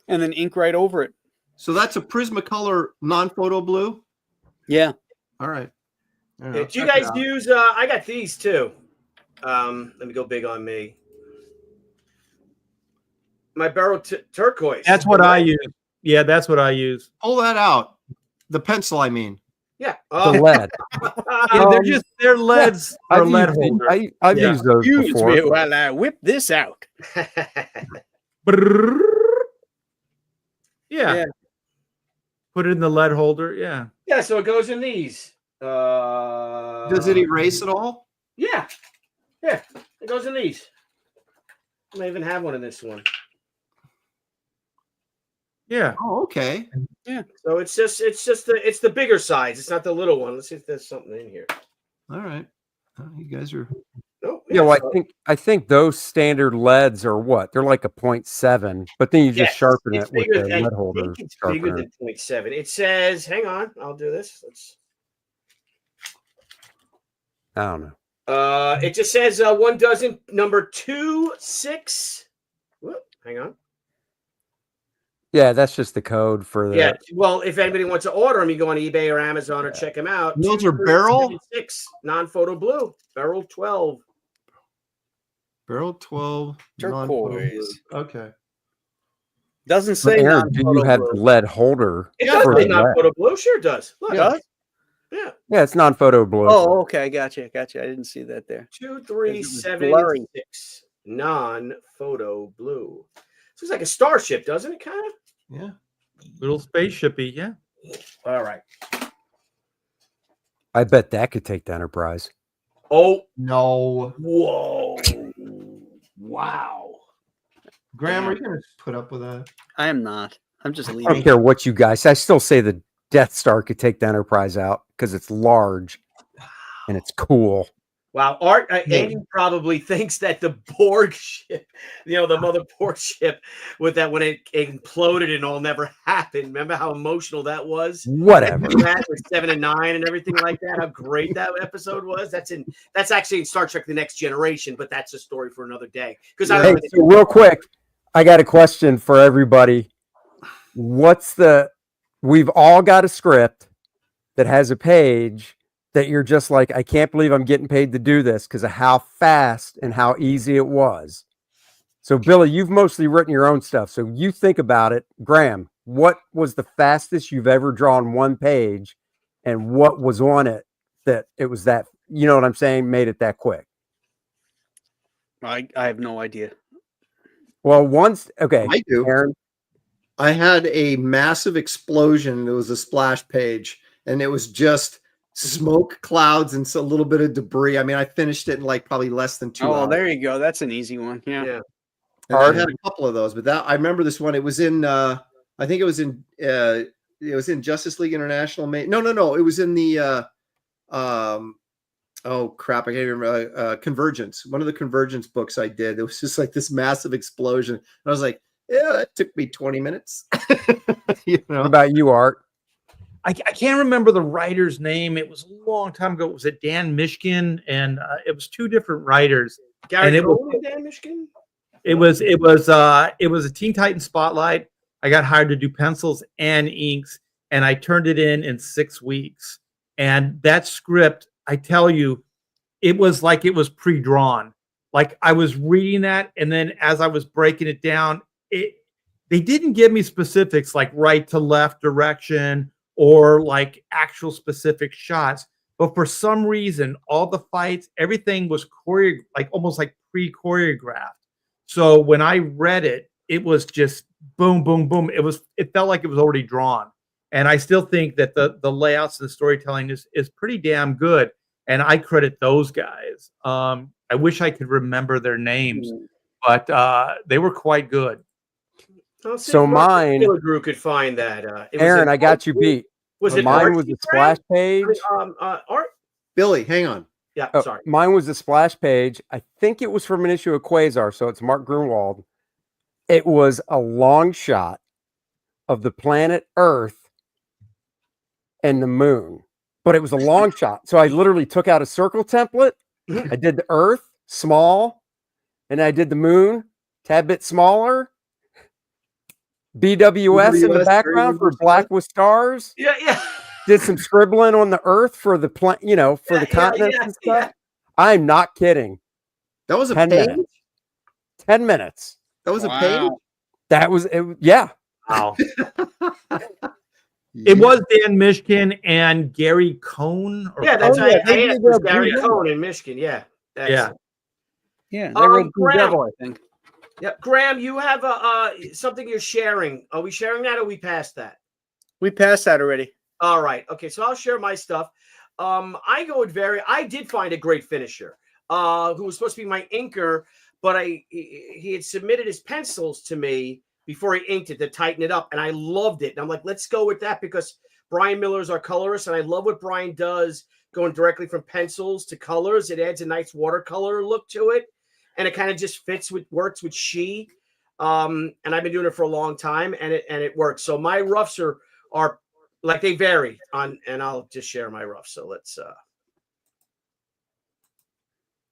Speaker 5: and then ink right over it.
Speaker 3: So that's a Prismacolor non-photo blue.
Speaker 5: Yeah.
Speaker 3: All right.
Speaker 2: Do you guys use? I got these too. Let me go big on me. My Barrow turquoise.
Speaker 6: That's what I use. Yeah, that's what I use.
Speaker 3: Pull that out. The pencil, I mean.
Speaker 2: Yeah.
Speaker 4: The lead.
Speaker 6: Yeah, they're leads or lead holder.
Speaker 4: I've used those
Speaker 5: Excuse
Speaker 4: before.
Speaker 5: me while I whip this out.
Speaker 6: Yeah. Put it in the lead holder. Yeah.
Speaker 2: Yeah. So it goes in these.
Speaker 3: Does it erase at all?
Speaker 2: Yeah. Yeah. It goes in these. I may even have one in this one.
Speaker 6: Yeah.
Speaker 3: Oh, okay.
Speaker 5: Yeah.
Speaker 2: So it's the bigger size. It's not the little one. Let's see if there's something in here.
Speaker 3: All right. You guys are.
Speaker 2: Oh,
Speaker 4: Yeah, well,
Speaker 2: so-
Speaker 4: I think those standard leads are what? They're like a 0.7, but then you just
Speaker 2: Yes,
Speaker 4: sharpen
Speaker 2: it's
Speaker 4: it with
Speaker 2: bigger
Speaker 4: the
Speaker 2: than-
Speaker 4: lead
Speaker 2: I
Speaker 4: holder.
Speaker 2: think it's bigger than 0.7. It says, hang on, I'll do this.
Speaker 4: I don't know.
Speaker 2: It just says 1 dozen, number 2, 6. Whoop, hang on.
Speaker 4: Yeah, that's just the code for the.
Speaker 2: Yeah. Well, if anybody wants to order them, you go on eBay or Amazon or check them out.
Speaker 3: Those are
Speaker 2: 2, 3,
Speaker 3: barrel?
Speaker 2: 7, 6 non-photo blue, barrel 12.
Speaker 3: Barrel 12.
Speaker 5: Turquoise.
Speaker 3: Okay.
Speaker 5: Doesn't
Speaker 4: But
Speaker 5: say
Speaker 4: Aaron, do you
Speaker 5: non-photo
Speaker 4: have
Speaker 5: blue.
Speaker 4: the lead holder?
Speaker 2: It does
Speaker 4: for
Speaker 2: say
Speaker 4: the
Speaker 2: non-photo blue. Sure it does. Look.
Speaker 5: It does?
Speaker 2: Yeah.
Speaker 4: Yeah, it's non-photo blue.
Speaker 5: Oh, okay. Gotcha. I didn't see that there.
Speaker 2: 2, 3,
Speaker 5: Because it was
Speaker 2: 7,
Speaker 5: blurry.
Speaker 2: 6 non-photo blue. This looks like a starship, doesn't it? Kind of.
Speaker 3: Yeah.
Speaker 6: Little spaceshipy. Yeah.
Speaker 2: All right.
Speaker 4: I bet that could take the Enterprise.
Speaker 2: Oh,
Speaker 3: No.
Speaker 2: whoa. Wow.
Speaker 3: Graham, are you going to put up with that?
Speaker 5: I am not. I'm just
Speaker 4: I don't
Speaker 5: leaving.
Speaker 4: care what you guys. I still say the Death Star could take the Enterprise out because it's large and it's cool.
Speaker 2: Wow. Art, Andy probably thinks that the Borg ship, the mother Borg ship with that when it imploded and all never happened. Remember how emotional that was?
Speaker 4: Whatever.
Speaker 2: That with 7 and 9 and everything like that. How great that episode was. That's actually in Star Trek: The Next Generation, but that's a story for another day. Because
Speaker 4: Hey, so real quick, I got a question for everybody. We've all got a script that has a page that you're just like, I can't believe I'm getting paid to do this because of how fast and how easy it was. So, Billy, you've mostly written your own stuff. So you think about it. Graham, what was the fastest you've ever drawn one page, and what was on it that it was that, you know what I'm saying, made it that quick?
Speaker 5: I have no idea.
Speaker 4: Well, okay.
Speaker 3: I do.
Speaker 4: Aaron,
Speaker 3: I had a massive explosion. It was a splash page, and it was just smoke clouds and a little bit of debris. I mean, I finished it in like probably less than 2 hours.
Speaker 5: There you go. That's an easy one. Yeah.
Speaker 3: And I had a couple of those, but I remember this one. It was in I think it was in Justice League International. No. It was in the oh crap, I can't even remember. Convergence. One of the Convergence books I did. It was just like this massive explosion. And I was like, yeah, it took me 20 minutes.
Speaker 4: what about you, Art?
Speaker 6: I can't remember the writer's name. It was a long time ago. Was it Dan Mishkin? And it was 2 different writers.
Speaker 2: Gary
Speaker 6: and
Speaker 2: Coleman and Dan Mishkin?
Speaker 6: It was a Teen Titans Spotlight. I got hired to do pencils and inks, and I turned it in 6 weeks. And that script, I tell you, it was like it was pre-drawn. Like I was reading that, and then as I was breaking it down, they didn't give me specifics like right to left direction or like actual specific shots. But for some reason, all the fights, everything was almost like pre-choreographed. So when I read it, it was just boom, boom, boom. It felt like it was already drawn. And I still think that the layouts and the storytelling is pretty damn good. And I credit those guys. I wish I could remember their names, but they were quite good.
Speaker 4: So mine,
Speaker 2: Group could find that.
Speaker 4: Aaron, I got you beat.
Speaker 2: Was it
Speaker 4: mine?
Speaker 2: Art
Speaker 4: Was the
Speaker 2: Graham?
Speaker 4: splash page?
Speaker 2: Art.
Speaker 3: Billy, hang on.
Speaker 2: Yeah,
Speaker 4: Oh,
Speaker 2: sorry.
Speaker 4: mine was the splash page. I think it was from an issue of Quasar, so it's Mark Grunwald. It was a long shot of the planet Earth and the moon, but it was a long shot. So I literally took out a circle template. I did the Earth small, and I did the moon, tad bit smaller. BWS in the
Speaker 3: BWS,
Speaker 4: background for black with stars.
Speaker 2: Yeah, yeah.
Speaker 4: Did some scribbling on the earth for the for the continents and stuff.
Speaker 2: Yeah.
Speaker 4: I'm not kidding.
Speaker 3: That was a
Speaker 4: 10
Speaker 3: page.
Speaker 4: minutes. 10 minutes.
Speaker 3: That was a page.
Speaker 4: That was it. Yeah.
Speaker 2: Wow.
Speaker 6: It was Dan Mishkin and Gary Cohn.
Speaker 2: Yeah, that's
Speaker 4: Oh,
Speaker 2: right.
Speaker 4: yeah, they
Speaker 2: I
Speaker 4: did
Speaker 2: asked was
Speaker 4: that
Speaker 2: Gary
Speaker 4: Blue
Speaker 2: Cohn in Michigan. Yeah.
Speaker 6: Yeah.
Speaker 5: Yeah, they wrote Blue
Speaker 2: Graham.
Speaker 5: Devil, I think.
Speaker 2: Yeah, Graham, you have something you're sharing. Are we sharing that or we passed that?
Speaker 5: We passed that already.
Speaker 2: All right. Okay, so I'll share my stuff. I go with I did find a great finisher who was supposed to be my inker, but he had submitted his pencils to me before he inked it to tighten it up, and I loved it. And I'm like, let's go with that because Brian Miller is our colorist, and I love what Brian does going directly from pencils to colors. It adds a nice watercolor look to it, and it kind of just works with she. And I've been doing it for a long time, and it works. So my roughs are like they vary on, and I'll just share my roughs. So let's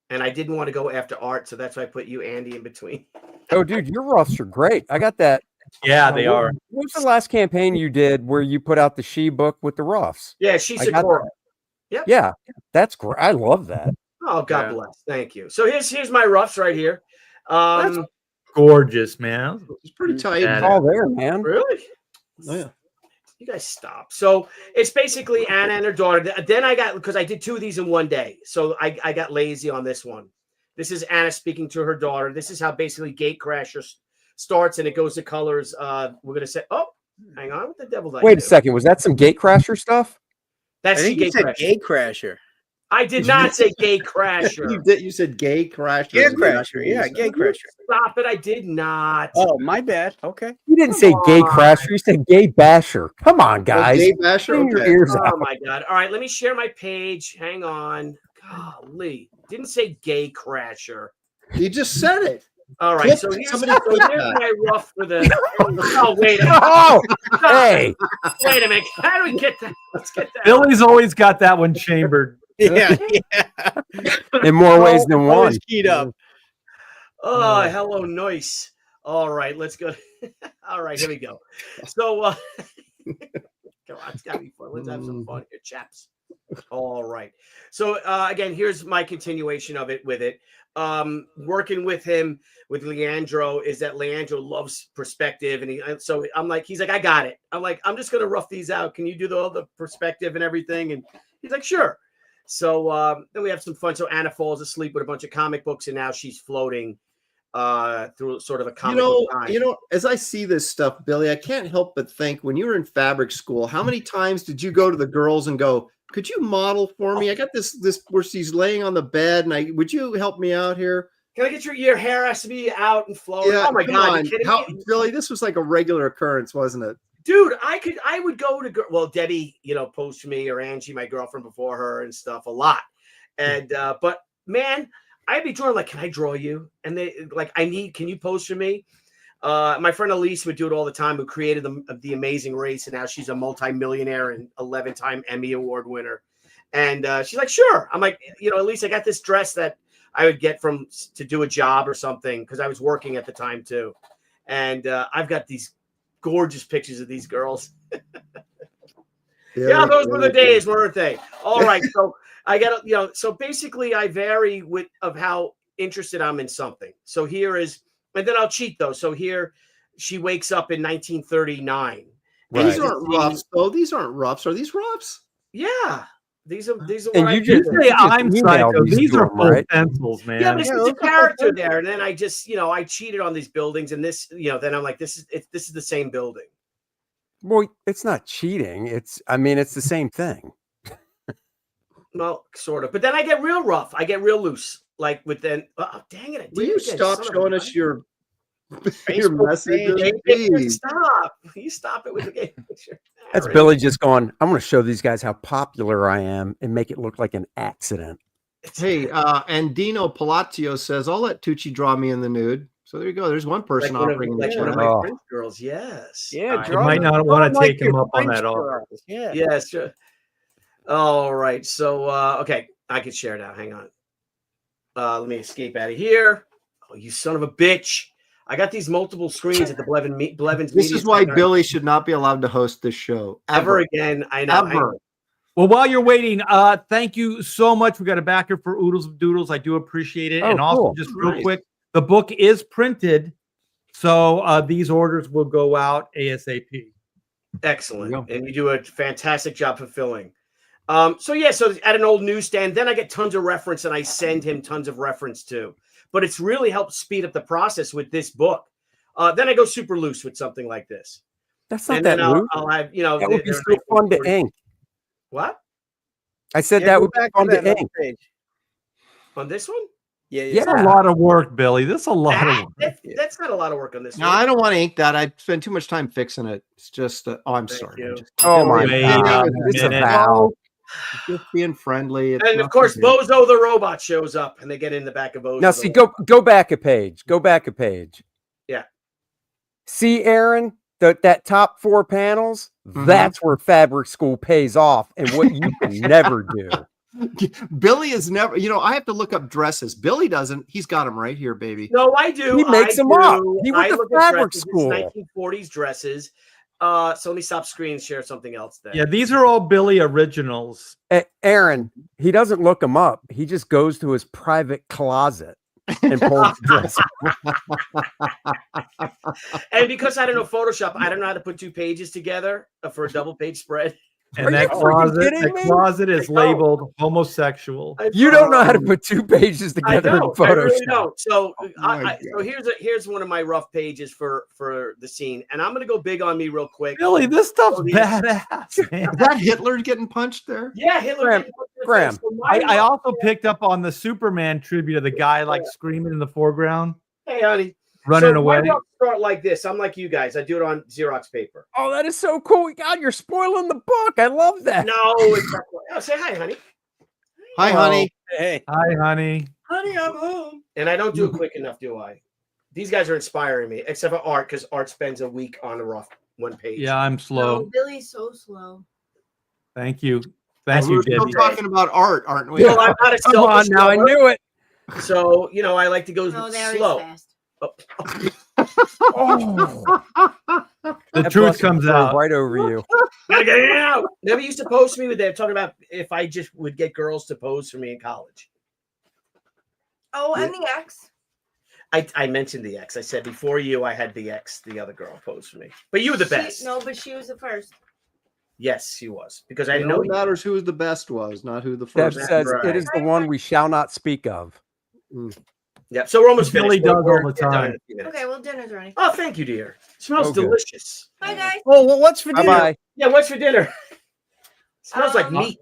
Speaker 2: and I didn't want to go after art, so that's why I put you, Andy, in between.
Speaker 4: Oh, dude, your roughs are great. I got that.
Speaker 6: Yeah, they are.
Speaker 4: What was the last campaign you did where you put out the she book with the roughs?
Speaker 2: Yeah, she's
Speaker 4: I
Speaker 2: a
Speaker 4: got
Speaker 2: core.
Speaker 4: that.
Speaker 2: Yep.
Speaker 4: Yeah, that's great. I love that.
Speaker 2: Oh, God
Speaker 6: Yeah.
Speaker 2: bless. Thank you. So here's my roughs right here.
Speaker 6: Gorgeous, man.
Speaker 3: It's pretty tight.
Speaker 6: Yeah.
Speaker 4: It's all there, man.
Speaker 2: Really?
Speaker 3: Oh, yeah.
Speaker 2: You guys stop. So it's basically Anna and her daughter. Then I got, because I did two of these in one day. So I got lazy on this one. This is Anna speaking to her daughter. This is how basically Gatecrasher starts, and it goes to colors. We're going to say, oh, hang on. What the devil did I
Speaker 4: Wait
Speaker 2: do?
Speaker 4: a second. Was that some Gatecrasher stuff?
Speaker 5: I
Speaker 2: That's
Speaker 5: think you said
Speaker 2: Gatecrasher.
Speaker 5: Gatecrasher.
Speaker 2: I did not say Gatecrasher.
Speaker 3: You said gay crasher.
Speaker 5: Gatecrasher, yeah, Gatecrasher.
Speaker 2: Stop it. I did not.
Speaker 5: Oh, my bad. Okay.
Speaker 4: You didn't say gay crasher. You said gay basher. Come on, guys.
Speaker 3: Gay basher.
Speaker 4: Clean your
Speaker 3: Okay.
Speaker 4: ears
Speaker 2: Oh
Speaker 4: out.
Speaker 2: my God. All right, let me share my page. Hang on. Golly. Didn't say gay crasher.
Speaker 3: You just said it.
Speaker 2: All right,
Speaker 3: Clip-
Speaker 2: so here's
Speaker 3: somebody clip
Speaker 2: here's
Speaker 3: that.
Speaker 2: my rough for the. Oh, wait a minute.
Speaker 4: Oh, hey.
Speaker 2: Wait a minute. How do we get that? Let's get that.
Speaker 6: Billy's always got that one chambered.
Speaker 5: Yeah,
Speaker 4: In more ways than one.
Speaker 5: Always keyed up.
Speaker 2: Oh, hello, nice. All right, let's go. All right, here we go. So, come on, it's gotta be fun. Let's have some fun here, chaps. All right. So, again, here's my continuation of it with it. Working with him with Leandro is that Leandro loves perspective, and so I'm like, he's like, I got it. I'm like, I'm just gonna rough these out. Can you do all the perspective and everything? And he's like, sure. So then we have some fun. So Anna falls asleep with a bunch of comic books, and now she's floating through sort of a comic book time.
Speaker 3: You know, as I see this stuff, Billy, I can't help but think when you were in fabric school, how many times did you go to the girls and go, could you model for me? I got this where she's laying on the bed, and would you help me out here?
Speaker 2: Can I get your hair has to be out and flowing?
Speaker 3: Yeah,
Speaker 2: Oh my
Speaker 3: come
Speaker 2: God,
Speaker 3: on.
Speaker 2: you kidding me?
Speaker 3: Billy, this was like a regular occurrence, wasn't it?
Speaker 2: Dude, I would go to Debbie, posed to me, or Angie, my girlfriend before her, and stuff a lot. And but man, I'd be drawing like, can I draw you? And they like, can you pose for me? My friend Elise would do it all the time, who created the Amazing Race, and now she's a multi-millionaire and 11-time Emmy Award winner. And she's like, sure. I'm like, Elise, I got this dress that I would get to do a job or something, because I was working at the time too. And I've got these gorgeous pictures of these girls. Yeah, those were the days, weren't they? All right, so I got so basically I vary of how interested I'm in something. So here is, and then I'll cheat though. So here she wakes up in 1939.
Speaker 3: These aren't roughs, though. These aren't roughs. Are these roughs?
Speaker 2: Yeah, these are.
Speaker 4: And
Speaker 2: what
Speaker 4: you
Speaker 2: I
Speaker 4: just
Speaker 2: did.
Speaker 6: Say I'm
Speaker 4: emailed
Speaker 6: psycho.
Speaker 4: these
Speaker 6: These
Speaker 4: to
Speaker 6: are
Speaker 4: him,
Speaker 6: full
Speaker 4: right?
Speaker 6: pencils, man.
Speaker 2: Yeah, but it's a character there, and then I just I cheated on these buildings, and this then I'm like, this is the same building.
Speaker 4: Well, it's not cheating. It's the same thing.
Speaker 2: Well, sort of, but then I get real rough. I get real loose, like with then. Oh, dang it!
Speaker 3: Will you stop showing us your messages?
Speaker 2: Stop! You stop it with the game picture.
Speaker 4: That's Billy just going, I'm going to show these guys how popular I am and make it look like an accident.
Speaker 3: Hey, and Dino Palazzo says, I'll let Tucci draw me in the nude. So there you go. There's one person offering in the
Speaker 2: one of
Speaker 3: chat.
Speaker 2: my French girls. Yes.
Speaker 5: Yeah,
Speaker 6: You might not want to take him up on
Speaker 5: French
Speaker 6: that offer.
Speaker 5: girls. Yeah.
Speaker 2: Yes. Sure. All right. So okay, I can share now. Hang on. Let me escape out of here. Oh, you son of a bitch. I got these multiple screens at the Blevins
Speaker 3: This
Speaker 2: Media
Speaker 3: is why
Speaker 2: Center.
Speaker 3: Billy should not be allowed to host this show
Speaker 2: Ever again. I know.
Speaker 3: Ever.
Speaker 6: Well, while you're waiting, thank you so much. We got a backer for Oodles of Doodles. I do appreciate it.
Speaker 4: Oh,
Speaker 6: and also,
Speaker 4: cool.
Speaker 6: just real
Speaker 3: Nice.
Speaker 6: quick, the book is printed, so these orders will go out ASAP.
Speaker 2: Excellent.
Speaker 3: There you
Speaker 2: And you do a fantastic job fulfilling. So at an old newsstand, then I get tons of reference and I send him tons of reference too. But it's really helped speed up the process with this book. Then I go super loose with something like this.
Speaker 4: That's not
Speaker 2: And
Speaker 4: that
Speaker 2: then
Speaker 4: loose.
Speaker 2: I'll have,
Speaker 4: That would be so fun to ink.
Speaker 2: What?
Speaker 4: I said
Speaker 5: Yeah,
Speaker 4: that
Speaker 5: go
Speaker 4: would be
Speaker 5: back
Speaker 4: fun
Speaker 5: that
Speaker 4: to
Speaker 5: other
Speaker 4: ink.
Speaker 5: page.
Speaker 2: On this one?
Speaker 5: Yeah,
Speaker 4: Yeah.
Speaker 6: That's a lot of work, Billy. This is a lot of work.
Speaker 2: That's not a lot of work on this
Speaker 3: No,
Speaker 2: one.
Speaker 3: I don't want to ink that. I spend too much time fixing it. It's just, I'm
Speaker 2: Thank
Speaker 3: sorry.
Speaker 2: you.
Speaker 3: I'm just,
Speaker 4: Oh my
Speaker 6: Wait
Speaker 4: god,
Speaker 6: a
Speaker 4: it's a
Speaker 6: minute.
Speaker 4: vow.
Speaker 3: just being friendly. It's
Speaker 2: And of
Speaker 3: nothing
Speaker 2: course,
Speaker 3: big.
Speaker 2: Bozo the robot shows up and they get in the back of Bozo.
Speaker 4: Now
Speaker 2: the
Speaker 4: see,
Speaker 2: robot.
Speaker 4: go back a page. Go back a page.
Speaker 2: Yeah.
Speaker 4: See, Aaron, that top 4 panels. That's where Fabric School pays off, and what you can never do.
Speaker 3: Billy is never, I have to look up dresses. Billy doesn't. He's got them right here, baby.
Speaker 2: No, I do.
Speaker 4: He makes them up. He went to
Speaker 2: look at
Speaker 4: fabric
Speaker 2: dresses.
Speaker 4: school.
Speaker 2: It's 1940s dresses. So let me stop screen and share something else then.
Speaker 6: Yeah, these are all Billy originals.
Speaker 4: Aaron, he doesn't look them up. He just goes to his private closet and pulls the dress.
Speaker 2: And because I don't know Photoshop, I don't know how to put 2 pages together for a double page spread.
Speaker 6: And
Speaker 4: Are
Speaker 6: that
Speaker 4: you freaking
Speaker 6: closet,
Speaker 4: kidding
Speaker 6: the
Speaker 4: me?
Speaker 6: closet is
Speaker 2: I know.
Speaker 6: labeled homosexual.
Speaker 4: You don't know how to put 2 pages
Speaker 2: I
Speaker 4: together in
Speaker 2: don't.
Speaker 4: Photoshop.
Speaker 2: I really don't. So,
Speaker 3: my
Speaker 2: so here's one of my rough pages for the scene, and I'm gonna go big on me real quick.
Speaker 6: Billy, this stuff's
Speaker 2: Oh, these-
Speaker 6: badass, man.
Speaker 3: Is that Hitler getting punched there?
Speaker 2: Yeah, Hitler.
Speaker 4: Graham,
Speaker 2: getting put in the
Speaker 4: Graham,
Speaker 2: face. So my
Speaker 6: I
Speaker 2: rough-
Speaker 6: also picked up on the Superman tribute of the guy like screaming in the foreground,
Speaker 2: Hey, honey.
Speaker 6: running
Speaker 2: so
Speaker 6: away.
Speaker 2: My rough start like this. I'm like you guys. I do it on Xerox paper.
Speaker 4: Oh, that is so cool. God, you're spoiling the book. I love that.
Speaker 2: No, it's not. Oh, say hi, honey.
Speaker 3: Hi,
Speaker 4: Hello.
Speaker 3: honey.
Speaker 5: Hey,
Speaker 6: Hi, honey.
Speaker 2: Honey, I'm home. And I don't do it quick enough, do I? These guys are inspiring me, except for Art, because Art spends a week on a rough one page.
Speaker 6: Yeah, I'm slow.
Speaker 8: No, Billy's so slow.
Speaker 6: Thank you. Thank
Speaker 3: We're
Speaker 6: you,
Speaker 3: still
Speaker 6: Debbie.
Speaker 3: talking about art, aren't we?
Speaker 2: Well, I'm not a
Speaker 4: Come on
Speaker 2: selfish
Speaker 4: now. I
Speaker 2: lover,
Speaker 4: knew it.
Speaker 2: so I like to go
Speaker 8: No, there
Speaker 2: slow.
Speaker 8: is fast.
Speaker 2: Oh.
Speaker 4: Oh,
Speaker 6: The
Speaker 4: that
Speaker 6: truth
Speaker 4: bus
Speaker 6: comes
Speaker 4: drove
Speaker 6: out.
Speaker 4: right over you.
Speaker 2: Gotta get it out. Never used to pose for me with that. Talking about if I just would get girls to pose for me in college.
Speaker 8: Oh, and the X.
Speaker 2: I mentioned the ex. I said before you, I had the ex, the other girl, pose for me. But you were the best.
Speaker 8: No, but she was the first.
Speaker 2: Yes, she was because I
Speaker 3: I
Speaker 2: didn't
Speaker 3: know
Speaker 2: know
Speaker 3: it matters who the best was, not who the
Speaker 4: Deb
Speaker 3: first.
Speaker 4: says
Speaker 2: right.
Speaker 4: it is the one we shall not speak of.
Speaker 2: Yeah, so we're almost
Speaker 6: Billy
Speaker 2: finished.
Speaker 6: does
Speaker 2: We're
Speaker 6: all the
Speaker 2: done in
Speaker 6: time.
Speaker 2: a few minutes.
Speaker 8: Okay, well, dinner's ready.
Speaker 2: Oh, thank you, dear. Smells
Speaker 4: Okay.
Speaker 2: delicious.
Speaker 8: Bye, guys.
Speaker 5: oh, well, what's for
Speaker 4: Bye
Speaker 5: dinner?
Speaker 4: bye.
Speaker 2: Yeah, what's for dinner? Smells like meat.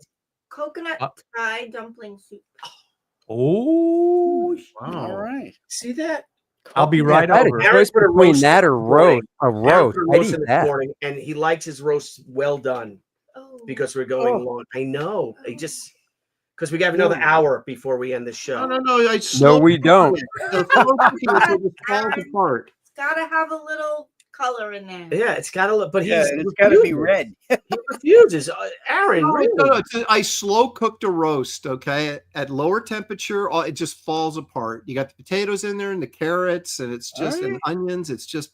Speaker 8: Coconut fried dumpling soup.
Speaker 6: Oh,
Speaker 5: All right.
Speaker 2: See that?
Speaker 6: I'll be right
Speaker 4: I had
Speaker 6: over.
Speaker 4: a choice
Speaker 2: put a
Speaker 4: between
Speaker 2: roast
Speaker 4: that or
Speaker 2: this morning.
Speaker 4: a
Speaker 2: Aaron
Speaker 4: roast.
Speaker 2: put a
Speaker 4: I'd
Speaker 2: roast
Speaker 4: eat
Speaker 2: in this
Speaker 4: that.
Speaker 2: morning, and he likes his roast well done
Speaker 8: Oh.
Speaker 2: because we're going long. I know. I just because we got another hour before we end the show.
Speaker 3: No.
Speaker 4: No, we don't.
Speaker 3: The slow cooking is what just falls apart.
Speaker 8: It's got to have a little color in there.
Speaker 2: Yeah, it's got to look, but
Speaker 5: Yeah,
Speaker 2: he's
Speaker 5: and it's got to be
Speaker 2: refusing.
Speaker 5: red.
Speaker 2: He refuses. Aaron,
Speaker 3: No,
Speaker 2: really?
Speaker 3: I slow cooked a roast, okay, at lower temperature. It just falls apart. You got the potatoes in there and the carrots, and it's just and onions. It's just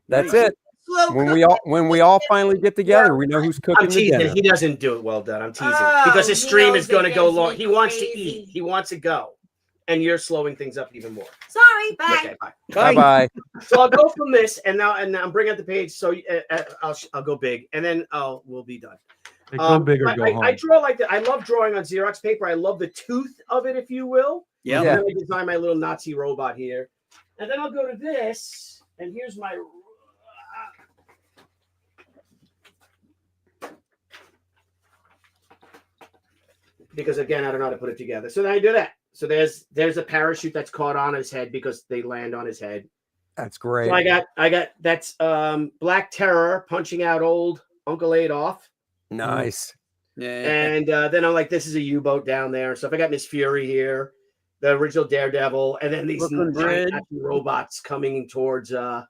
Speaker 4: That's it.
Speaker 8: Slow
Speaker 4: When we all finally get together, we know who's
Speaker 2: I'm
Speaker 4: cooking the
Speaker 2: teasing.
Speaker 4: dinner.
Speaker 2: He doesn't do it well done. I'm teasing
Speaker 8: Oh,
Speaker 2: because his
Speaker 8: he
Speaker 2: stream
Speaker 8: knows
Speaker 2: is going to
Speaker 8: it
Speaker 2: go
Speaker 8: makes
Speaker 2: long.
Speaker 8: me
Speaker 2: He wants to
Speaker 8: crazy.
Speaker 2: eat. He wants to go, and you're slowing things up even more.
Speaker 8: Sorry, bye.
Speaker 2: Okay, bye.
Speaker 4: Bye bye.
Speaker 2: So I'll go from this, and I'm bringing up the page. So I'll go big, and then we'll be done.
Speaker 6: Hey, go big or
Speaker 2: I,
Speaker 6: go
Speaker 2: I,
Speaker 6: home.
Speaker 2: I draw like that. I love drawing on Xerox paper. I love the tooth of it, if you will.
Speaker 5: Yeah.
Speaker 2: And then I design my little Nazi robot here, and then I'll go to this, and here's my. Because again, I don't know how to put it together. So then I do that. So there's a parachute that's caught on his head because they land on his head.
Speaker 4: That's great.
Speaker 2: So I got that's Black Terror punching out old Uncle Adolf.
Speaker 4: Nice.
Speaker 5: Yeah.
Speaker 2: And then I'm like, this is a U-boat down there. So if I got Miss Fury here, the original Daredevil, and then these
Speaker 5: Brooklyn
Speaker 2: giant
Speaker 5: Bridge.
Speaker 2: robots coming towards the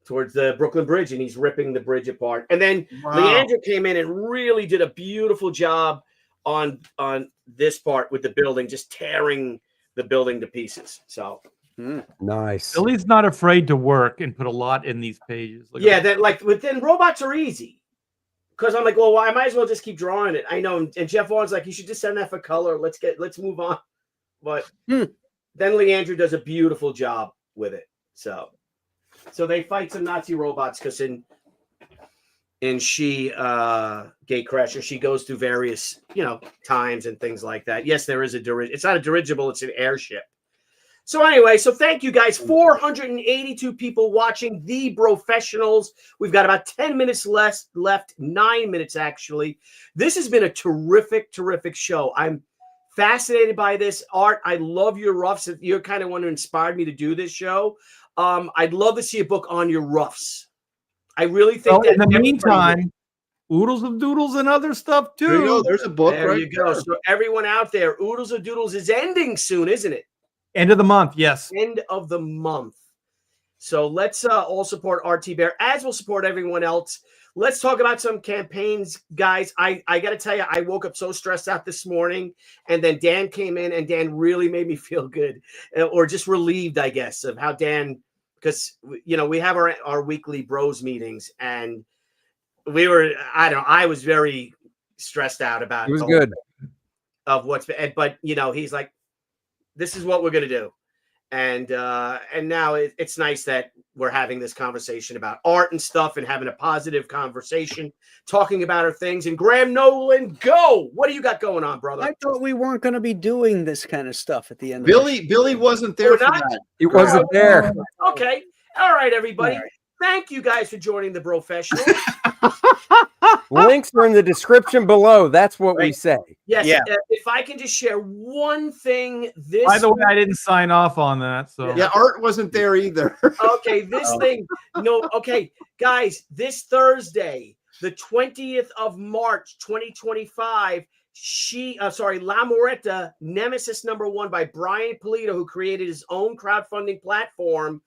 Speaker 2: Brooklyn Bridge, and he's ripping the bridge apart. And then Leandra came in and really did a beautiful job on this part with the building, just tearing the building to pieces. So
Speaker 4: Nice.
Speaker 6: Billy's not afraid to work and put a lot in these pages. Look at
Speaker 2: yeah,
Speaker 6: that.
Speaker 2: that like within robots are easy. Because I'm like, well, I might as well just keep drawing it. I know, and Jeff Vaughn's like, you should just send that for color. Let's move on. But then Leandro does a beautiful job with it. So they fight some Nazi robots because in She Gatecrasher, she goes through various times and things like that. Yes, there is it's not a dirigible, it's an airship. So anyway, thank you guys. 482 people watching the Brofessionals. We've got about 10 minutes left, 9 minutes actually. This has been a terrific show. I'm fascinated by this art. I love your roughs. You're kind of one who inspired me to do this show. I'd love to see a book on your roughs. I really think that
Speaker 6: in the meantime, Oodles of Doodles and other stuff too.
Speaker 3: There you go. There's a book
Speaker 2: there
Speaker 3: right
Speaker 2: you go.
Speaker 3: there.
Speaker 2: So everyone out there, Oodles of Doodles is ending soon, isn't it?
Speaker 6: End of the month, yes.
Speaker 2: End of the month. So let's all support RT Bear, as we'll support everyone else. Let's talk about some campaigns, guys. I got to tell you, I woke up so stressed out this morning, and then Dan came in, and Dan really made me feel good, or just relieved, I guess, of how Dan, because we have our weekly bros meetings, and we were, I was very stressed out about
Speaker 4: It was good.
Speaker 2: of what's been, but he's like, this is what we're going to do. And now it's nice that we're having this conversation about art and stuff and having a positive conversation, talking about our things. And Graham Nolan, go! What do you got going on, brother?
Speaker 5: I thought we weren't going to be doing this kind of stuff at the end.
Speaker 3: Billy wasn't there for that.
Speaker 4: It wasn't there.
Speaker 2: Okay. All right, everybody.
Speaker 5: All right.
Speaker 2: Thank you guys for joining the Brofessionals.
Speaker 4: Links are in the description below. That's what we
Speaker 2: Right.
Speaker 4: say.
Speaker 2: Yes.
Speaker 5: Yeah.
Speaker 2: If I can just share one thing this
Speaker 6: By the way, I didn't sign off on that. So
Speaker 3: Yeah, Art wasn't there either.
Speaker 2: Okay, this thing. No, okay, guys, this Thursday, the 20th of March, 2025, La Moretta, Nemesis #1 by Brian Polito, who created his own crowdfunding platform,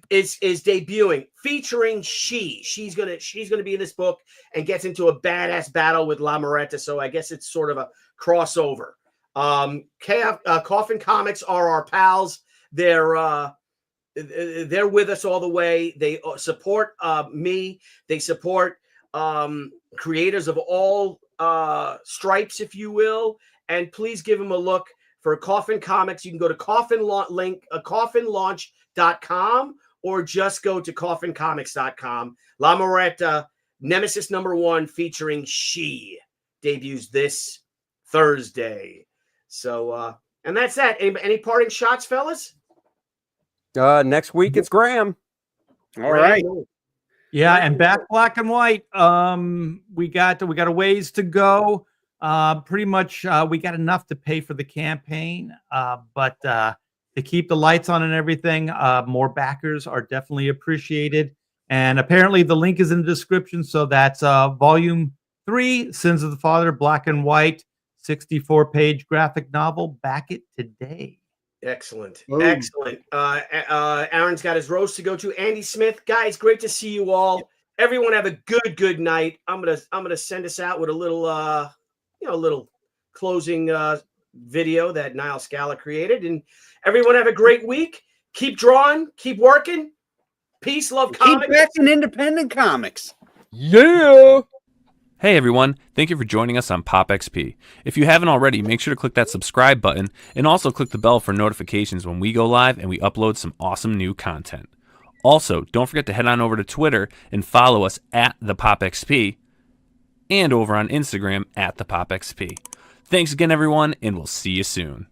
Speaker 2: is debuting, featuring she's gonna be in this book and gets into a badass battle with La Moretta. So I guess it's sort of a crossover. Coffin Comics are our pals. They're with us all the way. They support me. They support creators of all stripes, if you will. And please give them a look for Coffin Comics. You can go to coffinlaunch.com or just go to coffincomics.com. La Moretta, Nemesis #1 featuring She debuts this Thursday. So, and that's that. Any parting shots, fellas?
Speaker 4: Next week it's Graham.
Speaker 5: All right.
Speaker 6: yeah, and back black and white. We got a ways to go. Pretty much, we got enough to pay for the campaign, but to keep the lights on and everything, more backers are definitely appreciated. And apparently, the link is in the description. So that's Volume 3, Sins of the Father, black and white, 64-page graphic novel. Back it today.
Speaker 2: Excellent.
Speaker 3: Boom.
Speaker 2: Excellent. Aaron's got his roast to go to. Andy Smith, guys, great to see you all. Everyone have a good night. I'm gonna send us out with a little little closing video that Niall Scala created. And everyone have a great week. Keep drawing, keep working. Peace, love,
Speaker 5: Keep
Speaker 2: comics.
Speaker 5: backing independent comics.
Speaker 4: Yeah.
Speaker 1: Hey everyone, thank you for joining us on Pop XP. If you haven't already, make sure to click that subscribe button and also click the bell for notifications when we go live and we upload some awesome new content. Also, don't forget to head on over to Twitter and follow us at the Pop XP and over on Instagram at the Pop XP. Thanks again everyone, and we'll see you soon.